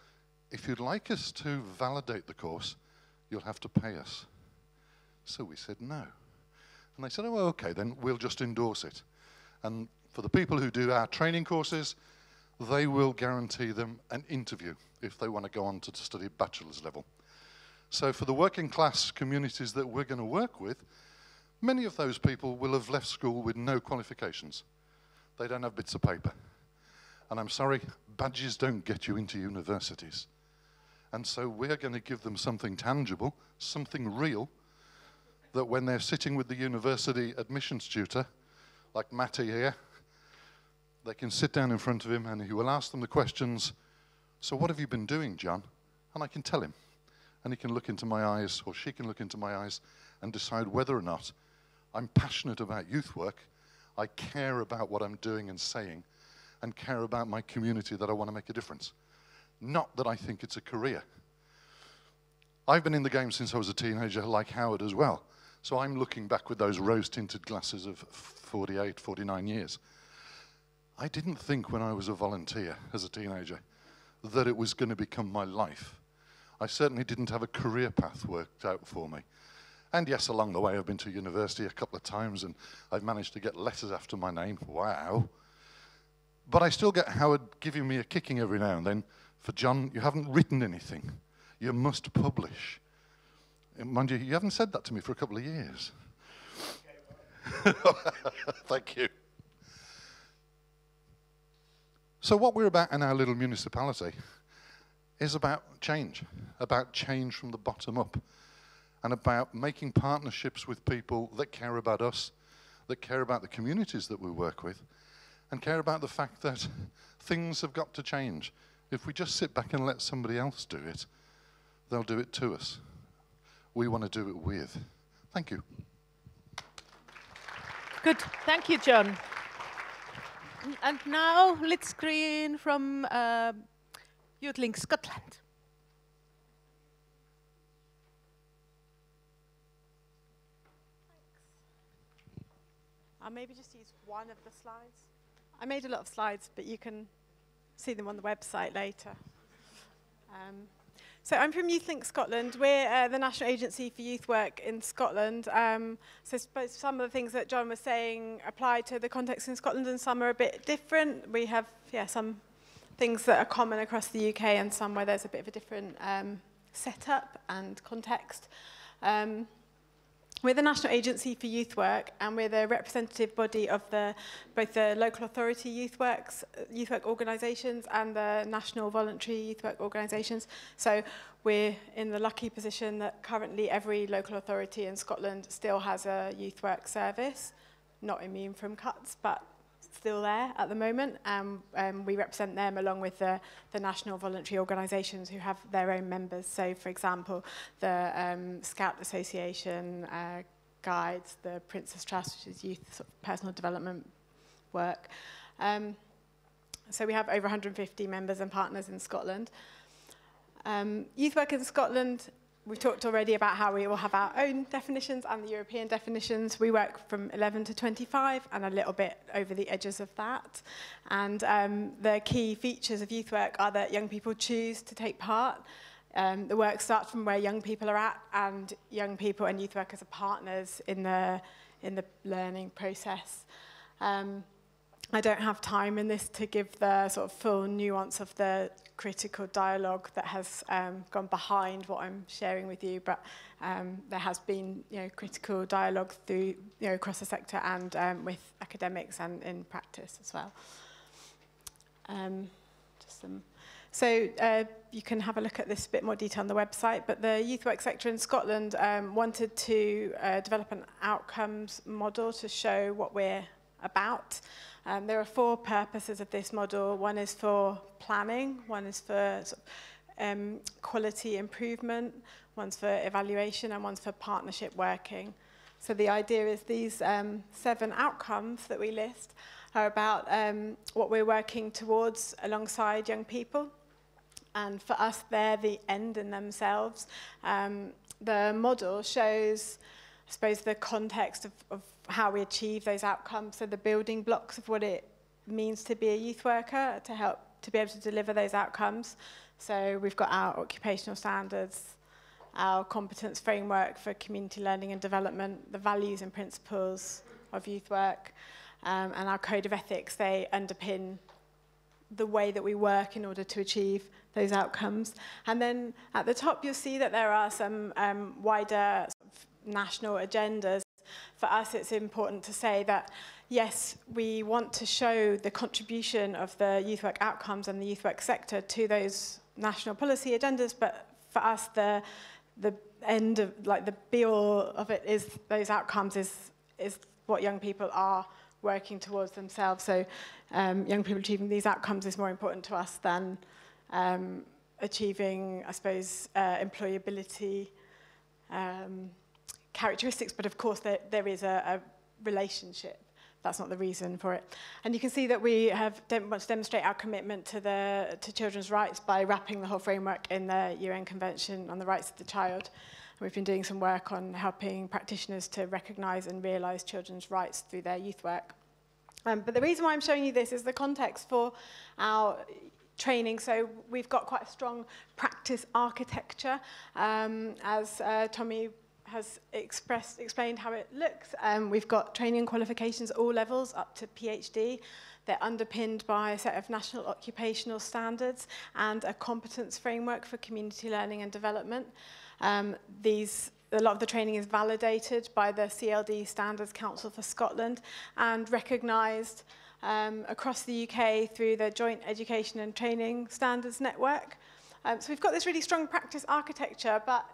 if you'd like us to validate the course, you'll have to pay us. So we said no. And they said, oh, okay, then we'll just endorse it. And for the people who do our training courses, they will guarantee them an interview if they want to go on to study bachelor's level. So for the working class communities that we're going to work with, many of those people will have left school with no qualifications. They don't have bits of paper. And I'm sorry, badges don't get you into universities. And so we're going to give them something tangible, something real, that when they're sitting with the university admissions tutor, like Matty here, they can sit down in front of him and he will ask them the questions, so what have you been doing, John? And I can tell him. And he can look into my eyes, or she can look into my eyes, and decide whether or not I'm passionate about youth work, I care about what I'm doing and saying, and care about my community that I want to make a difference. Not that I think it's a career. I've been in the game since I was a teenager, like Howard as well. So I'm looking back with those rose-tinted glasses of 48, 49 years. I didn't think when I was a volunteer as a teenager that it was going to become my life. I certainly didn't have a career path worked out for me. And yes, along the way I've been to university a couple of times and I've managed to get letters after my name. Wow. But I still get Howard giving me a kicking every now and then for, John, you haven't written anything. You must publish. And mind you, you haven't said that to me for a couple of years. Thank you. So what we're about in our little municipality is about change from the bottom up, and about making partnerships with people that care about us, that care about the communities that we work with, and care about the fact that things have got to change. If we just sit back and let somebody else do it, they'll do it to us. We want to do it with. Thank you. Good. Thank you, John. And now let's screen from Youth Link Scotland. I'll maybe just use one of the slides. I made a lot of slides, but you can see them on the website later. So I'm from Youth Link Scotland. We're the National Agency for Youth Work in Scotland. So I suppose some of the things that John was saying apply to the context in Scotland, and some are a bit different. We have some things that are common across the UK and some where there's a bit of a different setup and context. We're the National Agency for Youth Work, and we're the representative body of both the local authority youth work organisations and the national voluntary youth work organisations. So we're in the lucky position that currently every local authority in Scotland still has a youth work service, not immune from cuts, but still there at the moment. We represent them along with the national voluntary organisations who have their own members. So, for example, the Scout Association, Guides, the Princess Trust, which is youth sort of personal development work. So we have over 150 members and partners in Scotland. Youth work in Scotland, we've talked already about how we all have our own definitions and the European definitions. We work from 11 to 25 and a little bit over the edges of that. And the key features of youth work are that young people choose to take part. The work starts from where young people are at, and young people and youth workers are partners in the learning process. I don't have time in this to give the sort of full nuance of the critical dialogue that has gone behind what I'm sharing with you, but there has been critical dialogue through across the sector and with academics and in practice as well. So you can have a look at this a bit more detail on the website, but the youth work sector in Scotland wanted to develop an outcomes model to show what we're about. There are 4 purposes of this model. One is for planning, one is for quality improvement, one's for evaluation, and one's for partnership working. So the idea is these 7 outcomes that we list are about what we're working towards alongside young people. And for us, they're the end in themselves. The model shows, I suppose, the context of how we achieve those outcomes, so the building blocks of what it means to be a youth worker to help to be able to deliver those outcomes. So we've got our occupational standards, our competence framework for community learning and development, the values and principles of youth work, and our code of ethics. They underpin the way that we work in order to achieve those outcomes. And then at the top, you'll see that there are some wider sort of national agendas. For us, it's important to say that, yes, we want to show the contribution of the youth work outcomes and the youth work sector to those national policy agendas, but for us, the end of, like, the be-all of it is those outcomes is what young people are working towards themselves. So young people achieving these outcomes is more important to us than achieving, I suppose, employability characteristics, but of course there is a relationship. That's not the reason for it. And you can see that we want to demonstrate our commitment to children's rights by wrapping the whole framework in the UN Convention on the Rights of the Child. And we've been doing some work on helping practitioners to recognise and realise children's rights through their youth work. But the reason why I'm showing you this is the context for our training. So we've got quite a strong practice architecture, as Tommy has explained how it looks. We've got training qualifications at all levels up to PhD. They're underpinned by a set of national occupational standards and a competence framework for community learning and development. A lot of the training is validated by the CLD Standards Council for Scotland and recognised across the UK through the Joint Education and Training Standards Network. So we've got this really strong practice architecture, but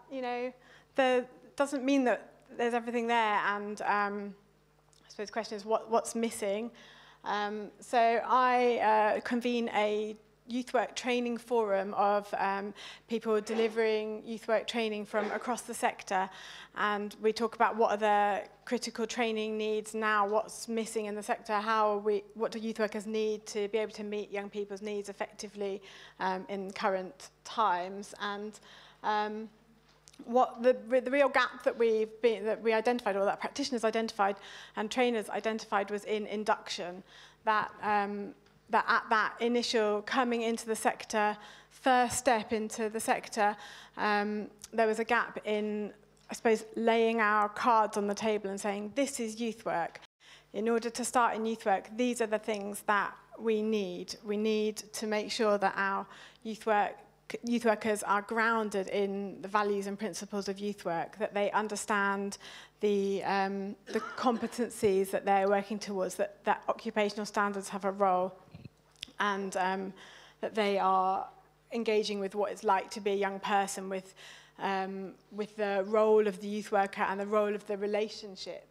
doesn't mean that there's everything there, and I suppose the question is what's missing. So I convene a youth work training forum of people delivering youth work training from across the sector, and we talk about what are the critical training needs now, what's missing in the sector, what do youth workers need to be able to meet young people's needs effectively in current times, and what the real gap that we identified, or that practitioners identified and trainers identified, was in induction. That at that initial coming into the sector, first step into the sector, there was a gap in, I suppose, laying our cards on the table and saying, this is youth work. In order to start in youth work, these are the things that we need. We need to make sure that our youth workers are grounded in the values and principles of youth work, that they understand the competencies that they're working towards, that occupational standards have a role, and that they are engaging with what it's like to be a young person, with the role of the youth worker and the role of the relationship.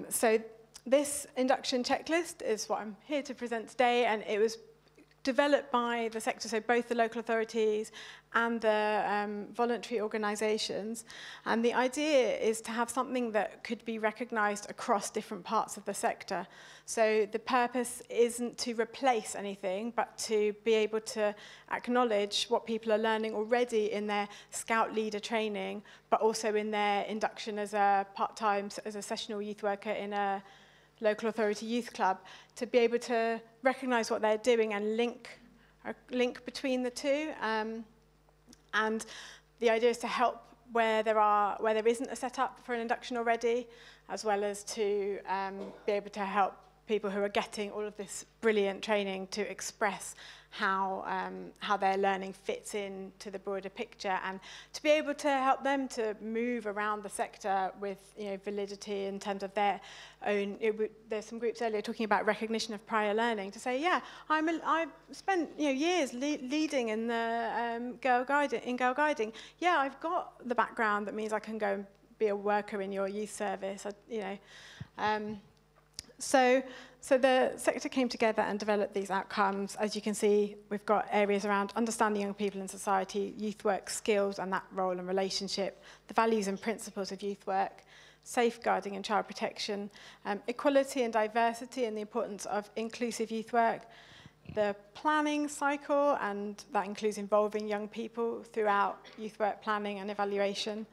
So this induction checklist is what I'm here to present today, and it was developed by the sector, so both the local authorities and the voluntary organisations. And the idea is to have something that could be recognised across different parts of the sector. So the purpose isn't to replace anything, but to be able to acknowledge what people are learning already in their scout leader training, but also in their induction as a part-time, as a sessional youth worker in a local authority youth club, to be able to recognise what they're doing and link between the two. And the idea is to help where there isn't a setup for an induction already, as well as to be able to help people who are getting all of this brilliant training to express how their learning fits into the broader picture, and to be able to help them to move around the sector with validity in terms of their own. There's some groups earlier talking about recognition of prior learning, to say, yeah, I've spent years leading in the girl guiding. Yeah, I've got the background that means I can go and be a worker in your youth service. So the sector came together and developed these outcomes. As you can see, we've got areas around understanding young people in society, youth work skills and that role and relationship, the values and principles of youth work, safeguarding and child protection, equality and diversity and the importance of inclusive youth work, the planning cycle, and that includes involving young people throughout youth work planning and evaluation,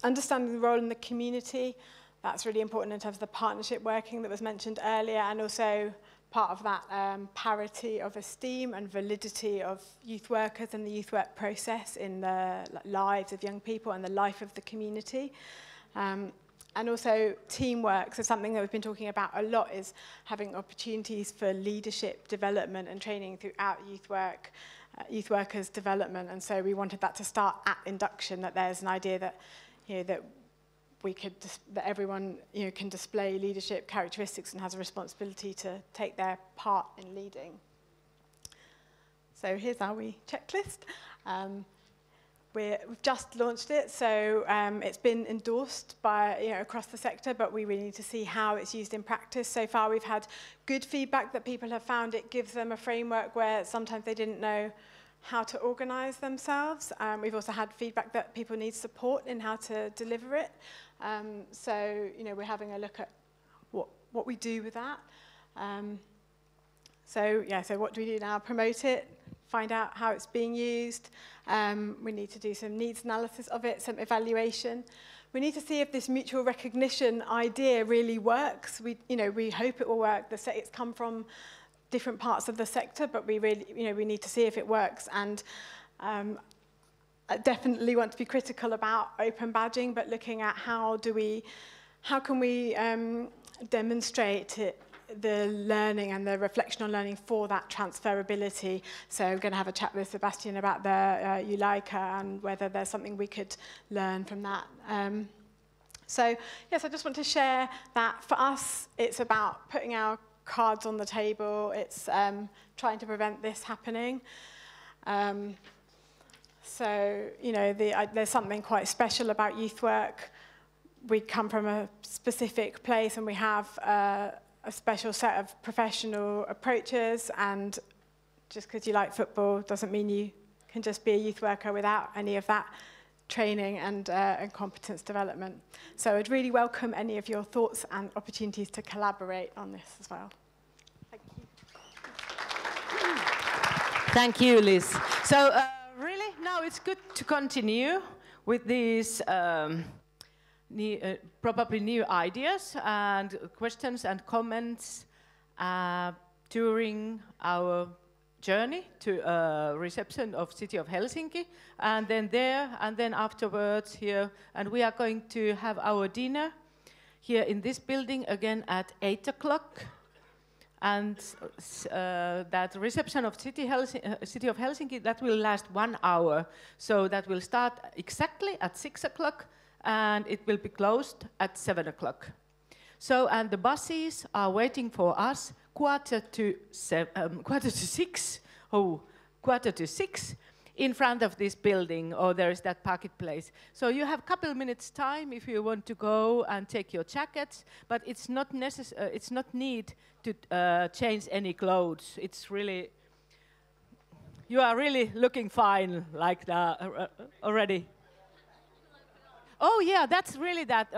understanding the role in the community. That's really important in terms of the partnership working that was mentioned earlier, and also part of that parity of esteem and validity of youth workers and the youth work process in the lives of young people and the life of the community. And also teamwork. So something that we've been talking about a lot is having opportunities for leadership development and training throughout youth workers' development. And so we wanted that to start at induction, that there's an idea that that everyone can display leadership characteristics and has a responsibility to take their part in leading. So here's our wee checklist. We've just launched it, so it's been endorsed by across the sector, but we really need to see how it's used in practice. So far we've had good feedback that people have found it gives them a framework where sometimes they didn't know how to organise themselves. We've also had feedback that people need support in how to deliver it. So we're having a look at what we do with that. So what do we do now? Promote it, find out how it's being used. We need to do some needs analysis of it, some evaluation. We need to see if this mutual recognition idea really works. We hope it will work. It's come from different parts of the sector, but we really, we need to see if it works. And I definitely want to be critical about open badging, but looking at how can we demonstrate the learning and the reflection on learning for that transferability. So I'm going to have a chat with Sebastian about the Ulica and whether there's something we could learn from that. So yes, I just want to share that for us, it's about putting our cards on the table. It's trying to prevent this happening. So, there's something quite special about youth work. We come from a specific place and we have a special set of professional approaches and just because you like football doesn't mean you can just be a youth worker without any of that training and competence development. So I'd really welcome any of your thoughts and opportunities to collaborate on this as well. Thank you. Thank you, Liz. So really, now it's good to continue with these probably new ideas and questions and comments during our journey to reception of City of Helsinki, and then there, and then afterwards here, and we are going to have our dinner here in this building again at 8 o'clock, and that reception of City of Helsinki, that will last 1 hour, so that will start exactly at 6 o'clock, and it will be closed at 7 o'clock. So, and the buses are waiting for us quarter to 6 in front of this building, or there is that marketplace. So you have a couple minutes time if you want to go and take your jackets, but it's not it's not need to change any clothes. It's really, you are really looking fine like that already. Oh yeah, that's really that.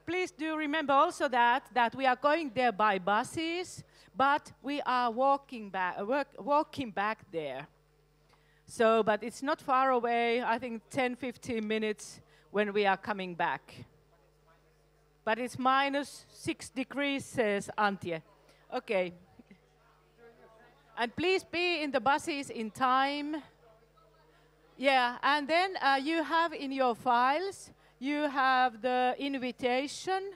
Please do remember also that we are going there by buses, but we are walking back there. So, but it's not far away. I think 10-15 minutes when we are coming back. But it's -6 degrees, says Anja. Okay. And please be in the buses in time. Yeah, and then you have in your files, you have the invitation.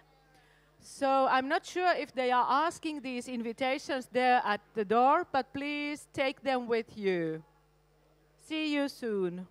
So I'm not sure if they are asking these invitations there at the door, but please take them with you. See you soon.